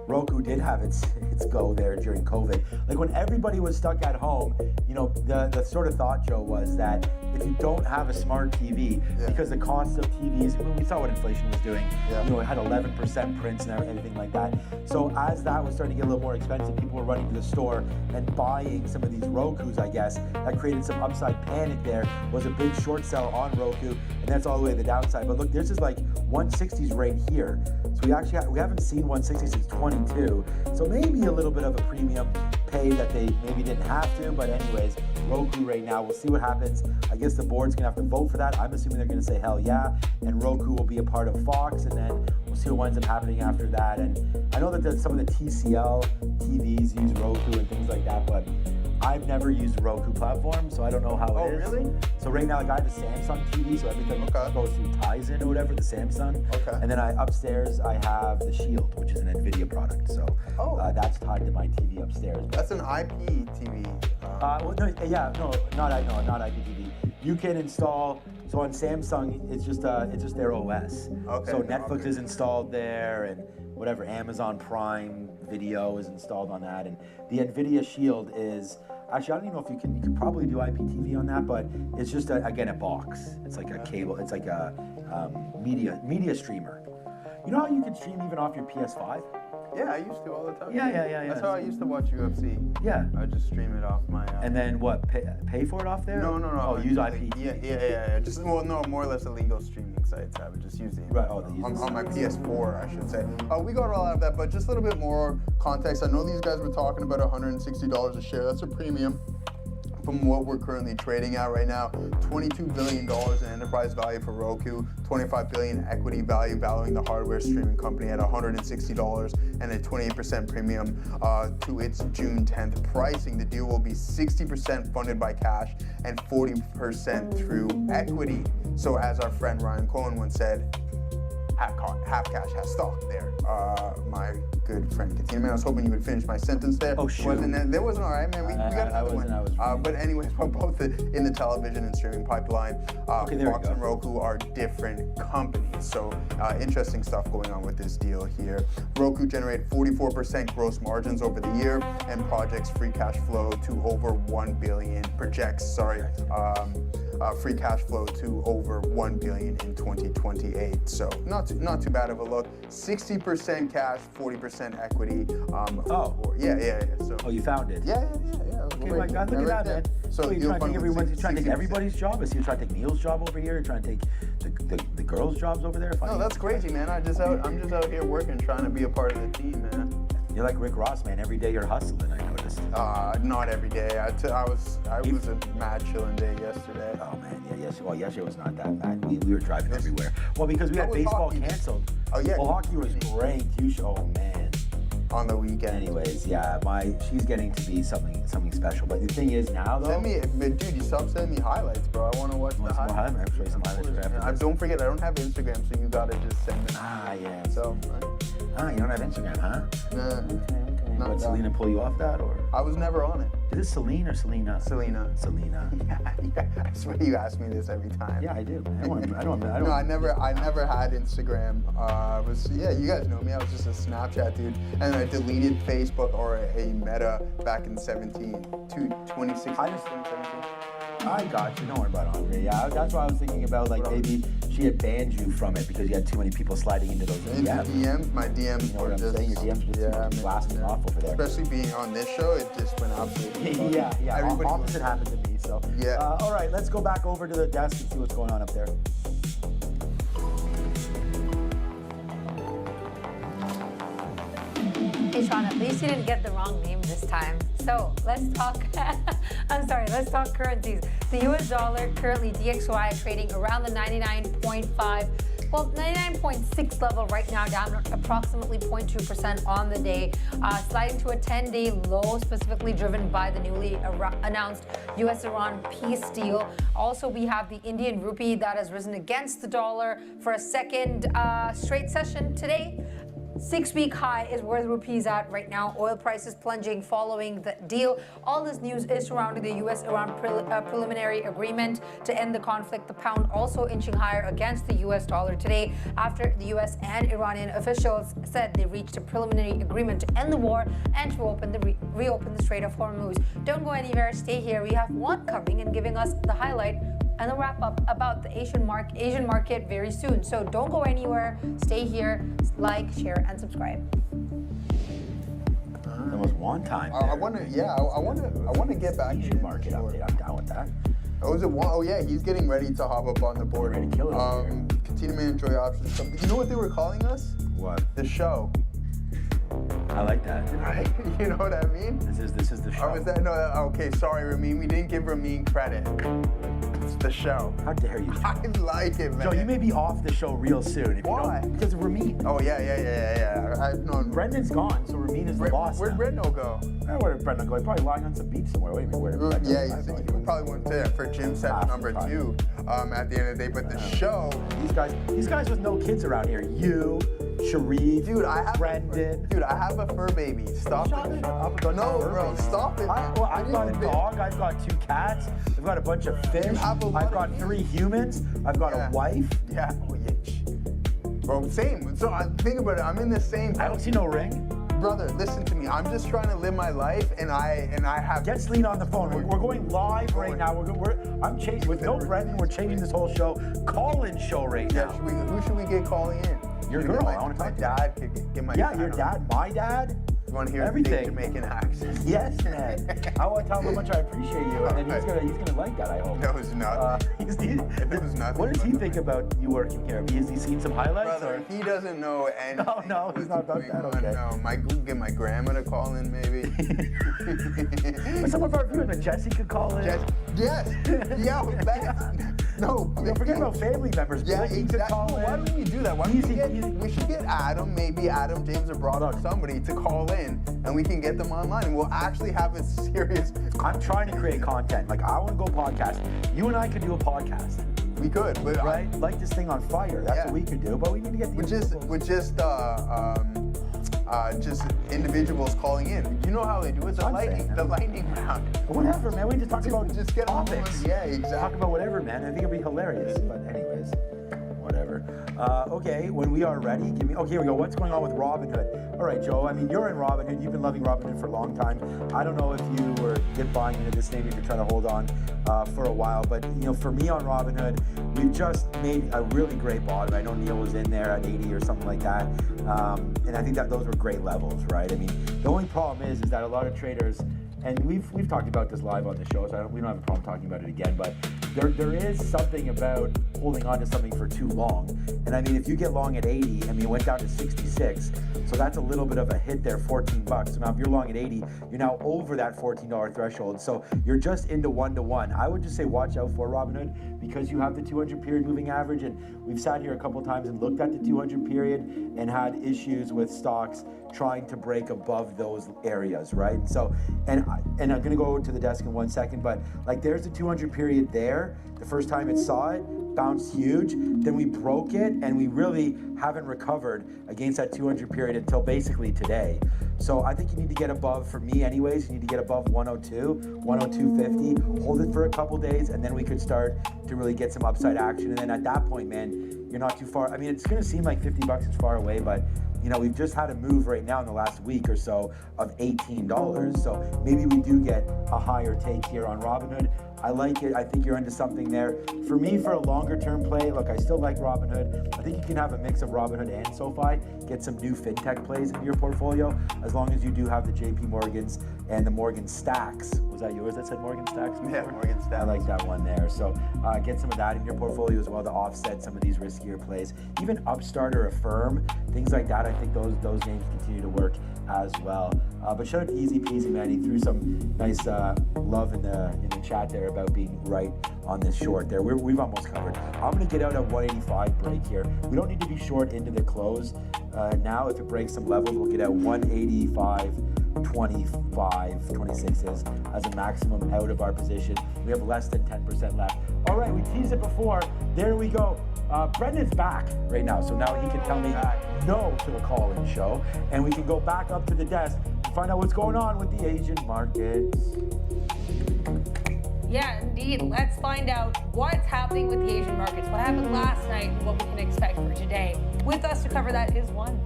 Speaker 2: Roku did have its go there during COVID. Like when everybody was stuck at home, you know, the sort of thought, Joe, was that if you don't have a smart TV, because the cost of TVs, when we saw what inflation was doing, you know, it had 11% prints and everything like that. So as that was starting to get a little more expensive, people were running to the store and buying some of these Rokus, I guess. That created some upside panic there, was a big short sell on Roku, and that's all the way to the downside. But look, this is like 160s right here. So we haven't seen 160 since 22. So maybe a little bit of a premium pay that they maybe didn't have to, but anyways, Roku right now, we'll see what happens. I guess the board's gonna have to vote for that. I'm assuming they're gonna say hell yeah, and Roku will be a part of Fox, and then we'll see what winds up happening after that. And I know that some of the TCL TVs use Roku and things like that, but I've never used the Roku platform, so I don't know how it is. Oh, really? So right now, like I have a Samsung TV, so everything goes through Tizen or whatever, the Samsung. Okay. And then upstairs, I have the Shield, which is an NVIDIA product. So that's tied to my TV upstairs.
Speaker 5: That's an IP TV.
Speaker 2: Well, no, yeah, no, not IPTV. You can install. So on Samsung, it's just their OS. Okay. So Netflix is installed there, and whatever Amazon Prime Video is installed on that, and the NVIDIA Shield is actually I don't even know if you can probably do IPTV on that, but it's just again a box. It's like a cable. It's like a media streamer. You know how you can stream even off your PS5?
Speaker 5: Yeah, I used to all the time.
Speaker 2: Yeah.
Speaker 5: That's how I used to watch UFC.
Speaker 2: Yeah.
Speaker 5: I would just stream it off my.
Speaker 2: And then what? Pay for it off there?
Speaker 5: No.
Speaker 2: Oh, use IP.
Speaker 5: Yeah. Just more or less illegal streaming sites. I would just use the on my PS4, I should say. We got all out of that, but just a little bit more context. I know these guys were talking about $160 a share. That's a premium from what we're currently trading at right now. $22 billion in enterprise value for Roku, $25 billion equity value valuing the hardware streaming company at $160 and a 28% premium to its June 10th pricing. The deal will be 60% funded by cash and 40% through equity. So as our friend Ryan Cohen once said, half cash, half stock there. My good friend Katina, man, I was hoping you would finish my sentence there.
Speaker 2: Oh, shoot.
Speaker 5: That wasn't all right, man. We got another one. But anyways, we're both in the television and streaming pipeline. Fox and Roku are different companies. So interesting stuff going on with this deal here. Roku generated 44% gross margins over the year and projects free cash flow to over 1 billion, free cash flow to over 1 billion in 2028. So not too bad of a look. 60% cash, 40% equity. So
Speaker 2: you found it?
Speaker 5: Yeah.
Speaker 2: Okay, my God, look at that, man. So you're trying to take everybody's job? Is he trying to take Neil's job over here? You're trying to take the girls' jobs over there?
Speaker 5: No, that's crazy, man. I'm just out here working, trying to be a part of the team, man.
Speaker 2: You're like Rick Ross, man. Every day you're hustling, I noticed.
Speaker 5: Not every day. I was a mad chilling day yesterday.
Speaker 2: Oh man, yeah, yesterday was not that bad. We were driving everywhere. Well, because we had baseball canceled.
Speaker 5: Oh yeah.
Speaker 2: Well, hockey was great too. Oh man.
Speaker 5: On the weekend.
Speaker 2: Anyways, yeah, she's getting to be something special. But the thing is now though.
Speaker 5: Dude, you stop sending me highlights, bro. I want to watch the highlights.
Speaker 2: I'll show you some highlights for after this.
Speaker 5: Don't forget, I don't have Instagram, so you gotta just send me.
Speaker 2: Yeah.
Speaker 5: So.
Speaker 2: You don't have Instagram, huh?
Speaker 5: Nah.
Speaker 2: What, Selena pull you off that, or?
Speaker 5: I was never on it.
Speaker 2: Is it Celine or Selena?
Speaker 5: Selena.
Speaker 2: Yeah,
Speaker 5: I swear you ask me this every time.
Speaker 2: Yeah, I do.
Speaker 5: No, I never had Instagram. You guys know me. I was just a Snapchat dude, and I deleted Facebook or a Meta back in 2016.
Speaker 2: I got you. Don't worry about it, Andre. Yeah, that's what I was thinking about. Like maybe she had banned you from it because you had too many people sliding into those DMs.
Speaker 5: My DMs
Speaker 2: You know
Speaker 5: were
Speaker 2: what I'm
Speaker 5: just,
Speaker 2: saying? Your DMs are just blasting off over there.
Speaker 5: especially being on this show, it just went absolutely.
Speaker 2: Yeah.
Speaker 5: Everybody
Speaker 2: Opposite happened to me. So
Speaker 5: Yeah.
Speaker 2: All right, let's go back over to the desk and see what's going on up there.
Speaker 4: Hey Sean, at least you didn't get the wrong name this time. So let's talk, let's talk currencies. The US dollar, currently DXY trading around the 99.6 level right now, down approximately 0.2% on the day, sliding to a 10-day low, specifically driven by the newly announced US-Iran peace deal. Also, we have the Indian rupee that has risen against the dollar for a second straight session today. 6-week high is where the rupee is at right now. Oil prices plunging following the deal. All this news is surrounding the US-Iran preliminary agreement to end the conflict. The pound also inching higher against the US dollar today after the US and Iranian officials said they reached a preliminary agreement to end the war and to reopen the Strait of Hormuz. Don't go anywhere, stay here. We have Juan coming and giving us the highlight and a wrap up about the Asian market very soon. So don't go anywhere, stay here, like, share, and subscribe.
Speaker 2: That was one time.
Speaker 5: I want to get back to
Speaker 2: Asian
Speaker 5: the
Speaker 2: market update. I'm down with that.
Speaker 5: Oh, is it one? Oh yeah, he's getting ready to hop up on the board.
Speaker 2: Ready to kill it over here.
Speaker 5: Continue to enjoy options. You know what they were calling us?
Speaker 2: What?
Speaker 5: The show.
Speaker 2: I like that.
Speaker 5: Right? You know what I mean?
Speaker 2: This is the show.
Speaker 5: Or was that no? Okay, sorry, Ramin. We didn't give Ramin credit. It's the show.
Speaker 2: How dare you?
Speaker 5: I like it, man.
Speaker 2: Joe, you may be off the show real soon. If
Speaker 5: Why?
Speaker 2: You don't, because of Ramin.
Speaker 5: Oh yeah. I've known.
Speaker 2: Brendan's gone, so Ramin is the boss.
Speaker 5: Where'd
Speaker 2: now.
Speaker 5: Brendo go?
Speaker 2: Where did Brendan go? He's probably lying on some beach somewhere. Wait a minute, where did Brendan go? I
Speaker 5: Yeah,
Speaker 2: have no
Speaker 5: he
Speaker 2: idea.
Speaker 5: probably went to for gym set number 2 at the end of the day. But the show,
Speaker 2: These guys with no kids around here. You, Sharif,
Speaker 5: dude, I have
Speaker 2: Brendan.
Speaker 5: Dude, I have a fur baby. Stop
Speaker 2: Shut
Speaker 5: it.
Speaker 2: it up about
Speaker 5: No,
Speaker 2: fur
Speaker 5: bro,
Speaker 2: baby.
Speaker 5: stop it.
Speaker 2: I've got a dog. I've got 2 cats. I've got a bunch of fish.
Speaker 5: have a lot
Speaker 2: I've got
Speaker 5: of
Speaker 2: 3 humans. I've got a wife.
Speaker 5: Yeah. Oh, yeah. Bro, same. So think about it. I'm in the same.
Speaker 2: I don't see no ring.
Speaker 5: Brother, listen to me. I'm just trying to live my life, and I have.
Speaker 2: Get Celine on the phone. We're going live right now. I'm changing with no Brendan. We're changing this whole show. Call-in show right now.
Speaker 5: Who should we get calling in?
Speaker 2: Your girl. I want to talk to
Speaker 5: my dad. Could get my
Speaker 2: Yeah,
Speaker 5: dad
Speaker 2: your
Speaker 5: on.
Speaker 2: dad. My dad.
Speaker 5: You want to hear
Speaker 2: Everything.
Speaker 5: the Jamaican accent?
Speaker 2: Yes, man. I want to tell him how much I appreciate you, and then he's gonna like that. I hope.
Speaker 5: That was nothing.
Speaker 2: It
Speaker 5: was nothing.
Speaker 2: What does he think about you working here? Has he seen some highlights?
Speaker 5: Brother, he doesn't know anything.
Speaker 2: No, he's not about
Speaker 5: What's
Speaker 2: that,
Speaker 5: going
Speaker 2: okay.
Speaker 5: on. Get my grandma to call in, maybe.
Speaker 2: Or some of our viewers, but Jesse could call in.
Speaker 5: Yes. Yeah, no.
Speaker 2: Don't forget about family members.
Speaker 5: Yeah,
Speaker 2: Blakey could
Speaker 5: exactly.
Speaker 2: call in.
Speaker 5: Why don't we do that? We should get Adam, maybe Adam, James, or Broad, or somebody to call in, and we can get them online, and we'll actually have a serious.
Speaker 2: I'm trying to create content. Like, I want to go podcast. You and I could do a podcast.
Speaker 5: We could, but
Speaker 2: Right? Light this thing on fire. That's
Speaker 5: Yeah.
Speaker 2: what we could do, but we need to get the
Speaker 5: just individuals calling in. You know how they do it? The
Speaker 2: I'm
Speaker 5: lightning
Speaker 2: saying,
Speaker 5: round.
Speaker 2: Whatever, man. We just talk about
Speaker 5: Just get on
Speaker 2: topics.
Speaker 5: one. Yeah, exactly.
Speaker 2: Talk about whatever, man. I think it'd be hilarious. But anyways, whatever. Okay, when we are ready, give me. Okay, here we go. What's going on with Robinhood? All right, Joe. I mean, you're in Robinhood. You've been loving Robinhood for a long time. I don't know if you were buying into this name if you're trying to hold on for a while, but for me on Robinhood, we've just made a really great bottom. I know Neil was in there at 80 or something like that, and I think that those were great levels, right? I mean, the only problem is that a lot of traders. And we've talked about this live on the show, so we don't have a problem talking about it again. But there is something about holding on to something for too long. And I mean, if you get long at 80, I mean, it went down to 66, so that's a little bit of a hit there, $14. So now if you're long at 80, you're now over that $14 threshold. So you're just into 1-to-1. I would just say watch out for Robinhood because you have the 200 period moving average, and we've sat here a couple times and looked at the 200 period and had issues with stocks trying to break above those areas, right? And so, and I'm gonna go to the desk in 1 second, but like there's the 200 period there. The first time it saw it, bounced huge, then we broke it, and we really haven't recovered against that 200 period until basically today. So I think you need to get above, for me anyways, you need to get above 102, 102.50, hold it for a couple days, and then we could start to really get some upside action. And then at that point, man, you're not too far. I mean, it's gonna seem like $50 is far away, but we've just had a move right now in the last week or so of $18. So maybe we do get a higher take here on Robinhood. I like it. I think you're into something there. For me, for a longer term play, look, I still like Robinhood. I think you can have a mix of Robinhood and SoFi, get some new fintech plays into your portfolio, as long as you do have the JP Morgans and the Morgan Stacks. Was that yours that said Morgan Stacks before?
Speaker 5: Yeah, Morgan Stacks.
Speaker 2: I like that one there. So get some of that in your portfolio as well to offset some of these riskier plays. Even Upstart or Affirm, things like that, I think those names continue to work as well. But shout out to Easy Peasy, man. He threw some nice love in the chat there about being right on this short there. We've almost covered. I'm going to get out at 185 break here. We don't need to be short into the close. Now, if it breaks some levels, we'll get out 185. 25, 26 is as a maximum out of our position. We have less than 10% left. All right, we teased it before. There we go. Brendan's back right now, so now he can tell me no to the call-in show, and we can go back up to the desk and find out what's going on with the Asian markets.
Speaker 3: Yeah, indeed. Let's find out what's happening with the Asian markets, what happened last night, and what we can expect for today. With us to cover that is One.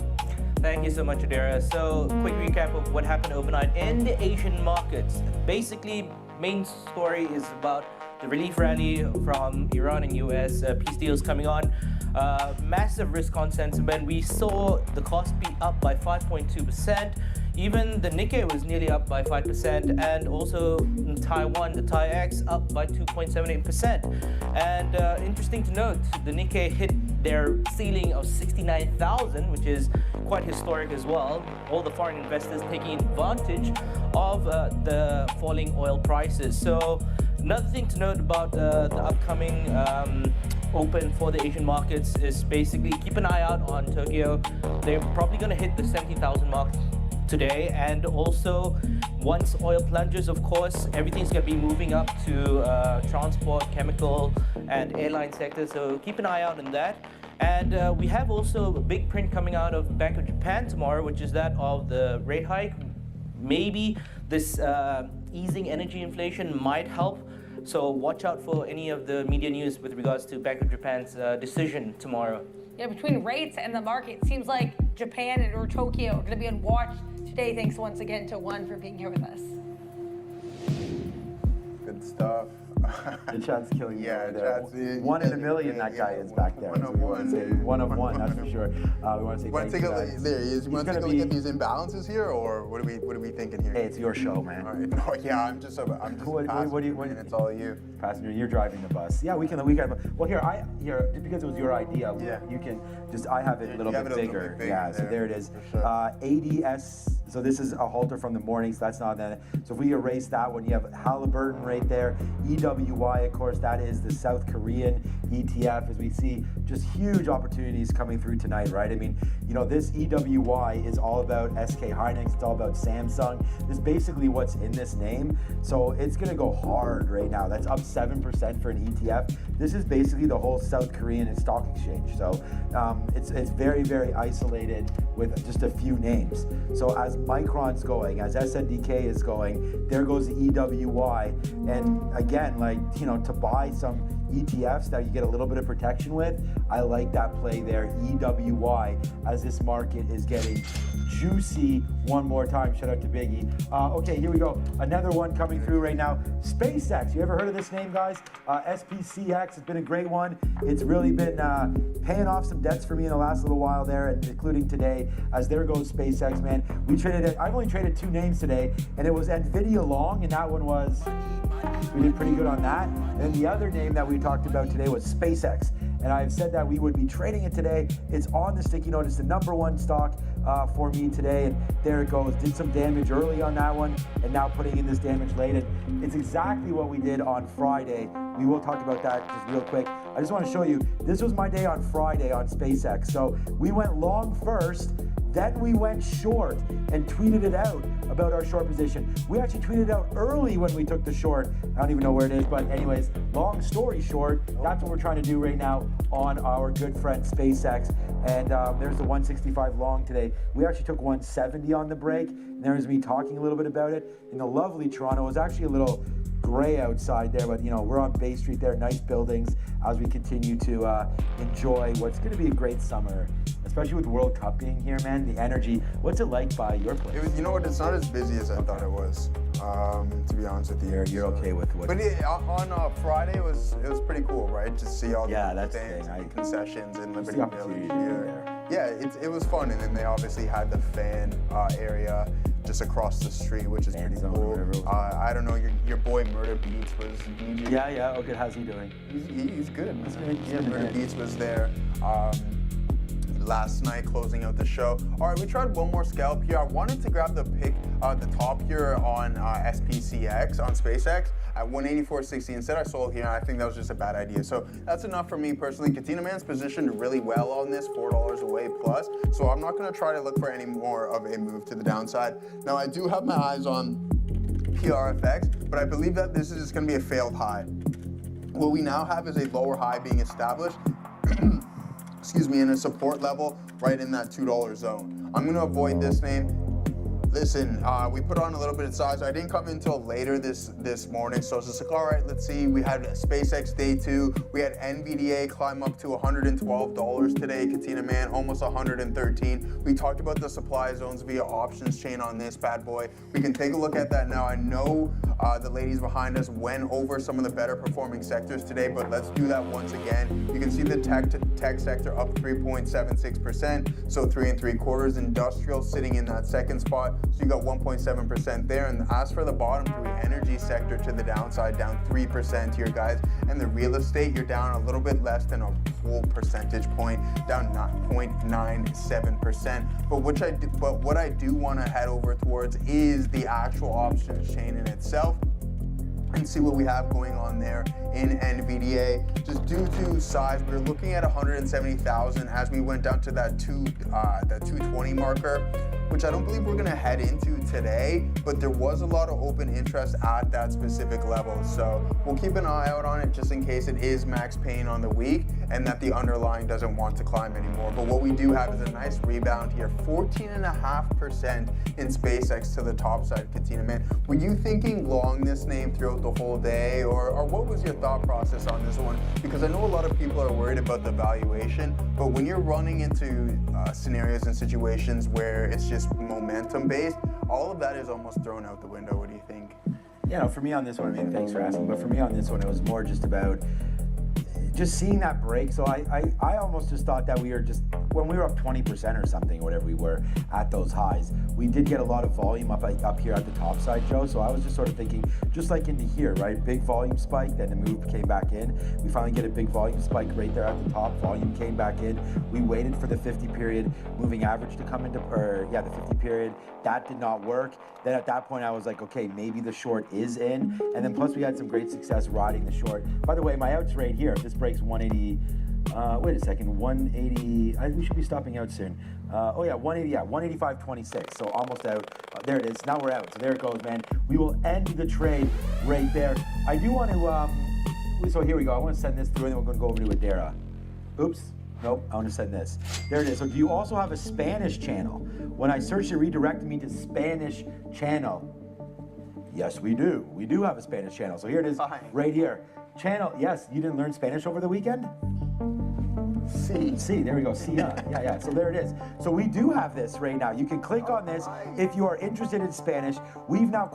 Speaker 6: Thank you so much, Adira. So, quick recap of what happened overnight in the Asian markets. Basically, main story is about the relief rally from Iran and US, peace deals coming on. Massive risk on sentiment. We saw the Kospi up by 5.2%. Even the Nikkei was nearly up by 5%, and also in Taiwan, the TAIEX up by 2.78%. And interesting to note, the Nikkei hit their ceiling of 69,000, which is quite historic as well. All the foreign investors taking advantage of the falling oil prices. So another thing to note about the upcoming open for the Asian markets is basically keep an eye out on Tokyo. They're probably going to hit the 70,000 mark today, and also once oil plunges, of course, everything's going to be moving up to transport, chemical, and airline sector, so keep an eye out on that. And we have also a big print coming out of Bank of Japan tomorrow, which is that of the rate hike. Maybe this easing energy inflation might help, so watch out for any of the media news with regards to Bank of Japan's decision tomorrow.
Speaker 3: Yeah, between rates and the market, it seems like Japan or Tokyo are going to be on watch today. Thanks once again to One for being here with us.
Speaker 5: Good stuff.
Speaker 2: The chat's killing you.
Speaker 5: Yeah,
Speaker 2: over there. One in a million, that guy is back there.
Speaker 5: One
Speaker 2: So
Speaker 5: of
Speaker 2: we want to say one of one, that's for sure. We want to say
Speaker 5: Want
Speaker 2: thank
Speaker 5: to
Speaker 2: you.
Speaker 5: take a look, there he is. You want to take a look at these imbalances here, or what are we thinking here?
Speaker 2: Hey, it's your show, man.
Speaker 5: All right. No, yeah, I'm just a passenger, and it's all you.
Speaker 2: Passenger, you're driving the bus. Yeah, we can. Well, here, because it was your idea.
Speaker 5: Yeah.
Speaker 2: You can just. I have it a little
Speaker 5: You have
Speaker 2: bit
Speaker 5: it a little
Speaker 2: bigger.
Speaker 5: bit bigger
Speaker 2: Yeah. So
Speaker 5: there,
Speaker 2: there it is.
Speaker 5: for sure.
Speaker 2: ADS. So this is a halter from the morning. So that's not that. So if we erase that one, you have Halliburton right there. EWY, of course, that is the South Korean ETF. As we see, just huge opportunities coming through tonight, right? I mean, this EWY is all about SK Hynix. It's all about Samsung. This is basically what's in this name. So it's going to go hard right now. That's up 7% for an ETF. This is basically the whole South Korean stock exchange. So it's very, very isolated with just a few names. So as Micron's going, as SNDK is going, there goes the EWY. And again, to buy some ETFs that you get a little bit of protection with, I like that play there, EWY, as this market is getting juicy one more time. Shout out to Biggie. Okay, here we go. Another one coming through right now. SpaceX. You ever heard of this name, guys? SPCX has been a great one. It's really been paying off some debts for me in the last little while there, and including today, as there goes SpaceX, man. I've only traded two names today, and it was NVIDIA long, and that one was, we did pretty good on that. And the other name that we talked about today was SpaceX. And I've said that we would be trading it today. It's on the sticky note. It's the number one stock for me today. And there it goes. Did some damage early on that one, and now putting in this damage late. And it's exactly what we did on Friday. We will talk about that just real quick. I just want to show you, this was my day on Friday on SpaceX. So we went long first, then we went short and tweeted it out about our short position. We actually tweeted out early when we took the short. I don't even know where it is, but anyways, long story short, that's what we're trying to do right now on our good friend SpaceX. And there's the 165 long today. We actually took 170 on the break. And there's me talking a little bit about it. In the lovely Toronto, it was actually a little gray outside there, but we're on Bay Street there, nice buildings as we continue to enjoy what's going to be a great summer, especially with World Cup being here, man. The energy. What's it like by your place?
Speaker 5: You know what? It's not as busy as I thought it was. to be honest with you.
Speaker 2: You're okay with what?
Speaker 5: But on Friday, it was pretty cool, right? Just see all the
Speaker 2: that's the
Speaker 5: things,
Speaker 2: thing.
Speaker 5: and concessions in Liberty
Speaker 2: the opportunity
Speaker 5: Village
Speaker 2: to be
Speaker 5: here. Yeah, it was fun, and then they obviously had the fan area just across the street, which is
Speaker 2: Fan
Speaker 5: pretty
Speaker 2: zone,
Speaker 5: cool.
Speaker 2: whatever it was.
Speaker 5: I don't know, your boy Murder Beats was DJ.
Speaker 2: Yeah. Oh, good. How's he doing?
Speaker 5: He's good.
Speaker 2: He's good.
Speaker 5: Yeah, Murder Beats was there. Last night, closing out the show. All right, we tried one more scalp here. I wanted to grab the top here on SPCX, on SpaceX, at 184.60. Instead, I sold here, and I think that was just a bad idea. So that's enough for me personally. Katina Man's positioned really well on this, $4 away plus. So I'm not going to try to look for any more of a move to the downside. Now, I do have my eyes on PRFX, but I believe that this is just going to be a failed high. What we now have is a lower high being established. Excuse me, in a support level right in that $2 zone. I'm gonna avoid this name. Listen, we put on a little bit of size. I didn't come in until later this morning, so it's just like, all right, let's see. We had SpaceX day 2. We had NVDA climb up to $112 today. Katina Man, almost 113. We talked about the supply zones via options chain on this bad boy. We can take a look at that now. I know the ladies behind us went over some of the better performing sectors today, but let's do that once again. You can see the tech sector up 3.76%, so 3 3/4. Industrial sitting in that second spot. So you got 1.7% there. And as for the bottom 3, energy sector to the downside, down 3% here, guys. And the real estate, you're down a little bit less than a full percentage point, down 0.97%. But what I do want to head over towards is the actual options chain in itself, and see what we have going on there in NVDA. Just due to size, we're looking at 170,000 as we went down to that 220 marker, which I don't believe we're gonna head into today, but there was a lot of open interest at that specific level. So we'll keep an eye out on it just in case it is max pain on the week and that the underlying doesn't want to climb anymore. But what we do have is a nice rebound here, 14.5% in SpaceX to the top side, Katina Man. Were you thinking long this name throughout the whole day, or what was your thought process on this one? Because I know a lot of people are worried about the valuation, but when you're running into scenarios and situations where it's just momentum based, all of that is almost thrown out the window. What do you think?
Speaker 2: Yeah, no, for me on this one, I mean, thanks for asking, but for me on this one, it was more just about just seeing that break. So I almost just thought that we were just, when we were up 20% or something, whatever we were at those highs, we did get a lot of volume up here at the top side, Joe. So I was just sort of thinking, just like into here, right? Big volume spike, then the move came back in. We finally get a big volume spike right there at the top. Volume came back in. We waited for the 50 period moving average to come into, the 50 period. That did not work. Then at that point, I was like, okay, maybe the short is in. And then plus we had some great success riding the short. By the way, my out's right here. If this breaks 180, wait a second, 180, we should be stopping out soon. 185.26, so almost out. There it is, now we're out, so there it goes, man. We will end the trade right there. I do want to, so here we go, I want to send this through and then we're going to go over to Adara. Oops, nope, I want to send this. There it is, so do you also have a Spanish channel? When I searched, it redirected me to Spanish channel. Yes, we do. We do have a Spanish channel, so here it is, right here. Channel, yes, you didn't learn Spanish over the weekend? See, there we go, see, yeah, so there it is. So we do have this right now. You can click on this if you are interested in Spanish. We've now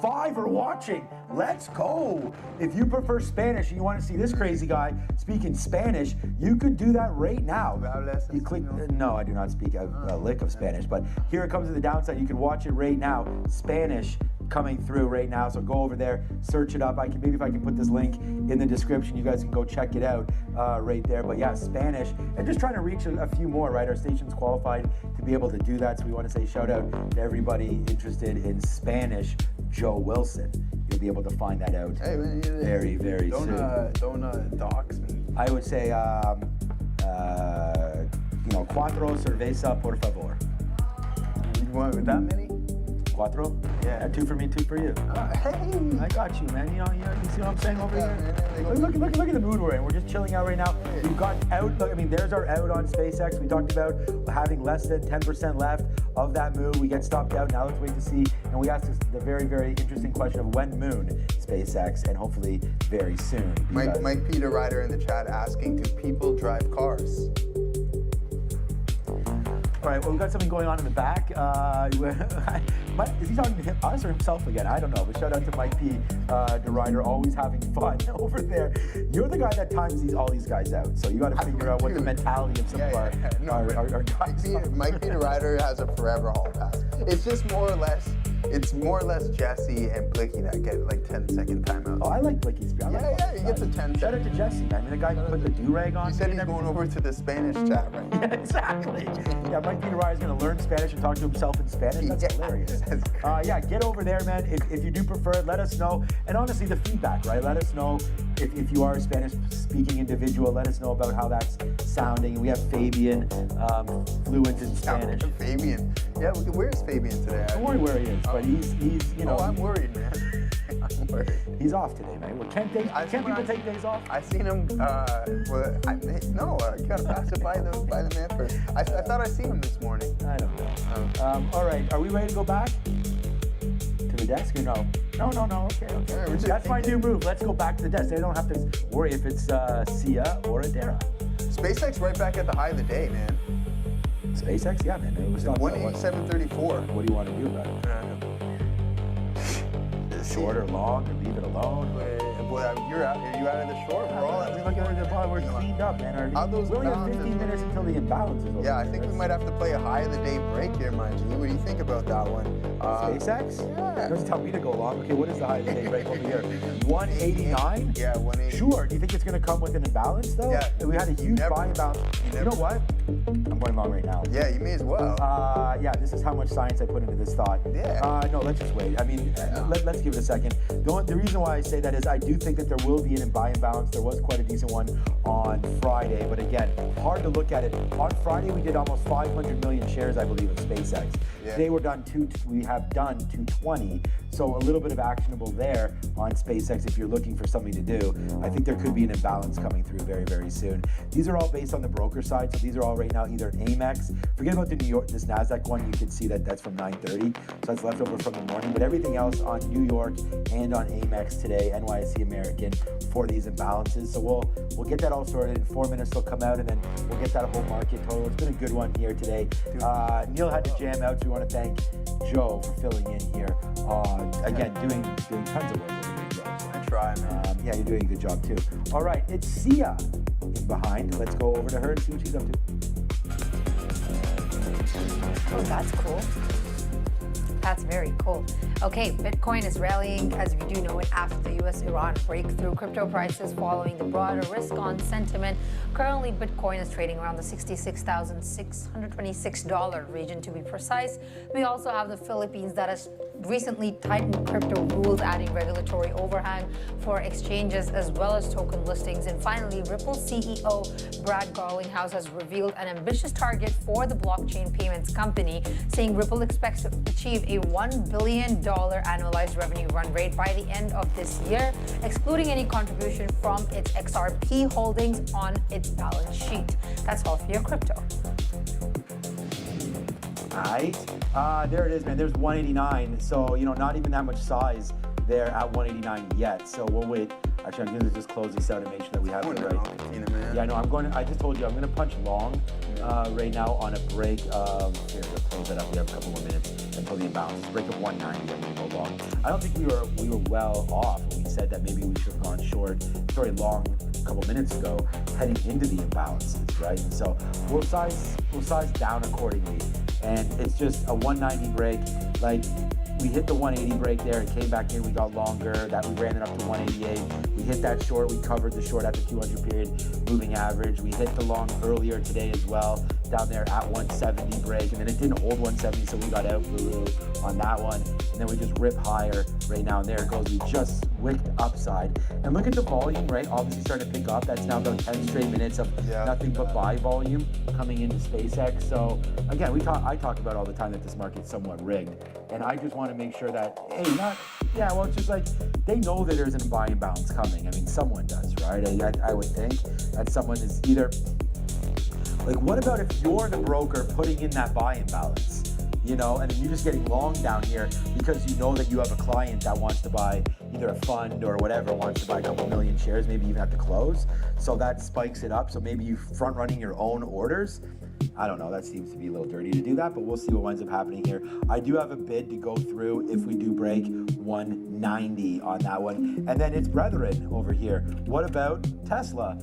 Speaker 2: 5 are watching. Let's go. If you prefer Spanish and you want to see this crazy guy speaking Spanish, you could do that right now. You click, no, I do not speak a lick of Spanish, but here it comes to the downside. You can watch it right now, Spanish coming through right now, so go over there, search it up. Maybe if I can put this link in the description, you guys can go check it out right there. But yeah, Spanish, and just trying to reach a few more, right? Our station's qualified to be able to do that, so we want to say shout out to everybody interested in Spanish. Joe Wilson, you'll be able to find that out very, very soon.
Speaker 5: Don't dox me.
Speaker 2: I would say, cuatro cerveza, por favor.
Speaker 5: You want with that many?
Speaker 2: Cuatro?
Speaker 5: Yeah.
Speaker 2: 2 for me, 2 for you.
Speaker 5: Hey!
Speaker 2: I got you, man. You see what I'm saying over here? Look at the mood we're in. We're just chilling out right now. We've got out, I mean, there's our out on SpaceX. We talked about having less than 10% left of that move. We get stopped out. Now let's wait to see. And we asked the very, very interesting question of when moon SpaceX, and hopefully very soon.
Speaker 5: Mike Peter Ryder in the chat asking, do people drive cars?
Speaker 2: All right, well, we've got something going on in the back. Is he talking to us or himself again? I don't know, but shout out to Mike P, the rider, always having fun over there. You're the guy that times all these guys out, so you got to figure out what the mentality of some of our guys are.
Speaker 5: Mike P, the rider, has a forever hall pass. It's just more or less Jesse and Blicky that get like 10-second timeouts.
Speaker 2: Oh, I like Blicky's speed.
Speaker 5: He gets a 10.
Speaker 2: Shout out to Jesse, man. I mean, the guy who put the do-rag on.
Speaker 5: He said he's going over to the Spanish chat right now.
Speaker 2: Yeah, exactly. Yeah, Mike Peter Ryan is going to learn Spanish and talk to himself in Spanish. That's hilarious. Yeah, get over there, man. If you do prefer it, let us know. And honestly, the feedback, right? Let us know if you are a Spanish-speaking individual. Let us know about how that's sounding. We have Fabian, fluent in Spanish.
Speaker 5: Fabian. Yeah, where's Fabian today?
Speaker 2: Don't worry where he is, but he's you know.
Speaker 5: Oh, I'm worried, man. I'm worried.
Speaker 2: He's off today, man. Well, can't people take days off?
Speaker 5: I seen him. You gotta pass it by the man first. I thought I seen him this morning.
Speaker 2: I don't know. All right, are we ready to go back to the desk or no? No. Okay. That's my new move. Let's go back to the desk. They don't have to worry if it's Sia or Adara.
Speaker 5: SpaceX right back at the high of the day, man.
Speaker 2: SpaceX, yeah, man. It was
Speaker 5: 187.34.
Speaker 2: What do you want to do about it? Short or long, or leave it alone?
Speaker 5: You're out. Are you out of the short? We're all out.
Speaker 2: We're cleaned up, man. We only have 15 minutes until the imbalance is over.
Speaker 5: Yeah, I think we might have to play a high of the day break here, mind you. What do you think about that one?
Speaker 2: SpaceX?
Speaker 5: Yeah.
Speaker 2: Doesn't tell me to go long. Okay, what is the high of the day break over here? 189?
Speaker 5: Yeah, 180.
Speaker 2: Sure. Do you think it's going to come with an imbalance, though?
Speaker 5: Yeah.
Speaker 2: We had a huge buy imbalance. You know what? I'm going long right now.
Speaker 5: Yeah, you may as well.
Speaker 2: Yeah, this is how much science I put into this thought.
Speaker 5: Yeah.
Speaker 2: No, let's just wait. I mean, let's give it a second. The reason why I say that is I do think that there will be an buy imbalance. There was quite a decent one on Friday, but again, hard to look at it. On Friday, we did almost 500 million shares, I believe, of SpaceX.
Speaker 5: Yeah.
Speaker 2: Today we have done 220, so a little bit of actionable there on SpaceX if you're looking for something to do. I think there could be an imbalance coming through very, very soon. These are all based on the broker side, so these are all right now either Amex. Forget about this NASDAQ one. You can see that that's from 9:30, so that's leftover from the morning, but everything else on New York and on Amex today, NYSE American, for these imbalances. So we'll get that all sorted. In 4 minutes they'll come out, and then we'll get that whole market total. It's been a good one here today. Neil had to jam out, so we want to thank Joe for filling in here. Again, doing tons of work over here, Joe. So,
Speaker 5: I try, man.
Speaker 2: yeah, you're doing a good job too. All right, it's Sia in behind. Let's go over to her and see what she's up to.
Speaker 4: Oh, that's cool. That's very cool. Okay, Bitcoin is rallying, as we do know it, after the US-Iran breakthrough. Crypto prices following the broader risk-on sentiment. Currently, Bitcoin is trading around the $66,626 region, to be precise. We also have the Philippines that has recently tightened crypto rules, adding regulatory overhang for exchanges as well as token listings. And finally, Ripple CEO Brad Garlinghouse has revealed an ambitious target for the blockchain payments company, saying Ripple expects to achieve a $1 billion annualized revenue run rate by the end of this year, excluding any contribution from its XRP holdings on its balance sheet. That's all for your crypto.
Speaker 2: Right. There it is, man. There's 189. So, not even that much size there at 189 yet. So we'll wait. Actually, I'm going to just close this out and make sure that we have it right. Yeah, no, I just told you, I'm going to punch long right now on a break of, here, we'll close that up. We have a couple more minutes until the imbalance. Break of 190, I'm going to go long. I don't think we were well off when we said that maybe we should have gone long a couple minutes ago heading into the imbalances, right? And so we'll size down accordingly. And it's just a 190 break. Like, we hit the 180 break there, it came back in, we got longer, that we ran it up to 188. We hit that short, we covered the short at the 200 period moving average. We hit the long earlier today as well, down there at 170 break, and then it didn't hold 170, so we got out on that one, and then we just rip higher right now, and there it goes. We just wicked upside. And look at the volume, right? Obviously starting to pick up. That's now about 10 straight minutes of nothing but buy volume coming into SpaceX. So again, I talk about all the time that this market's somewhat rigged, and I just want to make sure that, hey, it's just like they know that there's a buy imbalance coming. I mean, someone does, right? I would think that someone is either, like, what about if you're the broker putting in that buy imbalance, and then you're just getting long down here because you know that you have a client that wants to buy either a fund or whatever, wants to buy a couple million shares, maybe even at the close. So that spikes it up. So maybe you front running your own orders. I don't know, that seems to be a little dirty to do that, but we'll see what winds up happening here. I do have a bid to go through if we do break 190 on that one. And then it's brethren over here. What about Tesla?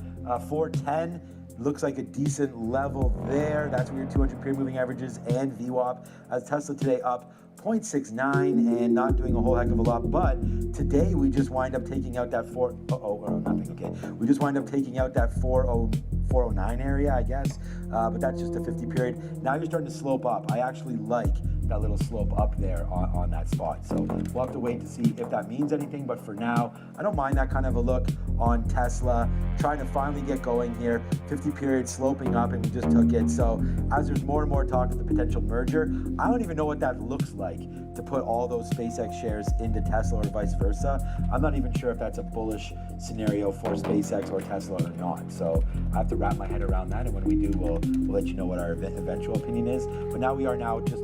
Speaker 2: 410. Looks like a decent level there. That's where your 200 period moving averages and VWAP. As Tesla today up 0.69 and not doing a whole heck of a lot, but today we just wind up taking out that nothing, okay. We just wind up taking out that 409 area, I guess, but that's just a 50 period. Now you're starting to slope up. I actually like that little slope up there on that spot. So we'll have to wait to see if that means anything, but for now, I don't mind that kind of a look on Tesla, trying to finally get going here. 50 period sloping up, and we just took it. So as there's more and more talk of the potential merger, I don't even know what that looks like to put all those SpaceX shares into Tesla or vice versa. I'm not even sure if that's a bullish scenario for SpaceX or Tesla or not. So I have to wrap my head around that, and when we do, we'll let you know what our eventual opinion is. But now we are now just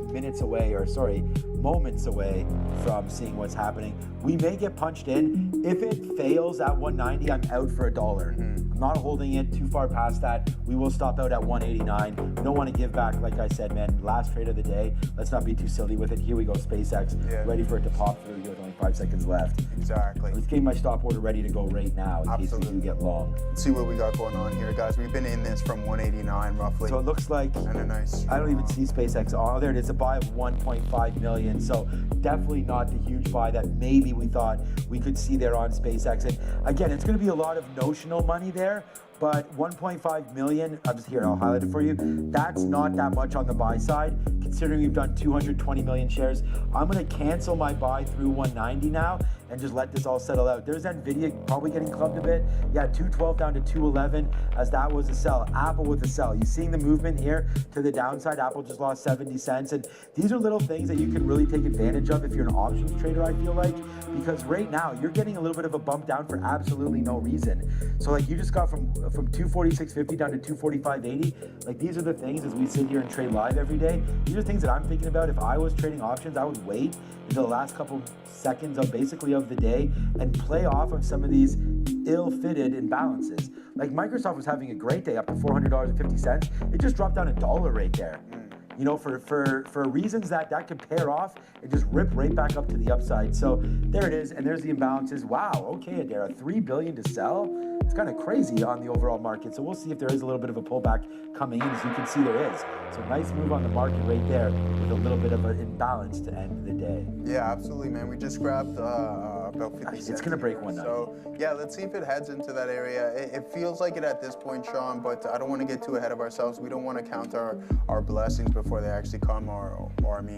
Speaker 2: moments away from seeing what's happening. We may get punched in. If it fails at 190, I'm out for $1. I'm not holding it too far past that. We will stop out at 189. We don't want to give back, like I said, man, last trade of the day. Let's not be too silly with it. Here we go, SpaceX, ready for it to pop through here with only 5 seconds left.
Speaker 5: Exactly.
Speaker 2: Let's get my stop order ready to go right now in case we do get long.
Speaker 5: Let's see what we got going on here, guys. We've been in this from 189 roughly.
Speaker 2: So it looks like,
Speaker 5: and a nice,
Speaker 2: I don't even see SpaceX. Oh, there it is, a buy of 1.5 million. So definitely not the huge buy that maybe we thought we could see there on SpaceX. And again, it's going to be a lot of notional money there, but 1.5 million, I'll highlight it for you. That's not that much on the buy side, considering we've done 220 million shares. I'm going to cancel my buy through 190 now and just let this all settle out. There's NVIDIA probably getting clubbed a bit. Yeah, 212 down to 211 as that was a sell. Apple with a sell. You seeing the movement here to the downside? Apple just lost 70 cents. And these are little things that you can really take advantage of if you're an options trader, I feel like, because right now you're getting a little bit of a bump down for absolutely no reason. So like you just got from 246.50 down to 245.80. Like these are the things as we sit here and trade live every day. These are things that I'm thinking about. If I was trading options, I would wait until the last couple seconds of basically of the day and play off of some of these ill-fitted imbalances. Like Microsoft was having a great day up to $400.50. It just dropped down $1 right there. You know, for reasons that could pair off and just rip right back up to the upside. So there it is, and there's the imbalances. Wow, okay, Adara, $3 billion to sell. It's kind of crazy on the overall market. So we'll see if there is a little bit of a pullback coming in. As you can see, there is. So nice move on the market right there with a little bit of an imbalance to end the day.
Speaker 5: Yeah, absolutely, man. We just grabbed about 50 cents.
Speaker 2: It's going to break 190.
Speaker 5: So, yeah, let's see if it heads into that area. It feels like it at this point, Sean, but I don't want to get too ahead of ourselves. We don't want to count our blessings before they actually come, or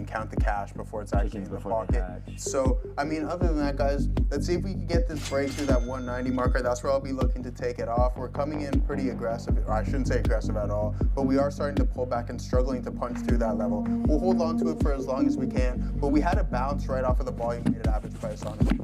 Speaker 5: count the cash before it's actually in the pocket. So, I mean, other than that, guys, let's see if we can get this break through that 190 marker. That's where I'll be looking to take it off. We're coming in pretty aggressive, or I shouldn't say aggressive at all, but we are starting to pull back and struggling to punch through that level. We'll hold on to it for as long as we can, but we had a bounce right off of the volume weighted average price on it.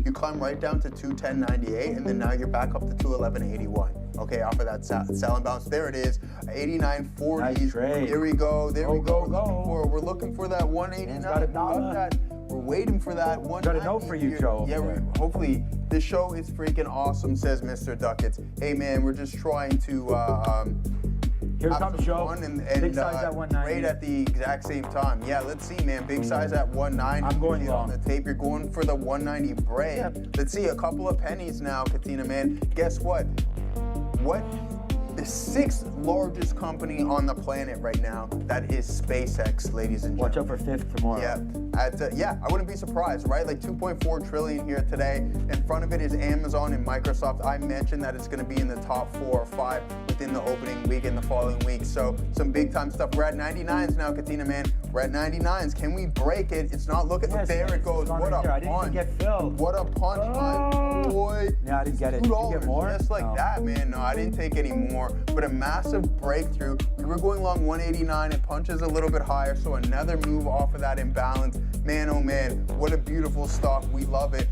Speaker 5: You climb right down to 210.98, and then now you're back up to 211.81. Okay, off of that sell and bounce. There it is, 89.40.
Speaker 2: Nice trade.
Speaker 5: There we go. There we go.
Speaker 2: Go.
Speaker 5: We're looking for that 189. We're waiting for that 190.
Speaker 2: Got a note for you, Joe.
Speaker 5: Yeah, hopefully this show is freaking awesome, says Mr. Ducats. Hey man, we're just trying to
Speaker 2: here comes Joe.
Speaker 5: And
Speaker 2: big size at 190.
Speaker 5: Right at the exact same time. Yeah, let's see, man. Big size at 190.
Speaker 2: I'm going long.
Speaker 5: On the tape, you're going for the 190 break. Yeah. Let's see, a couple of pennies now, Katina, man. Guess what? The sixth largest company on the planet right now, that is SpaceX, ladies and gentlemen.
Speaker 2: Watch out for fifth tomorrow.
Speaker 5: Yeah, I wouldn't be surprised, right? Like 2.4 trillion here today. In front of it is Amazon and Microsoft. I mentioned that it's going to be in the top 4 or 5 within the opening week and the following week. So some big time stuff. We're at 99s now, Katina, man. We're at 99s. Can we break it? It's not looking.
Speaker 2: Yes,
Speaker 5: there it goes. What a punch.
Speaker 2: I didn't even get filled.
Speaker 5: What a punch, my boy.
Speaker 2: Yeah, I didn't get it. Did you get more?
Speaker 5: Just like that, man. No, I didn't take any more. But a massive breakthrough. We were going long 189. It punches a little bit higher. So another move off of that imbalance. Man, oh man, what a beautiful stock. We love it.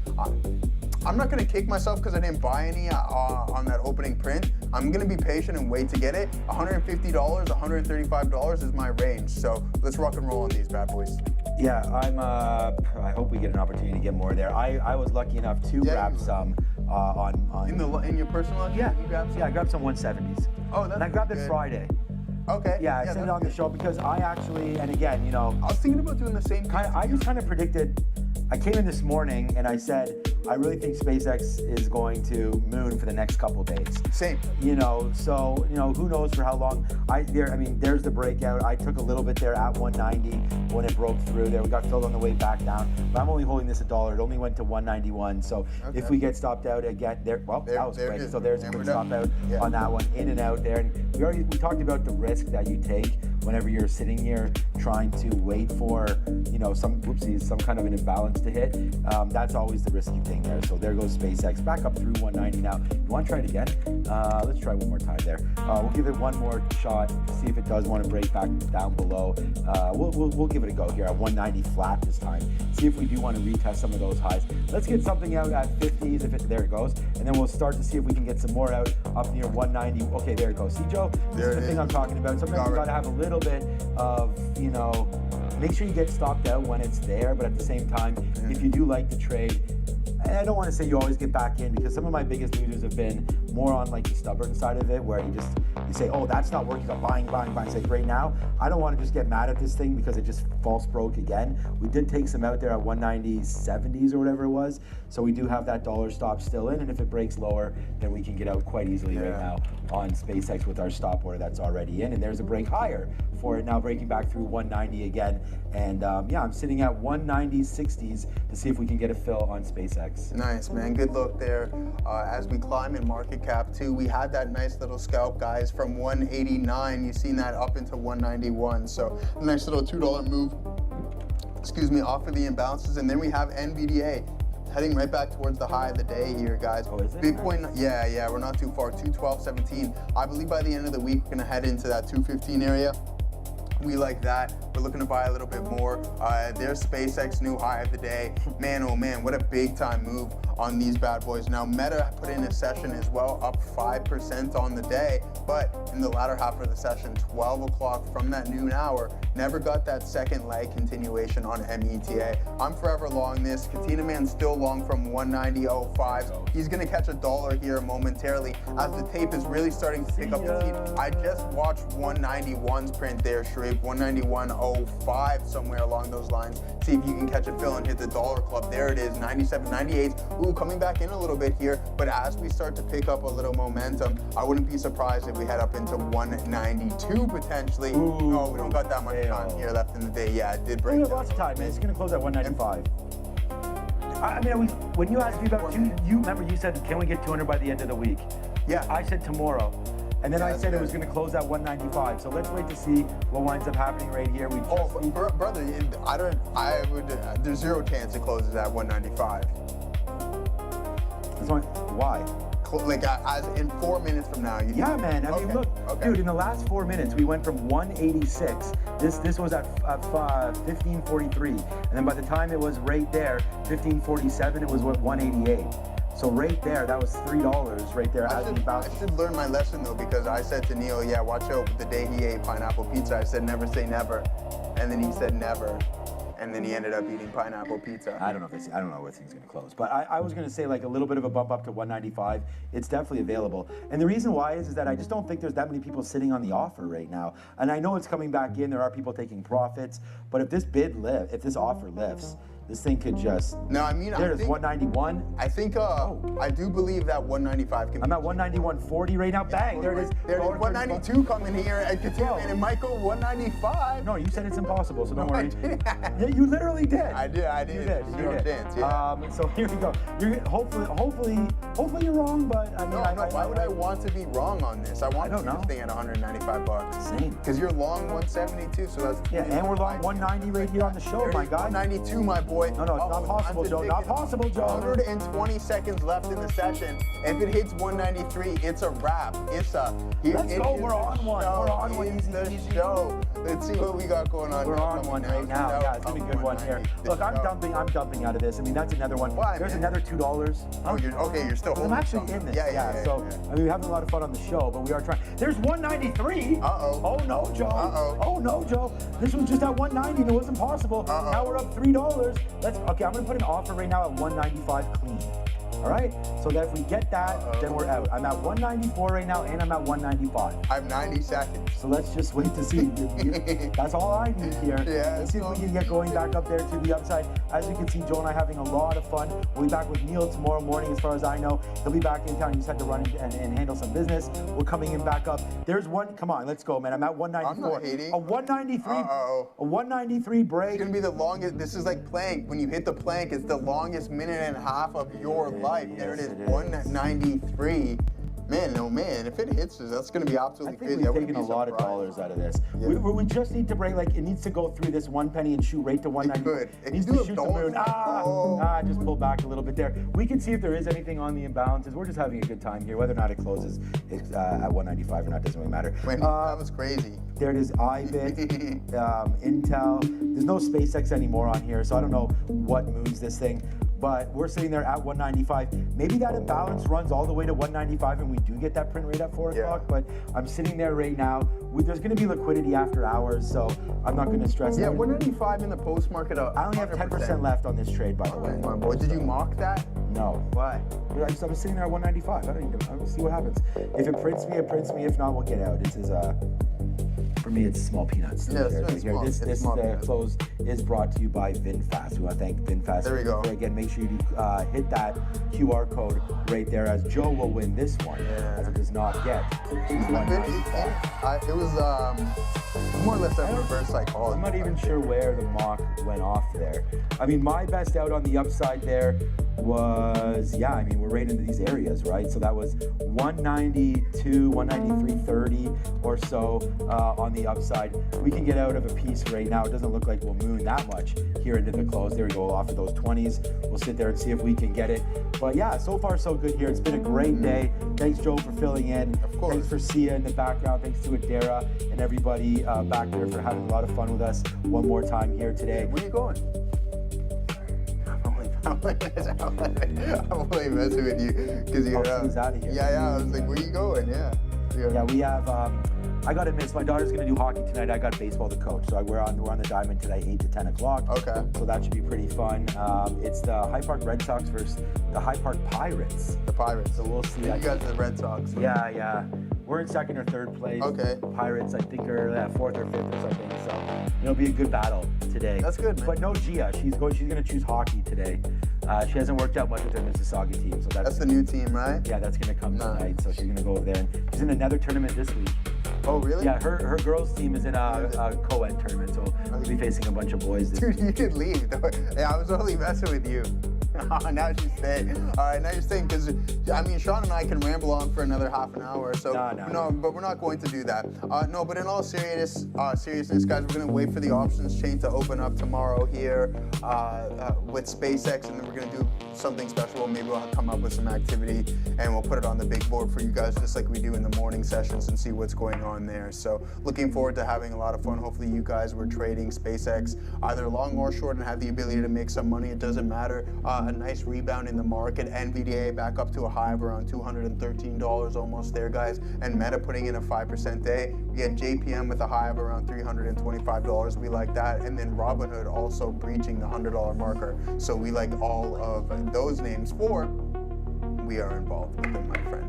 Speaker 5: I'm not going to kick myself because I didn't buy any on that opening print. I'm going to be patient and wait to get it. $150, $135 is my range. So let's rock and roll on these bad boys.
Speaker 2: Yeah, I hope we get an opportunity to get more there. I was lucky enough to grab some on
Speaker 5: in your personal account?
Speaker 2: Yeah, I grabbed some 170s.
Speaker 5: Oh, that's
Speaker 2: and I grabbed
Speaker 5: good.
Speaker 2: it Friday.
Speaker 5: Okay.
Speaker 2: Yeah, I said it on the show because I actually, and again, you know,
Speaker 5: I was thinking about doing the same thing.
Speaker 2: I just kind of predicted. I came in this morning and I said, I really think SpaceX is going to moon for the next couple days.
Speaker 5: Same.
Speaker 2: You know, so, you know, who knows for how long. There's the breakout. I took a little bit there at 190 when it broke through there. We got filled on the way back down. But I'm only holding this $1. It only went to 191. So if we get stopped out again, that was quick. So there's a quick stop out on that one, in and out there. And we talked about the risk that you take whenever you're sitting here trying to wait for, you know, some kind of an imbalance to hit. That's always the risk you take there. So there goes SpaceX back up through 190 now. You want to try it again? Let's try one more time there. We'll give it one more shot, see if it does want to break back down below. We'll give it a go here at 190 flat this time. See if we do want to retest some of those highs. Let's get something out at 50s there it goes, and then we'll start to see if we can get some more out up near 190. Okay, there it goes. See, Joe, this is the thing I'm talking about. Sometimes you got to have a little bit of, you know, make sure you get stopped out when it's there, but at the same time, if you do like the trade, and I don't want to say you always get back in, because some of my biggest losers have been more on like the stubborn side of it, where you say, oh, that's not working, I'm buying. Say, right now, I don't want to just get mad at this thing because it just false broke again. We did take some out there at 190.70s or whatever it was, so we do have that dollar stop still in, and if it breaks lower, then we can get out quite easily right now on SpaceX with our stop order that's already in, and there's a break higher for it now, breaking back through 190 again, and I'm sitting at 190.60s to see if we can get a fill on SpaceX.
Speaker 5: Nice, man. Good look there. As we climb in market cap too, we had that nice little scalp, guys, from 189. You've seen that up into 191. So a nice little $2 move, off of the imbalances. And then we have NVDA heading right back towards the high of the day here, guys.
Speaker 2: Oh, is it?
Speaker 5: Bitcoin, yeah, we're not too far. 212.17. I believe by the end of the week, we're gonna head into that 215 area. We like that. We're looking to buy a little bit more. There's SpaceX new high of the day. Man, oh man, what a big time move on these bad boys. Now Meta put in a session as well, up 5% on the day, but in the latter half of the session, 12 o'clock from that noon hour, never got that second leg continuation on META. I'm forever long this. Katina Man still long from 190.05. He's gonna catch $1 here momentarily as the tape is really starting to pick up the speed. I just watched 191's print there, Sharif. 191.05, somewhere along those lines. See if you can catch a fill and hit the dollar club. There it is, 97.98. Ooh, coming back in a little bit here, but as we start to pick up a little momentum, I wouldn't be surprised if we head up into 192 potentially.
Speaker 2: Ooh,
Speaker 5: no, we don't got that much time here left in the day. Yeah, it did break
Speaker 2: We
Speaker 5: down.
Speaker 2: have lots of time, man. It's going to close at 195. I mean, when you asked me about you remember you said, can we get 200 by the end of the week?
Speaker 5: Yeah.
Speaker 2: I said tomorrow. And then I said it
Speaker 5: good.
Speaker 2: was going to close at 195. So let's wait to see what winds up happening right here.
Speaker 5: Brother, there's zero chance it closes at 195.
Speaker 2: Why?
Speaker 5: Like as in 4 minutes from now.
Speaker 2: Yeah, man. I mean, look, dude. In the last 4 minutes, we went from 186. This was at 1543, and then by the time it was right there, 1547, it was 188. So right there, that was $3 right there.
Speaker 5: I should learn my lesson though, because I said to Neil, yeah, watch out the day he ate pineapple pizza. I said never say never, and then he said never. And then he ended up eating pineapple pizza.
Speaker 2: I don't know where things gonna close, but I was gonna say like a little bit of a bump up to 195. It's definitely available, and the reason why is that I just don't think there's that many people sitting on the offer right now. And I know it's coming back in. There are people taking profits, but if this offer lifts, this thing could just.
Speaker 5: No, I mean,
Speaker 2: there's 191.
Speaker 5: I think I do believe that 195 can.
Speaker 2: I'm at 191.40 right now. Bang! There it is.
Speaker 5: There's 192 coming here at Katina, and it might go 195.
Speaker 2: No, you said it's impossible, so don't worry.
Speaker 5: I
Speaker 2: Yeah, you literally did.
Speaker 5: I did.
Speaker 2: You did.
Speaker 5: Zero chance. Yeah.
Speaker 2: So here we go. Hopefully you're wrong, but I mean,
Speaker 5: why would I want to be wrong on this? I want to see this thing at $195.
Speaker 2: Same.
Speaker 5: Because you're long 172, so that's.
Speaker 2: Yeah, and we're long 190 right here on the show, my guy.
Speaker 5: 192, my boy.
Speaker 2: No, it's not possible, Joe. Not possible, Joe.
Speaker 5: 120 seconds left in the session. If it hits 193, it's a wrap. Let's
Speaker 2: go. We're on one. We're on one.
Speaker 5: It's the show. Let's see what we got going on.
Speaker 2: We're on one right now. Yeah, it's gonna be a good one here. Look, I'm dumping out of this. I mean, that's another one.
Speaker 5: Why,
Speaker 2: There's
Speaker 5: man?
Speaker 2: another $2.
Speaker 5: Oh, you're still holding.
Speaker 2: I'm actually in this. Yeah. So I mean, we're having a lot of fun on the show, but we are trying. There's 193.
Speaker 5: Uh-oh.
Speaker 2: Oh no, Joe.
Speaker 5: Uh-oh.
Speaker 2: Oh no, Joe. This was just at 190 and it wasn't possible.
Speaker 5: Uh-oh.
Speaker 2: Now we're up $3. I'm gonna put an offer right now at 195 clean. All right. So that if we get that, then we're out. I'm at 194 right now, and I'm at 195.
Speaker 5: I have 90 seconds.
Speaker 2: So let's just wait to see. That's all I need here.
Speaker 5: Yeah,
Speaker 2: Let's see if we can get going back up there to the upside. As you can see, Joe and I having a lot of fun. We'll be back with Neil tomorrow morning, as far as I know. He'll be back in town. He just had to run and handle some business. We're coming in back up. There's one. Come on, let's go, man. I'm at 194.
Speaker 5: I'm not hating.
Speaker 2: A 193.
Speaker 5: Uh-oh.
Speaker 2: A 193 break.
Speaker 5: It's gonna be the longest. This is like plank. When you hit the plank, it's the longest minute and a half of your life. There it is. 193. Man, oh man, if it hits us, that's going to be absolutely crazy.
Speaker 2: We've taken a lot of dollars out of this.
Speaker 5: Yeah.
Speaker 2: We just need to break, like, it needs to go through this 1 penny and shoot right to 190.
Speaker 5: It
Speaker 2: needs
Speaker 5: could.
Speaker 2: to shoot the moon. Just pull back a little bit there. We can see if there is anything on the imbalances. We're just having a good time here. Whether or not it closes at 195 or not doesn't really matter.
Speaker 5: Man, that was crazy.
Speaker 2: There it is, iBit, Intel. There's no SpaceX anymore on here, so I don't know what moves this thing. But we're sitting there at 195. Maybe that imbalance runs all the way to 195 and we do get that print rate at 4 o'clock, but I'm sitting there right now. There's going to be liquidity after hours, so I'm not going to stress
Speaker 5: Yeah,
Speaker 2: out.
Speaker 5: 195 in the post market.
Speaker 2: I only have 10% left on this trade, by the way.
Speaker 5: My boy, did you mock that?
Speaker 2: No.
Speaker 5: Why?
Speaker 2: I'm sitting there at 195. I don't see what happens. If it prints me, it prints me. If not, we'll get out. This is for me, it's small peanuts.
Speaker 5: Yeah, it's small.
Speaker 2: This close is brought to you by VinFast. We want to thank VinFast.
Speaker 5: There we go.
Speaker 2: Again, make sure you hit that QR code right there, as Joe will win this one, as it does not get.
Speaker 5: It was more or less a reverse psychology.
Speaker 2: I'm not even sure where the mock went off there. I mean, my best out on the upside there was, we're right into these areas, right? So that was 192, 193.30 or so on the upside. We can get out of a piece right now. It doesn't look like we'll moon that much here into the close. There we go, off of those 20s. We'll sit there and see if we can get it. But yeah, so far so good here. It's been a great day. Thanks, Joe, for filling in.
Speaker 5: Of course.
Speaker 2: Thanks for Sia in the background. Thanks to Adara and everybody back there for having a lot of fun with us one more time here today.
Speaker 5: Where are you going? I'm only messing with you because you're
Speaker 2: out of here.
Speaker 5: Yeah. I was like, where are you going? Yeah,
Speaker 2: we have. I got to miss. My daughter's gonna do hockey tonight. I got baseball to coach, so we're on the diamond today, 8 to 10 o'clock.
Speaker 5: Okay.
Speaker 2: So that should be pretty fun. It's the High Park Red Sox versus the High Park Pirates.
Speaker 5: The Pirates.
Speaker 2: So we'll see.
Speaker 5: You guys are the Red Sox.
Speaker 2: Yeah. We're in second or third place.
Speaker 5: Okay.
Speaker 2: Pirates, I think, are fourth or fifth or something. So it'll be a good battle today.
Speaker 5: That's good, man.
Speaker 2: But no Gia. She's gonna choose hockey today. She hasn't worked out much with her Mississauga team, so that's
Speaker 5: the new team, right?
Speaker 2: Yeah, that's gonna come tonight. So she's gonna go over there, and she's in another tournament this week.
Speaker 5: Oh, really?
Speaker 2: Yeah, her girls' team is in a co-ed tournament, so we'll be facing a bunch of boys this
Speaker 5: Dude,
Speaker 2: week.
Speaker 5: you could leave. Yeah, I was only messing with you. Now she's staying. All right, now you're staying because, Sean and I can ramble on for another half an hour. So no, but we're not going to do that. No, but in all seriousness, guys, we're going to wait for the options chain to open up tomorrow here with SpaceX, and then we're going to do something special. Maybe we'll come up with some activity, and we'll put it on the big board for you guys, just like we do in the morning sessions, and see what's going on there. So looking forward to having a lot of fun. Hopefully you guys were trading SpaceX either long or short and have the ability to make some money. It doesn't matter. A nice rebound in the market. NVDA back up to a high of around $213 almost there, guys. And Meta putting in a 5% day. We get JPM with a high of around $325. We like that. And then Robinhood also breaching the $100 marker. So we like all of those names we are involved with them, my friend.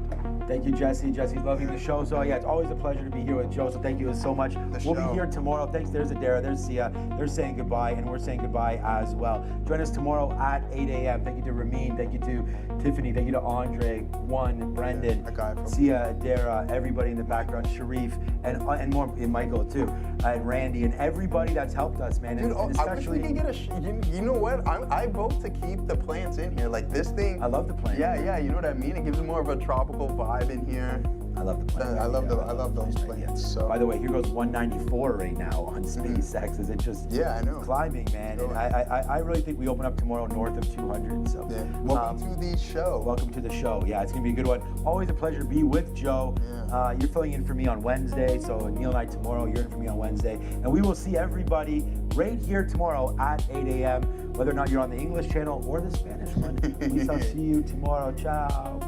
Speaker 2: Thank you, Jesse. Jesse's loving the show. So yeah, it's always a pleasure to be here with Joe. So thank you so much. We'll be here tomorrow. Thanks. There's Adara. There's Sia. They're saying goodbye, and we're saying goodbye as well. Join us tomorrow at 8 a.m. Thank you to Ramin. Thank you to Tiffany. Thank you to Andre, Juan, Brendan, Sia, Adara, everybody in the background, Sharif, and more, and Michael too, and Randy, and everybody that's helped us, man.
Speaker 5: Dude,
Speaker 2: and especially,
Speaker 5: I wish we could get you know what? I vote to keep the plants in here. Like this thing.
Speaker 2: I love the plants.
Speaker 5: Yeah. You know what I mean? It gives it more of a tropical vibe in here.
Speaker 2: I love the plants.
Speaker 5: I love those plants. So.
Speaker 2: By the way, here goes 194 right now on SpaceX. Is it just climbing, man? And I really think we open up tomorrow north of 200. So
Speaker 5: welcome to the show.
Speaker 2: Welcome to the show. Yeah, it's gonna be a good one. Always a pleasure to be with Joe. Yeah. You're filling in for me on Wednesday, so Neil and I tomorrow. You're in for me on Wednesday, and we will see everybody right here tomorrow at 8 a.m. Whether or not you're on the English channel or the Spanish one. We shall see you tomorrow. Ciao.